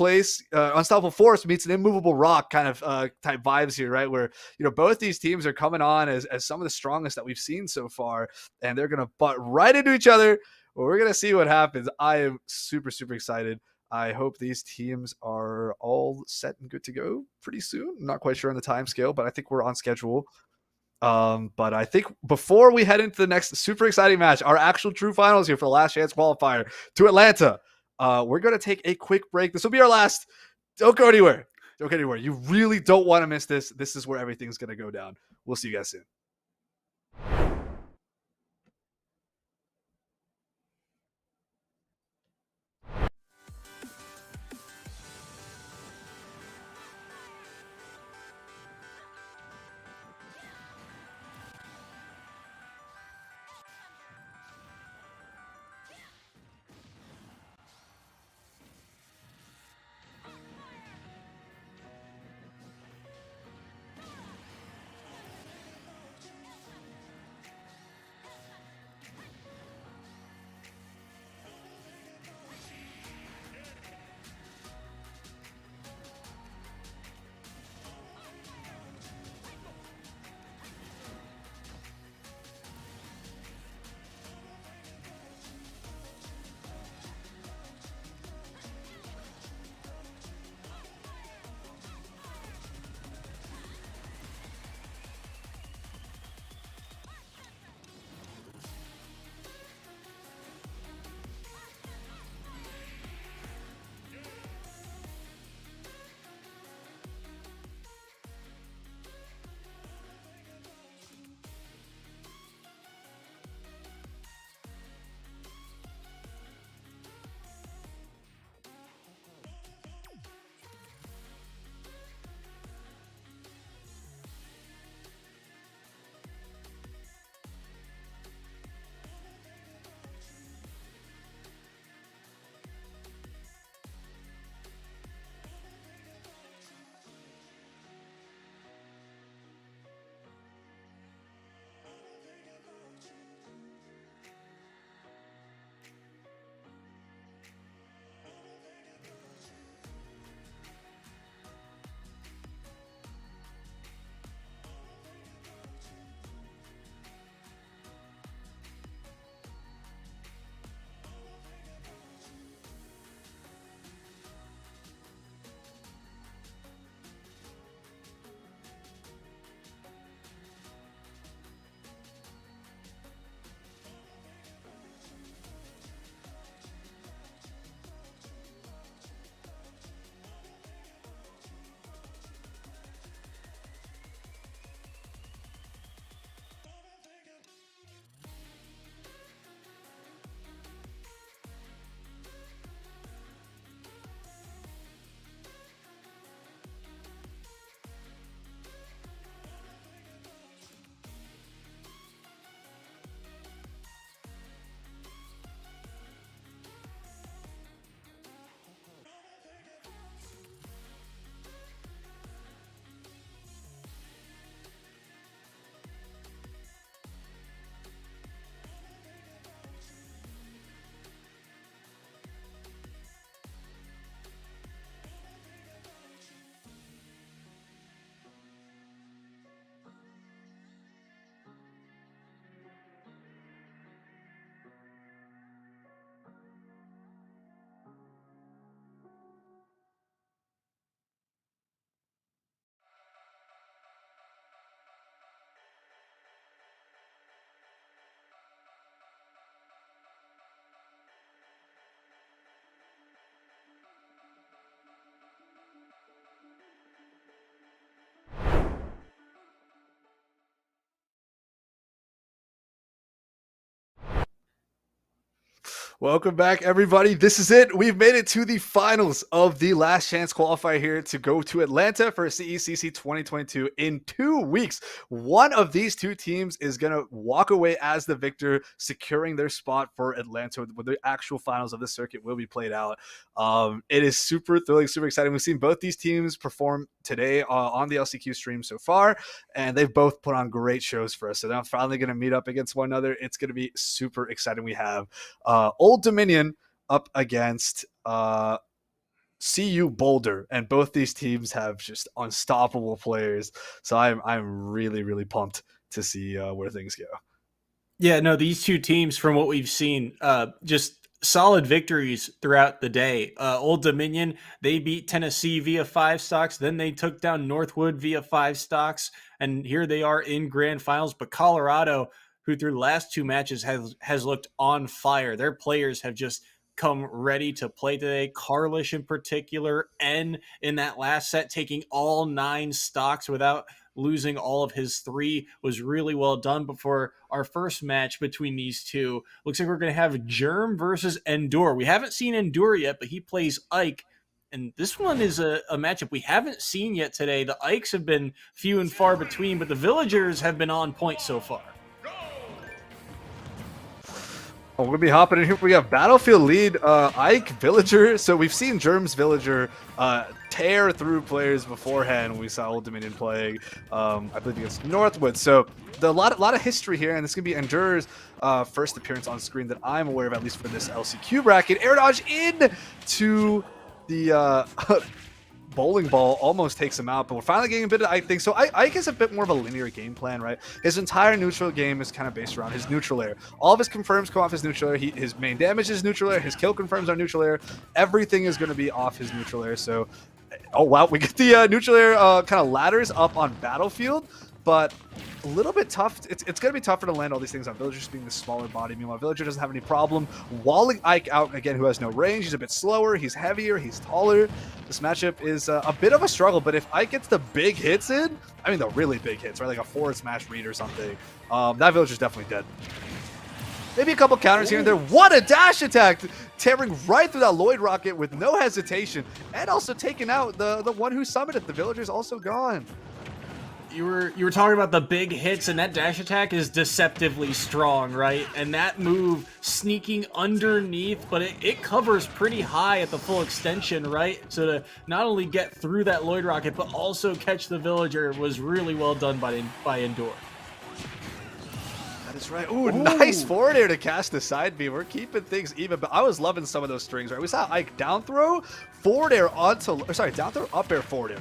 unstoppable force meets an immovable rock kind of type vibes here, right? Where, both these teams are coming on as some of the strongest that we've seen so far, and they're going to butt right into each other. Well, we're going to see what happens. I am super, super excited. I hope these teams are all set and good to go pretty soon. I'm not quite sure on the time scale, but I think we're on schedule. But I think before we head into the next super exciting match, our actual true finals here for the last chance qualifier to Atlanta, we're going to take a quick break. This will be our last. Don't go anywhere. Don't go anywhere. You really don't want to miss this. This is where everything's going to go down. We'll see you guys soon. Welcome back, everybody. This is it. We've made it to the finals of the last chance qualifier here to go to Atlanta for CECC 2022 in 2 weeks. One of these two teams is going to walk away as the victor, securing their spot for Atlanta, where the actual finals of the circuit will be played out. It is super thrilling, super exciting. We've seen both these teams perform today on the LCQ stream so far, and they've both put on great shows for us. So they're finally going to meet up against one another. It's going to be super exciting. We have Old Dominion up against CU Boulder, and both these teams have just unstoppable players. So I'm really pumped to see where things go. Yeah, no, these two teams, from what we've seen, just solid victories throughout the day. Old Dominion, they beat Tennessee via 5 stocks. Then they took down Northwood via 5 stocks. And here they are in grand finals. But Colorado, who through the last 2 matches has looked on fire. Their players have just come ready to play today. Carlish in particular, N in that last set, taking all 9 stocks without losing all of his 3 was really well done. Before our first match between these two, looks like we're going to have Germ versus Endure. We haven't seen Endure yet, but he plays Ike. And this one is a matchup we haven't seen yet today. The Ikes have been few and far between, but the Villagers have been on point so far. We're going to be hopping in here. We have Battlefield lead, Ike, Villager. So we've seen Germ's Villager tear through players beforehand. We saw Old Dominion playing, I believe, against Northwood. So a lot of history here, and this is going to be Endure's first appearance on screen that I'm aware of, at least for this LCQ bracket. Air dodge in to the bowling ball, almost takes him out, but we're finally getting a bit of Ike thing. So Ike has a bit more of a linear game plan, right? His entire neutral game is kind of based around his neutral air. All of his confirms come off his neutral air. His main damage is neutral air. His kill confirms are neutral air. Everything is going to be off his neutral air. So, oh wow, we get the neutral air kind of ladders up on Battlefield, but a little bit tough. It's going to be tougher to land all these things on Villager, just being the smaller body. Meanwhile, Villager doesn't have any problem walling Ike out, again, who has no range. He's a bit slower. He's heavier. He's taller. This matchup is a bit of a struggle, but if Ike gets the big hits in, I mean the really big hits, right? Like a forward smash read or something, that Villager's definitely dead. Maybe a couple counters here and there. What a dash attack! Tearing right through that Lloyd rocket with no hesitation, and also taking out the one who summoned it. The Villager's also gone. You were talking about the big hits, and that dash attack is deceptively strong, right? And that move sneaking underneath, but it covers pretty high at the full extension, right? So to not only get through that Lloyd rocket, but also catch the Villager was really well done by Endure. That is right. Ooh, nice forward air to cast the side B. We're keeping things even, but I was loving some of those strings, right? We saw Ike down throw, forward air onto, down throw, up air, forward air.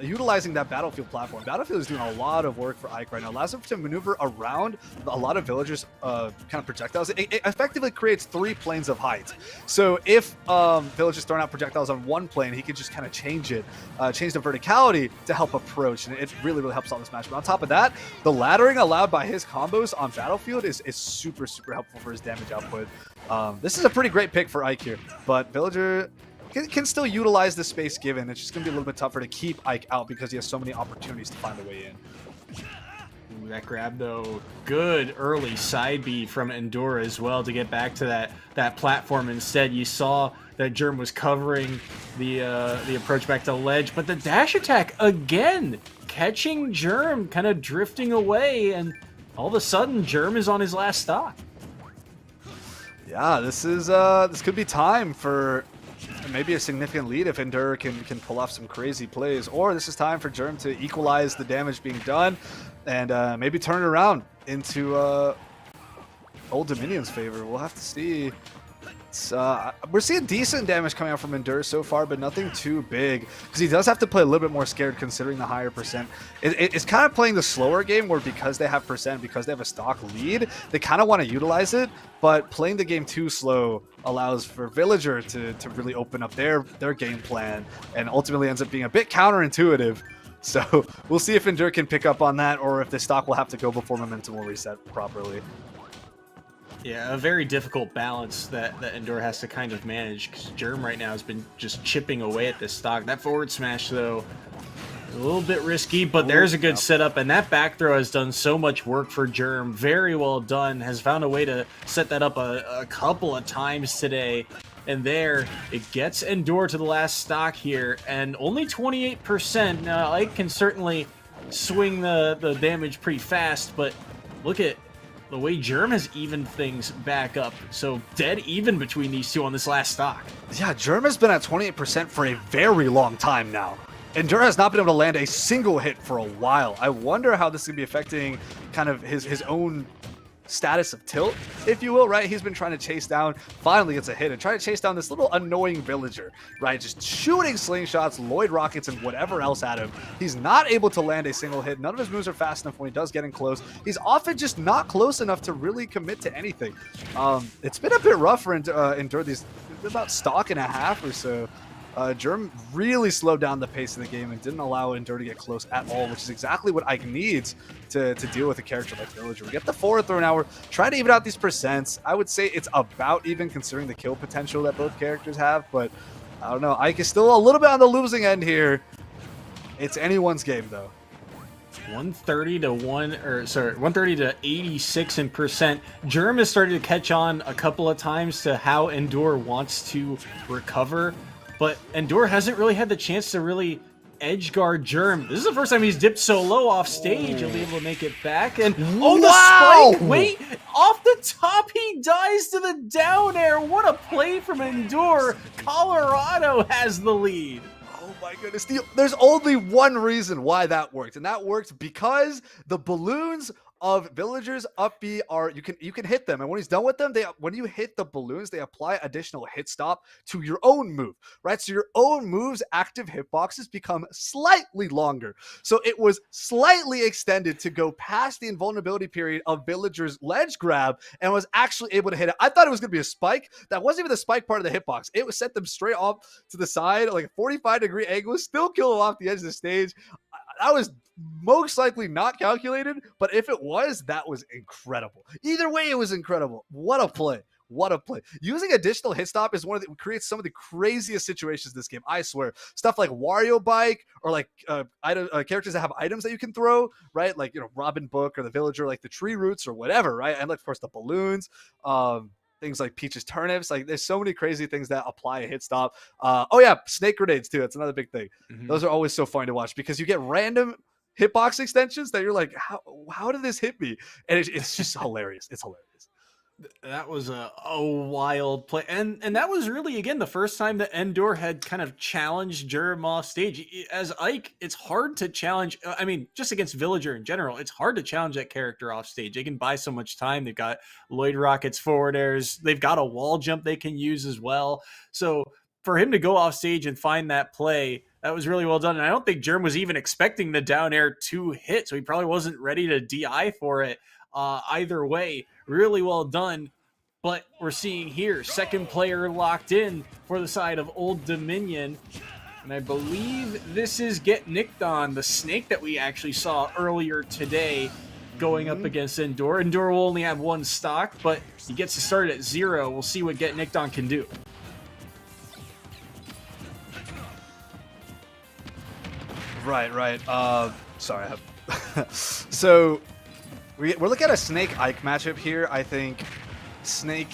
Utilizing that Battlefield platform. Battlefield is doing a lot of work for Ike right now. Allows him to maneuver around a lot of Villagers' kind of projectiles. It effectively creates 3 planes of height. So if Villagers throwing out projectiles on one plane, he can just kind of change it, change the verticality to help approach, and it really helps on this match. But on top of that, the laddering allowed by his combos on Battlefield is super helpful for his damage output. This is a pretty great pick for Ike here, but Villager can still utilize the space given. It's just going to be a little bit tougher to keep Ike out because he has so many opportunities to find a way in. Ooh, that grab, though, good early side B from Endure as well to get back to that platform. Instead, you saw that Germ was covering the approach back to ledge, but the dash attack again, catching Germ kind of drifting away, and all of a sudden, Germ is on his last stock. Yeah, this could be time for maybe a significant lead if Endure can pull off some crazy plays, or this is time for Germ to equalize the damage being done and maybe turn it around into Old Dominion's favor. We'll have to see. We're seeing decent damage coming out from Endure so far, but nothing too big because he does have to play a little bit more scared considering the higher percent. It's kind of playing the slower game where because they have percent, because they have a stock lead, they kind of want to utilize it, but playing the game too slow allows for Villager to really open up their game plan and ultimately ends up being a bit counterintuitive. So we'll see if Endure can pick up on that or if the stock will have to go before momentum will reset properly. Yeah, a very difficult balance that Endure has to kind of manage because Germ right now has been just chipping away at this stock. That forward smash, though, A little bit risky, but there's a good setup, and that back throw has done so much work for Germ. Very well done. Has found a way to set that up a couple of times today. And there, it gets Endure to the last stock here, and only 28%. Now, Ike can certainly swing the damage pretty fast, but look at the way Germ has evened things back up. So dead even between these two on this last stock. Yeah, Germ has been at 28% for a very long time now. Endure has not been able to land a single hit for a while. I wonder how this is going to be affecting kind of his own status of tilt, if you will, right? He's been trying to chase down, finally gets a hit, and trying to chase down this little annoying villager, right? Just shooting slingshots, Lloyd rockets, and whatever else at him. He's not able to land a single hit. None of his moves are fast enough when he does get in close. He's often just not close enough to really commit to anything. It's been a bit rough for Endure these about stock and a half or so. Germ really slowed down the pace of the game and didn't allow Endure to get close at all, which is exactly what Ike needs to deal with a character like Villager. We get the forward throw now. We're trying to even out these percents. I would say it's about even considering the kill potential that both characters have, but I don't know. Ike is still a little bit on the losing end here. It's anyone's game though. 130 to 86 in percent. Germ has started to catch on a couple of times to how Endure wants to recover. But Endure hasn't really had the chance to really edge guard Germ. This is the first time he's dipped so low off stage. He'll be able to make it back. And the spike! Wait, off the top, he dies to the down air. What a play from Endure. Colorado has the lead. Oh my goodness. There's only one reason why that worked, and that worked because the balloons of Villagers up B are you can hit them, and when he's done with them, when you hit the balloons, they apply additional hit stop to your own move, right? So your own move's active hitboxes become slightly longer. So it was slightly extended to go past the invulnerability period of Villager's ledge grab and was actually able to hit it. I thought it was going to be a spike. That wasn't even the spike part of the hitbox. It was set them straight off to the side, like a 45-degree angle, still kill them off the edge of the stage. That was most likely not calculated, but if it was, that was incredible. Either way, it was incredible. What a play. What a play. Using additional hit stop is creates some of the craziest situations in this game, I swear. Stuff like Wario Bike, or like characters that have items that you can throw, right? Like, Robin Book or the Villager, like the tree roots or whatever, right? And of course the balloons, things like Peach's turnips. Like, there's so many crazy things that apply a hit stop. Oh yeah, snake grenades too. That's another big thing. Those are always so fun to watch because you get random hitbox extensions that you're like, how did this hit me? And it's just hilarious. It's hilarious. That was a wild play. And that was really, again, the first time that Endure had kind of challenged Germ off stage. As Ike, it's hard to challenge. I mean, just against Villager in general, it's hard to challenge that character off stage. They can buy so much time. They've got Lloyd rockets, forward airs. They've got a wall jump they can use as well. So for him to go off stage and find that play, that was really well done. And I don't think Germ was even expecting the down air to hit, so he probably wasn't ready to DI for it. Either way, really well done. But we're seeing here, second player locked in for the side of Old Dominion. And I believe this is Get Nicked On, the snake that we actually saw earlier today going up against Endure. Endure will only have one stock, but he gets to start at 0. We'll see what Get Nicked On can do. Right. Sorry. So we're looking at a Snake Ike matchup here. I think Snake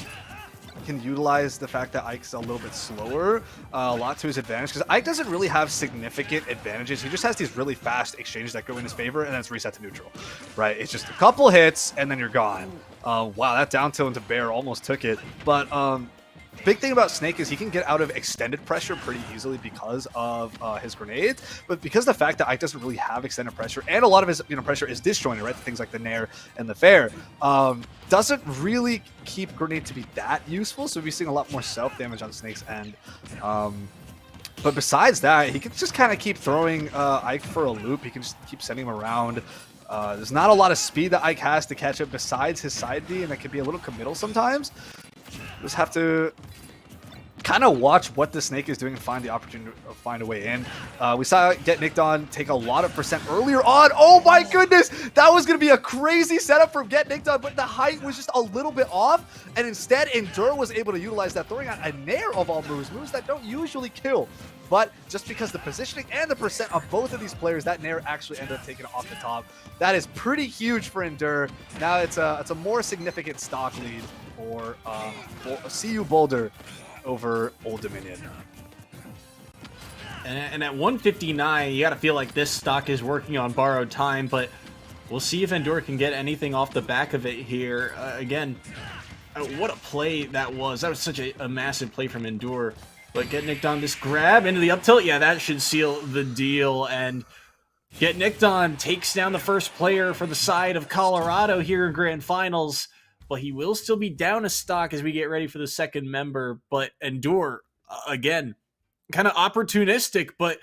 can utilize the fact that Ike's a little bit slower a lot to his advantage, because Ike doesn't really have significant advantages. He just has these really fast exchanges that go in his favor, and then it's reset to neutral, right? It's just a couple hits and then you're gone. Wow, that down tilt into Bear almost took it. But big thing about Snake is he can get out of extended pressure pretty easily because of his grenades, but because of the fact that Ike doesn't really have extended pressure, and a lot of his pressure is disjointed, right? Things like the Nair and the Fair, doesn't really keep grenade to be that useful. So we're seeing a lot more self damage on Snake's end. But besides that, he can just kind of keep throwing Ike for a loop. He can just keep sending him around. There's not a lot of speed that Ike has to catch up besides his side B, and that can be a little committal sometimes. Just have to kind of watch what the Snake is doing and find the opportunity to find a way in. We saw Get Nicked On take a lot of percent earlier on. Oh my goodness! That was going to be a crazy setup from Get Nicked On, but the height was just a little bit off, and instead Endure was able to utilize that, throwing out a Nair of all moves that don't usually kill but just because the positioning and the percent of both of these players, that Nair actually ended up taking it off the top. That is pretty huge for Endure. Now it's a more significant stock lead for CU Boulder over Old Dominion. And at 159, you got to feel like this stock is working on borrowed time, but we'll see if Endure can get anything off the back of it here. Again, what a play that was. That was such a massive play from Endure. But Get Nicked On, this grab into the up tilt, yeah, that should seal the deal. And Get Nicked On takes down the first player for the side of Colorado here in Grand Finals. But he will still be down a stock as we get ready for the second member. But Endure, again, kind of opportunistic, but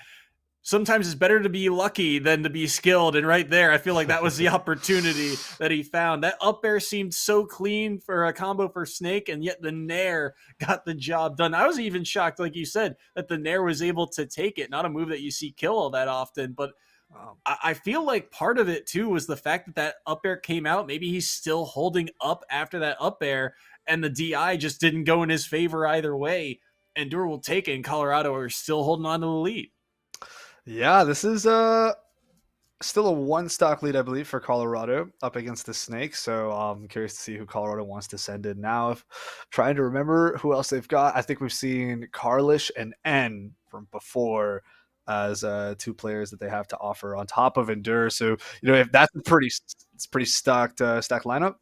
sometimes it's better to be lucky than to be skilled. And right there, I feel like that was the opportunity that he found. That up air seemed so clean for a combo for Snake, and yet the Nair got the job done. I was even shocked, like you said, that the Nair was able to take it. Not a move that you see kill all that often, but I feel like part of it too was the fact that that up air came out. Maybe he's still holding up after that up air, and the DI just didn't go in his favor either way. Endure will take it, and Colorado are still holding on to the lead. Yeah, this is still a one stock lead, I believe, for Colorado up against the Snake. So I'm curious to see who Colorado wants to send in now. If trying to remember who else they've got, I think we've seen Carlish and N from before as two players that they have to offer on top of Endure. So if that's a pretty stacked lineup.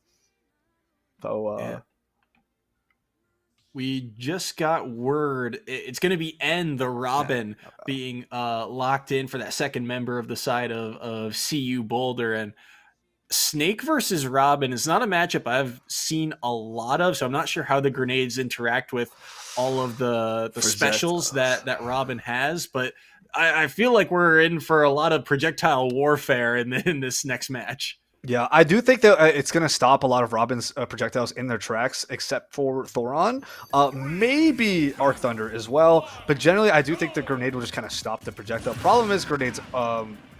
So yeah. We just got word it's going to be N, the Robin, being locked in for that second member of the side of CU Boulder. And Snake versus Robin is not a matchup I've seen a lot of, so I'm not sure how the grenades interact with all of the specials that Robin has, but I feel like we're in for a lot of projectile warfare in this next match. Yeah, I do think that it's going to stop a lot of Robin's projectiles in their tracks, except for Thoron. Maybe Arc Thunder as well, but generally I do think the grenade will just kind of stop the projectile. Problem is Grenade's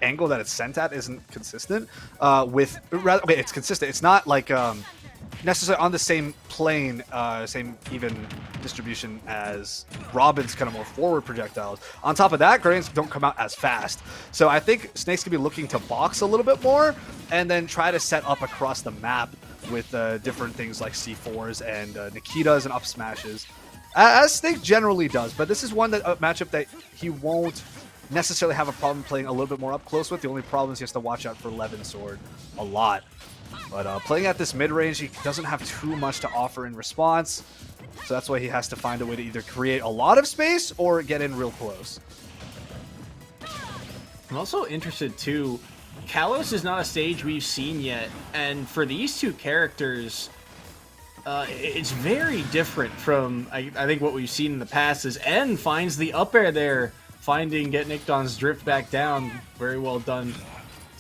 angle that it's sent at isn't consistent. It's consistent. It's not like necessarily on the same plane, same even distribution as Robin's kind of more forward projectiles. On top of that, grenades don't come out as fast. So I think Snake's gonna be looking to box a little bit more and then try to set up across the map with different things like C4s and Nikitas and up smashes, as Snake generally does. But this is one matchup that he won't necessarily have a problem playing a little bit more up close with. The only problem is he has to watch out for Levin Sword a lot. But playing at this mid-range, he doesn't have too much to offer in response. So that's why he has to find a way to either create a lot of space or get in real close. I'm also interested, too. Kalos is not a stage we've seen yet. And for these two characters, it's very different from, I think, what we've seen in the past. Is N finds the up air there, finding Get Nicked On's drift back down. Very well done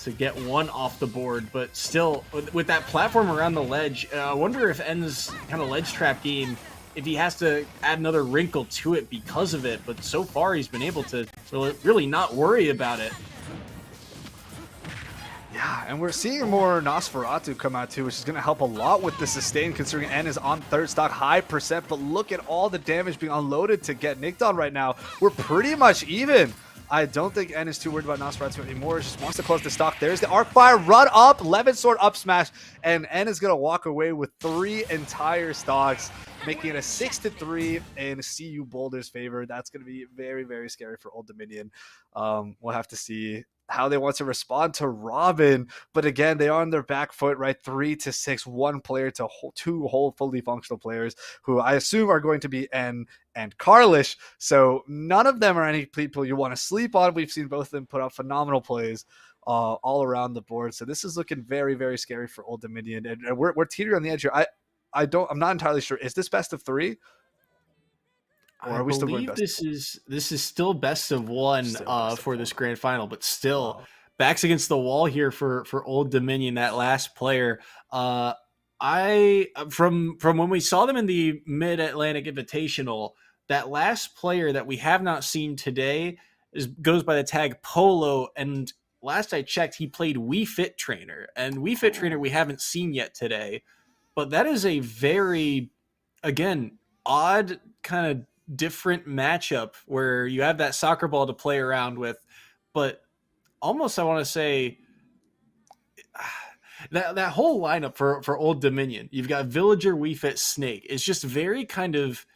to get one off the board, but still with that platform around the ledge, I wonder if N's kind of ledge trap game, if he has to add another wrinkle to it because of it, but so far he's been able to really not worry about it. Yeah, and we're seeing more Nosferatu come out too, which is going to help a lot with the sustain, considering N is on third stock, high percent, but look at all the damage being unloaded to Get Nicked On right now. We're pretty much even. I don't think N is too worried about Nosferatu anymore. He just wants to close the stock. There's the Arc Fire, run up, Levin Sword up smash, and N is going to walk away with 3 entire stocks, making it a 6-3 in CU Boulder's favor. That's going to be very, very scary for Old Dominion. We'll have to see how they want to respond to Robin, but again, they are on their back foot, right? 3-6, one player to two whole fully functional players, who I assume are going to be N and Carlish. So none of them are any people you want to sleep on. We've seen both of them put out phenomenal plays all around the board. So this is looking very, very scary for Old Dominion, and we're teetering on the edge here. I'm not entirely sure. Is this best of 3? Or are we still going best? This is still best of 1 for this grand final, but still backs against the wall here for Old Dominion. That last player, from when we saw them in the Mid Atlantic Invitational, that last player that we have not seen today goes by the tag Polo. And last I checked, he played Wii Fit Trainer, and Wii Fit Trainer we haven't seen yet today. But that is a very, again, odd kind of different matchup where you have that soccer ball to play around with, but almost I want to say that whole lineup for Old Dominion, you've got Villager, Wii Fit, Snake. It's just very kind of,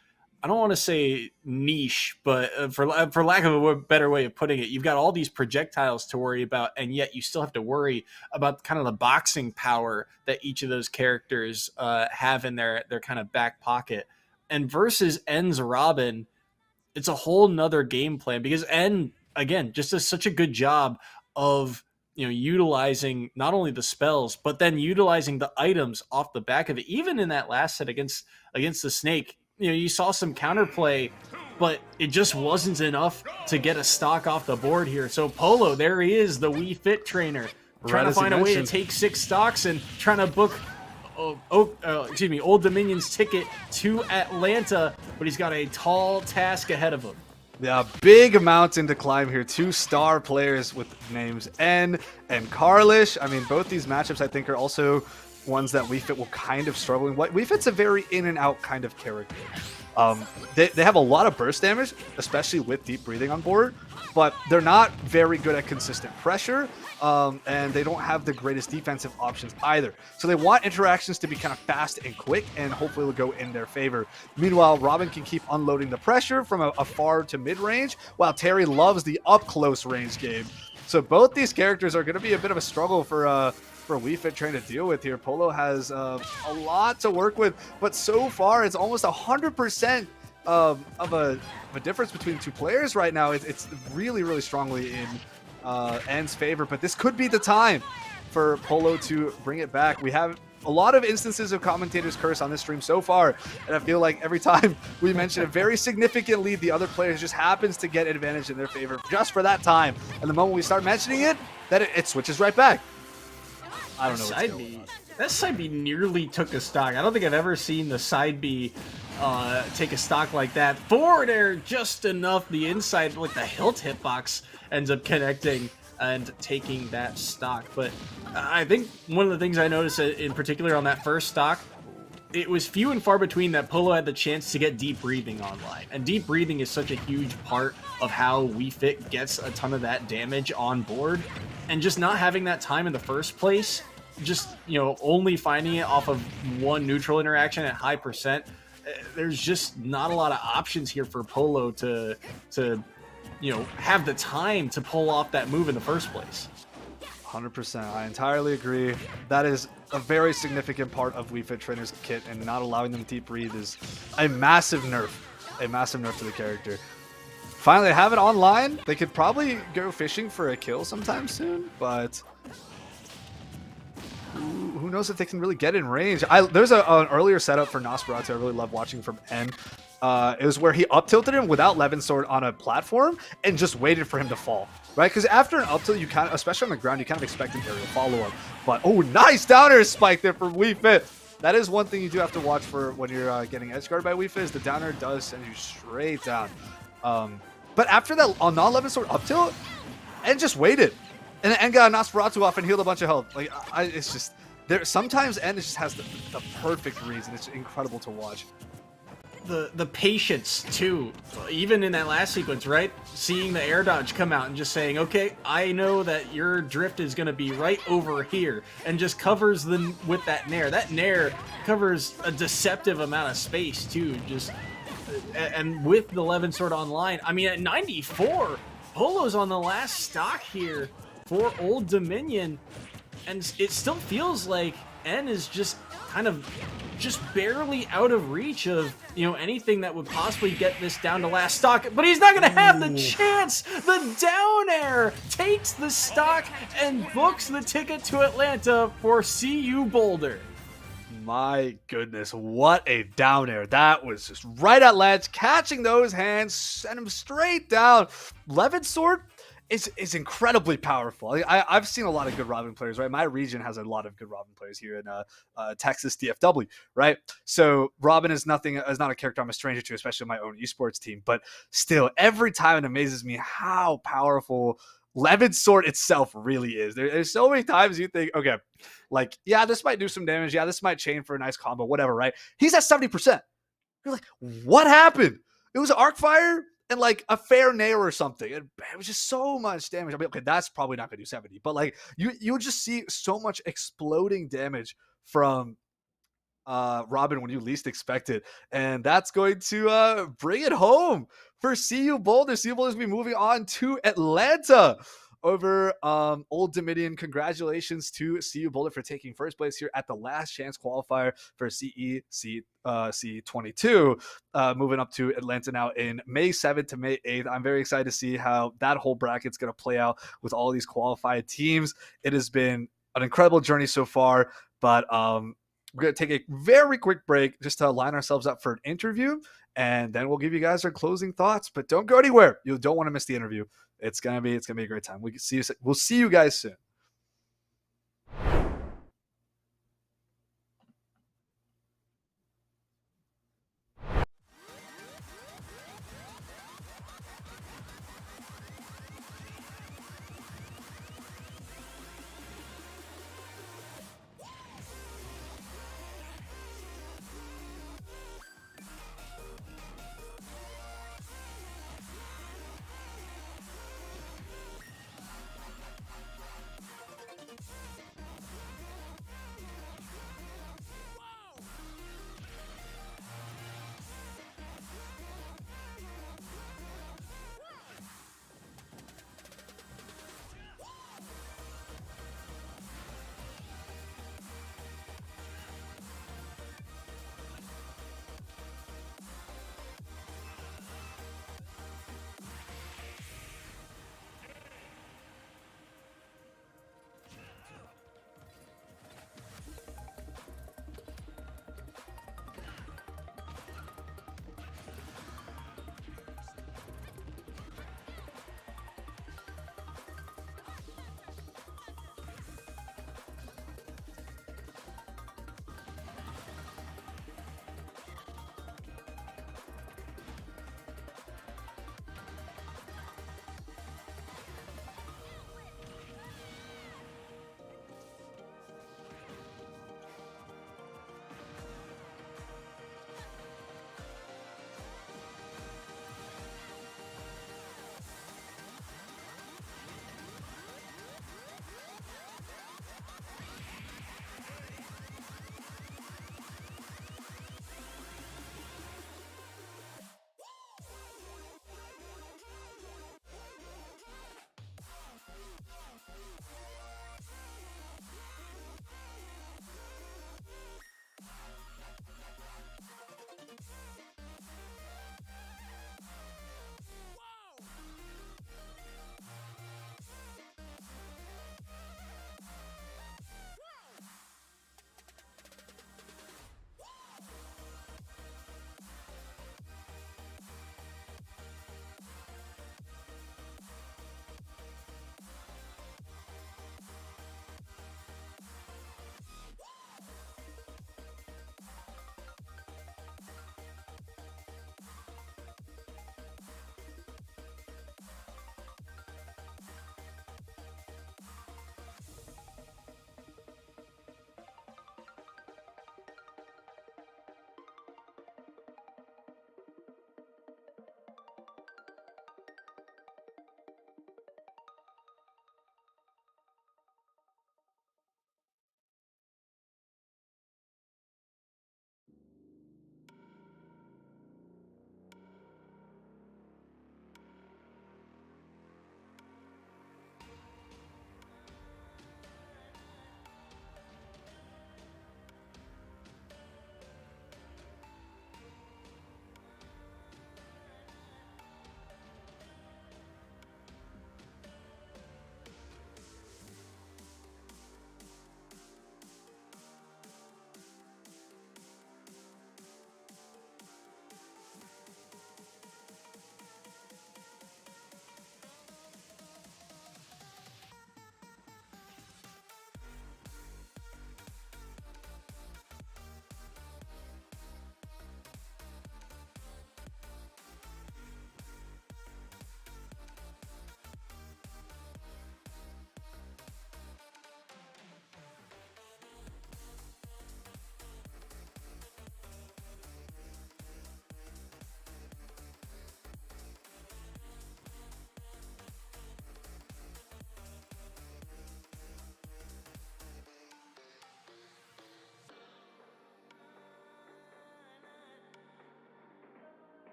I don't want to say niche, but for lack of a better way of putting it, you've got all these projectiles to worry about, and yet you still have to worry about kind of the boxing power that each of those characters have in their kind of back pocket. And versus N's Robin, it's a whole nother game plan, because N, again, just does such a good job of utilizing not only the spells, but then utilizing the items off the back of it. Even in that last set against the Snake, you saw some counterplay, but it just wasn't enough to get a stock off the board here. So Polo, there he is, the Wii Fit trainer, trying to find a way to take 6 stocks and trying to book Old Dominion's ticket to Atlanta, but he's got a tall task ahead of him. Yeah, big mountain to climb here. 2 star players with names N and Carlish. I mean, both these matchups I think are also ones that Wii Fit will kind of struggle in. Wii Fit's a very in and out kind of character. They have a lot of burst damage, especially with deep breathing on board, but they're not very good at consistent pressure, and they don't have the greatest defensive options either. So they want interactions to be kind of fast and quick, and hopefully will go in their favor. Meanwhile, Robin can keep unloading the pressure from a far to mid range, while Terry loves the up close range game. So both these characters are going to be a bit of a struggle for Wii Fit trying to deal with here. Polo has a lot to work with, but so far it's almost 100% of a difference between 2 players right now. It's really, really strongly in N's favor, but this could be the time for Polo to bring it back. We have a lot of instances of commentators curse on this stream so far, and I feel like every time we mention a very significant lead, the other player just happens to get advantage in their favor just for that time. And the moment we start mentioning it, that it switches right back. I don't know what's going on. That side B nearly took a stock. I don't think I've ever seen the side B take a stock like that. Forward air just enough. The inside, like the hilt hitbox, ends up connecting and taking that stock. But I think one of the things I noticed in particular on that first stock, it was few and far between that Polo had the chance to get deep breathing online. And deep breathing is such a huge part of how Wii Fit gets a ton of that damage on board. And just not having that time in the first place, just, only finding it off of one neutral interaction at high percent, there's just not a lot of options here for Polo to have the time to pull off that move in the first place. 100%. I entirely agree. That is a very significant part of Wii Fit Trainer's kit, and not allowing them to deep breathe is a massive nerf. A massive nerf to the character. Finally, they have it online. They could probably go fishing for a kill sometime soon, but who knows if they can really get in range. There's an earlier setup for Nosferatu I really love watching from N. It was where he up tilted him without Levin Sword on a platform and just waited for him to fall, right? Because after an up tilt, you kind of, especially on the ground, you kind of expect an aerial follow up. But oh, nice down air spike there from Wii Fit. That is one thing you do have to watch for when you're getting edge guarded by Wii Fit, is the down air does send you straight down. But after that non-Levin Sword up tilt, N just waited. And then N got a Nosferatu off and healed a bunch of health. Like, it's just, there. Sometimes N just has the perfect reason. It's incredible to watch. The patience too, even in that last sequence, right? Seeing the air dodge come out and just saying, okay, I know that your drift is going to be right over here, and just covers them with that nair. That nair covers a deceptive amount of space too. Just and with the Levin Sword online, I mean, at 94, Polo's on the last stock here for Old Dominion, and it still feels like N is just kind of just barely out of reach of anything that would possibly get this down to last stock, but he's not going to have the chance. The down air takes the stock and books the ticket to Atlanta for CU Boulder. My goodness, what a down air. That was just right at ledge, catching those hands, sent him straight down. Levin Sword is incredibly powerful. I've seen a lot of good Robin players, right? My region has a lot of good Robin players here in Texas DFW, right? So Robin is not a character I'm a stranger to, especially in my own esports team. But still, every time it amazes me how powerful Levin Sword itself really is. There's so many times you think, okay, like, yeah, this might do some damage. Yeah, this might chain for a nice combo, whatever, right? He's at 70%. You're like, what happened? It was arc fire and like a fair nair or something. It was just so much damage. I'll be okay. That's probably not gonna do 70, but like you would just see so much exploding damage from Robin when you least expect it, and that's going to bring it home for CU Boulder. CU Boulder's gonna be moving on to Atlanta over Old Dominion. Congratulations to CU Boulder for taking first place here at the last chance qualifier for CECC C22, moving up to Atlanta now in May 7th to May 8th. I'm very excited to see how that whole bracket's going to play out with all these qualified teams. It has been an incredible journey so far, but we're going to take a very quick break just to line ourselves up for an interview, and then we'll give you guys our closing thoughts. But don't go anywhere. You don't want to miss the interview. It's gonna be a great time. We'll see you guys soon.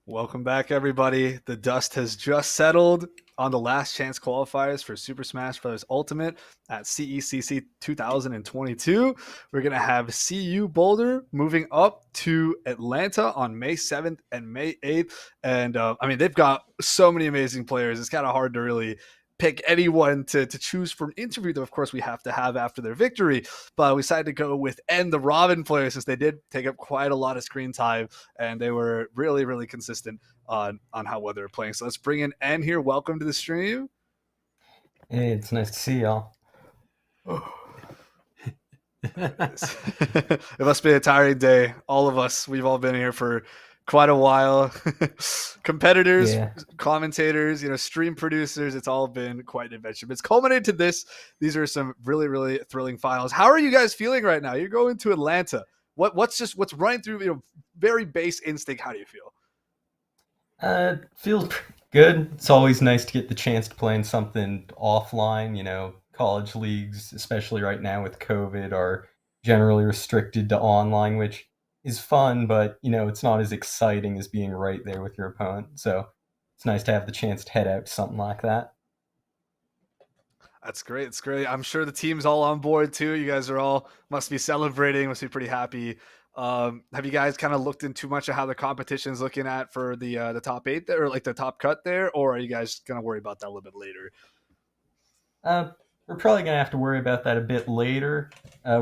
Welcome back, everybody. The dust has just settled on the last chance qualifiers for Super Smash Bros. Ultimate at CECC 2022. We're going to have CU Boulder moving up to Atlanta on May 7th and May 8th. And they've got so many amazing players. It's kind of hard to really pick anyone to choose for an interview that, of course, we have to have after their victory. But we decided to go with the Robin players since they did take up quite a lot of screen time and they were really, really consistent on how well they were playing. So let's bring in N here. Welcome to the stream. Hey, it's nice to see y'all. It must be a tiring day. All of us, we've all been here for quite a while. Competitors, commentators, stream producers, it's all been quite an adventure. But it's culminated to this. These are some really, really thrilling finals. How are you guys feeling right now? You're going to Atlanta. What's running through very base instinct? How do you feel? Feels good. It's always nice to get the chance to play in something offline. College leagues, especially right now with COVID, are generally restricted to online, which is fun, but it's not as exciting as being right there with your opponent. So it's nice to have the chance to head out to something like that. That's great. It's great. I'm sure the team's all on board too. You guys are all must be celebrating, must be pretty happy. Have you guys kind of looked into much of how the competition's looking at for the top 8 there, or like the top cut there, or are you guys gonna worry about that a little bit later? We're probably gonna have to worry about that a bit later.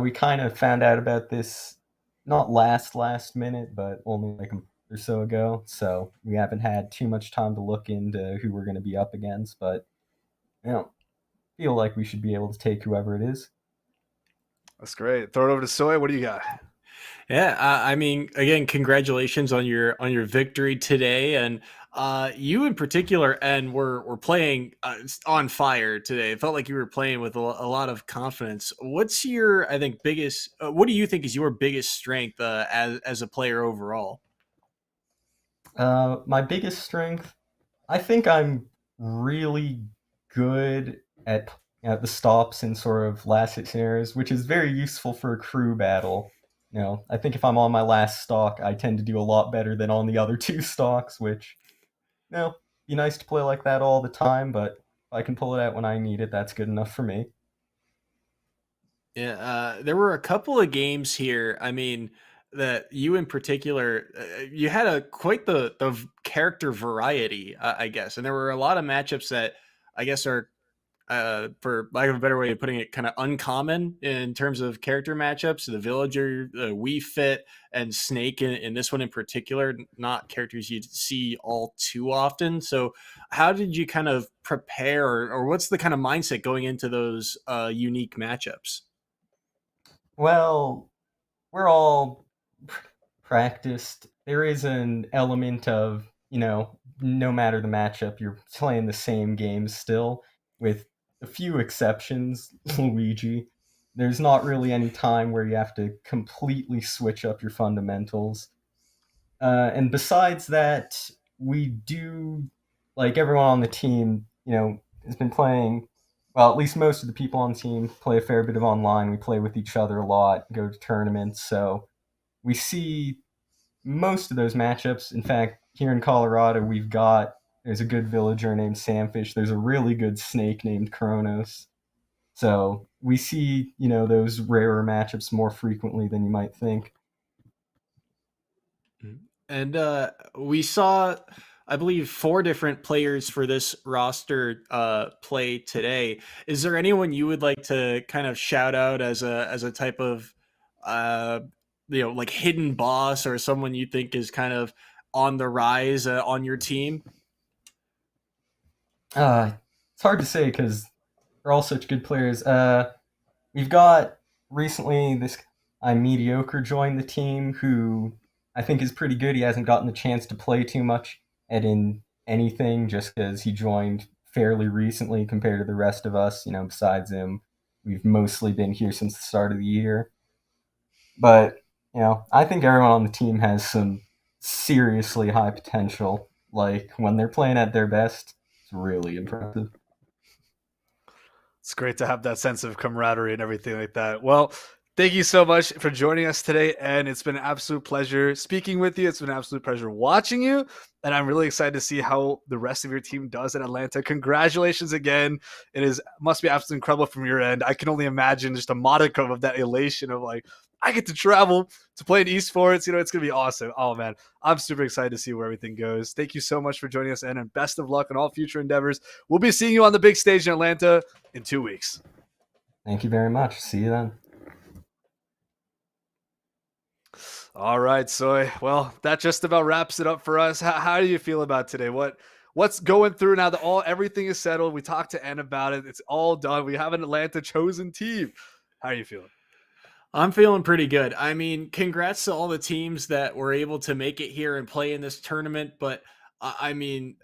We kind of found out about this not last minute, but only like a month or so ago. So we haven't had too much time to look into who we're going to be up against, but feel like we should be able to take whoever it is. That's great. Throw it over to Soy. What do you got? Yeah, again, congratulations on your victory today, and you in particular, and were playing on fire today. It felt like you were playing with a lot of confidence. What's your, biggest? What do you think is your biggest strength as a player overall? My biggest strength, I think I'm really good at the stops and sort of last hit scenarios, which is very useful for a crew battle. I think if I'm on my last stock, I tend to do a lot better than on the other 2 stocks, which, be nice to play like that all the time, but if I can pull it out when I need it, that's good enough for me. Yeah, there were a couple of games here. That you in particular, you had quite the character variety, I guess, and there were a lot of matchups that I guess are, for lack of a better way of putting it, kind of uncommon in terms of character matchups. The Villager, Wii Fit, and Snake in this one in particular, not characters you'd see all too often. So how did you kind of prepare, or what's the kind of mindset going into those unique matchups? Well, we're all practiced. There is an element of, no matter the matchup, you're playing the same game still, with a few exceptions. Luigi, there's not really any time where you have to completely switch up your fundamentals. And besides that, we do, like everyone on the team, has been playing, well, at least most of the people on the team play a fair bit of online. We play with each other a lot, go to tournaments, so we see most of those matchups. In fact, here in Colorado, there's a good villager named Samfish. There's a really good snake named Kronos. So we see, those rarer matchups more frequently than you might think. And we saw, I believe, 4 different players for this roster play today. Is there anyone you would like to kind of shout out as a type of like hidden boss, or someone you think is kind of on the rise on your team? It's hard to say because they're all such good players. We've got recently this Mediocre joined the team, who I think is pretty good. He hasn't gotten the chance to play too much in anything just because he joined fairly recently compared to the rest of us. Besides him, we've mostly been here since the start of the year. But, I think everyone on the team has some seriously high potential. Like, when they're playing at their best, it's really impressive. It's great to have that sense of camaraderie and everything like that. Well, Thank you so much for joining us today, and it's been an absolute pleasure speaking with you. It's been an absolute pleasure watching you, and I'm really excited to see how the rest of your team does in Atlanta. Congratulations again. Must be absolutely incredible from your end. I can only imagine just a modicum of that elation of like, I get to travel to play in esports. It's going to be awesome. Oh, man, I'm super excited to see where everything goes. Thank you so much for joining us, and best of luck in all future endeavors. We'll be seeing you on the big stage in Atlanta in 2 weeks. Thank you very much. See you then. All right, Soy. Well, that just about wraps it up for us. How do you feel about today? What's going through now that everything is settled? We talked to N about it. It's all done. We have an Atlanta chosen team. How are you feeling? I'm feeling pretty good. I mean, congrats to all the teams that were able to make it here and play in this tournament. But I mean,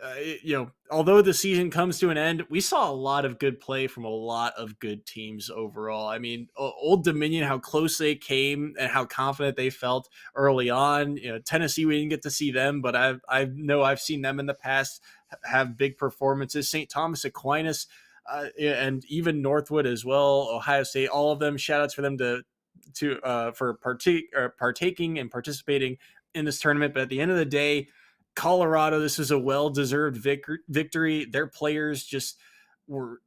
although the season comes to an end, we saw a lot of good play from a lot of good teams overall. I mean, Old Dominion, how close they came and how confident they felt early on. Tennessee, we didn't get to see them, but I know I've seen them in the past have big performances. St. Thomas Aquinas, and even Northwood as well. Ohio State, all of them. Shout outs for them for partaking and participating in this tournament. But at the end of the day, Colorado, this is a well-deserved victory. Their players just were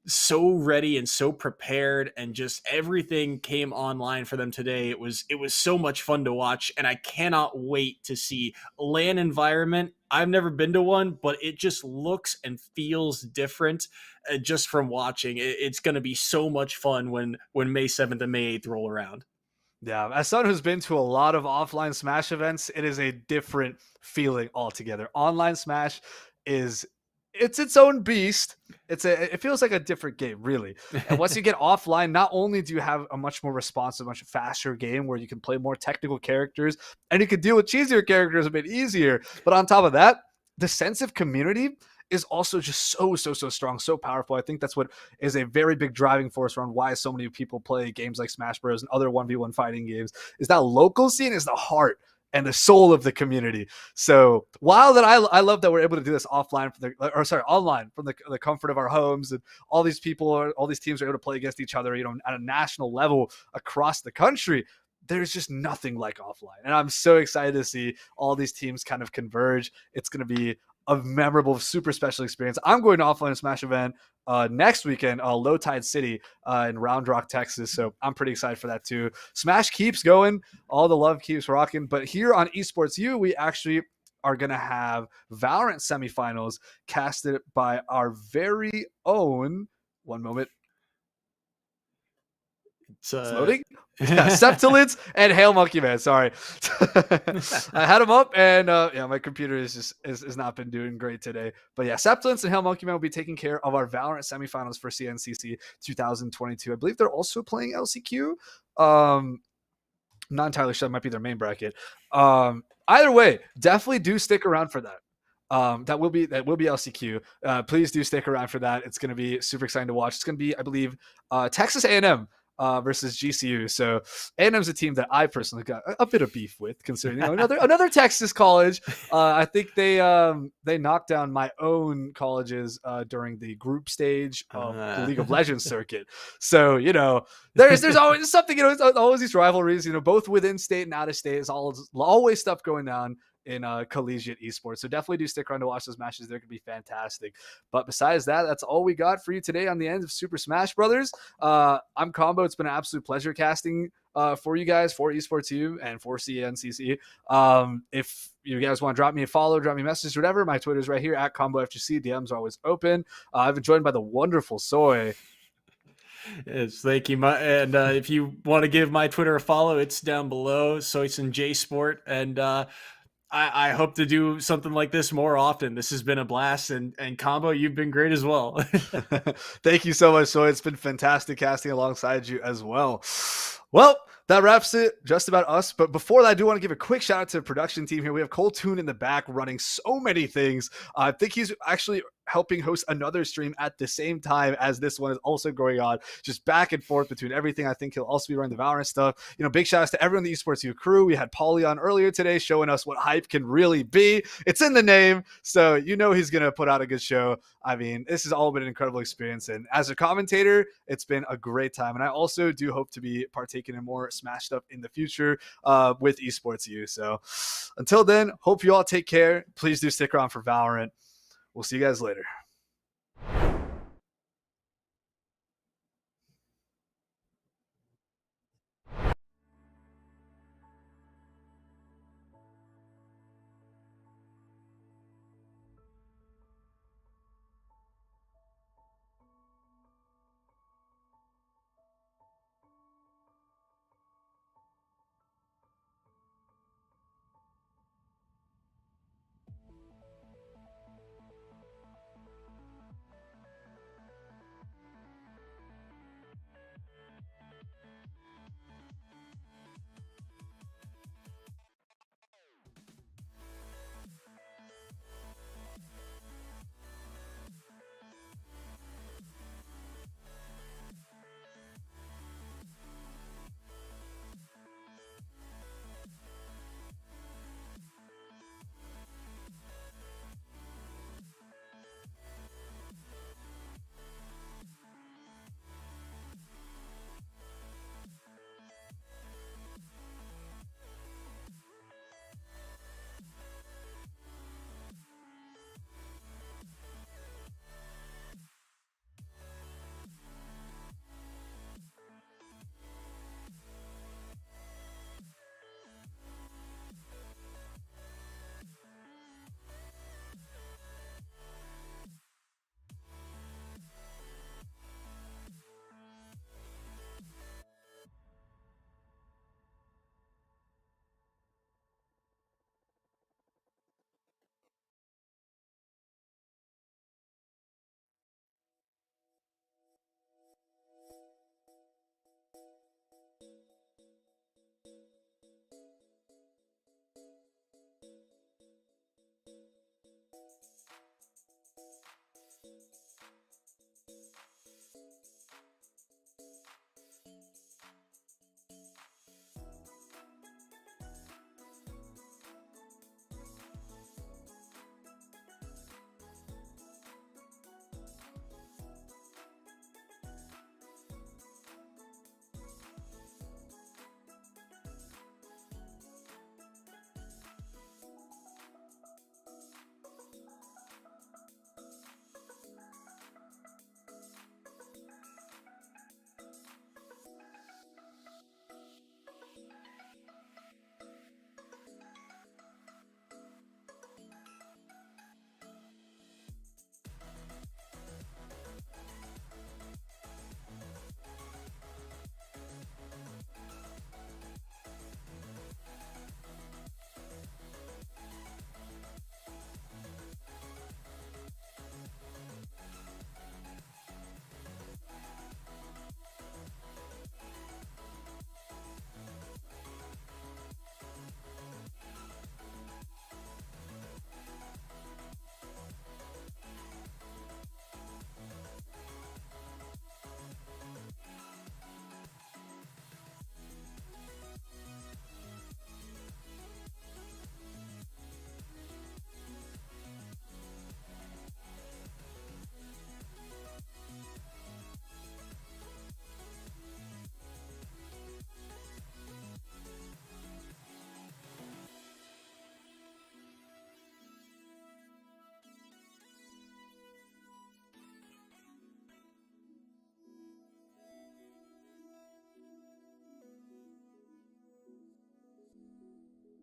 so ready and so prepared, and just everything came online for them today. It was so much fun to watch, and I cannot wait to see LAN environment. I've never been to one, but it just looks and feels different just from watching. It's going to be so much fun when May 7th and May 8th roll around. Yeah, as someone who's been to a lot of offline Smash events, it is a different feeling altogether. Online Smash it's its own beast. It feels like a different game, really. And once you get offline, not only do you have a much more responsive, much faster game where you can play more technical characters and you can deal with cheesier characters a bit easier, but on top of that, the sense of community is also just so strong, so powerful. I think that's what is a very big driving force around why so many people play games like Smash Bros. And other 1v1 fighting games, is that local scene is the heart and the soul of the community. So while that I love that we're able to do this online from the comfort of our homes, and all these teams are able to play against each other, at a national level across the country, there's just nothing like offline. And I'm so excited to see all these teams kind of converge. It's going to be a memorable, super special experience. I'm going to offline Smash event next weekend, Low Tide City in Round Rock, Texas. So I'm pretty excited for that too. Smash keeps going. All the love keeps rocking. But here on Esports U, we actually are going to have Valorant semifinals casted by our very own, one moment, it's loading. Yeah, Septilids and Hail Monkey Man. Sorry, I had them up, and my computer is not been doing great today. But yeah, Septilids and Hail Monkey Man will be taking care of our Valorant semifinals for CNCC 2022. I believe they're also playing LCQ. Not entirely sure. That might be their main bracket. Either way, definitely do stick around for that. That will be LCQ. Please do stick around for that. It's going to be super exciting to watch. It's going to be, I believe, Texas A&M versus GCU. So A&M's a team that I personally got a bit of beef with, considering another Texas college. I think they knocked down my own colleges during the group stage of the League of Legends circuit. So there's always something. It's always these rivalries. Both within state and out of state. Is always stuff going on in collegiate esports. So definitely do stick around to watch those matches. They're going to be fantastic. But besides that, that's all we got for you today on the end of Super Smash Brothers. I'm Combo. It's been an absolute pleasure casting for you guys, for Esports U and for CNCC. If you guys want to drop me a follow, drop me a message, whatever, my Twitter is right here at ComboFGC. DMs are always open. I've been joined by the wonderful Soy. Yes, thank you. And if you want to give my Twitter a follow, it's down below, Soyson J Sport. And I hope to do something like this more often. This has been a blast, and Combo, you've been great as well. Thank you so much, Soy. It's been fantastic casting alongside you as well. Well, that wraps it just about us. But before that, I do want to give a quick shout out to the production team here. We have Cole Toon in the back running so many things. I think he's actually helping host another stream at the same time as this one is also going on, just back and forth between everything. I think he'll also be running the Valorant stuff. Big shout outs to everyone in the Esports U crew. We had Paulie on earlier today showing us what hype can really be. It's in the name, so he's going to put out a good show. I mean, this has all been an incredible experience, and as a commentator, it's been a great time. And I also do hope to be partaking in more Smash stuff in the future with Esports U. So until then, hope you all take care. Please do stick around for Valorant. We'll see you guys later.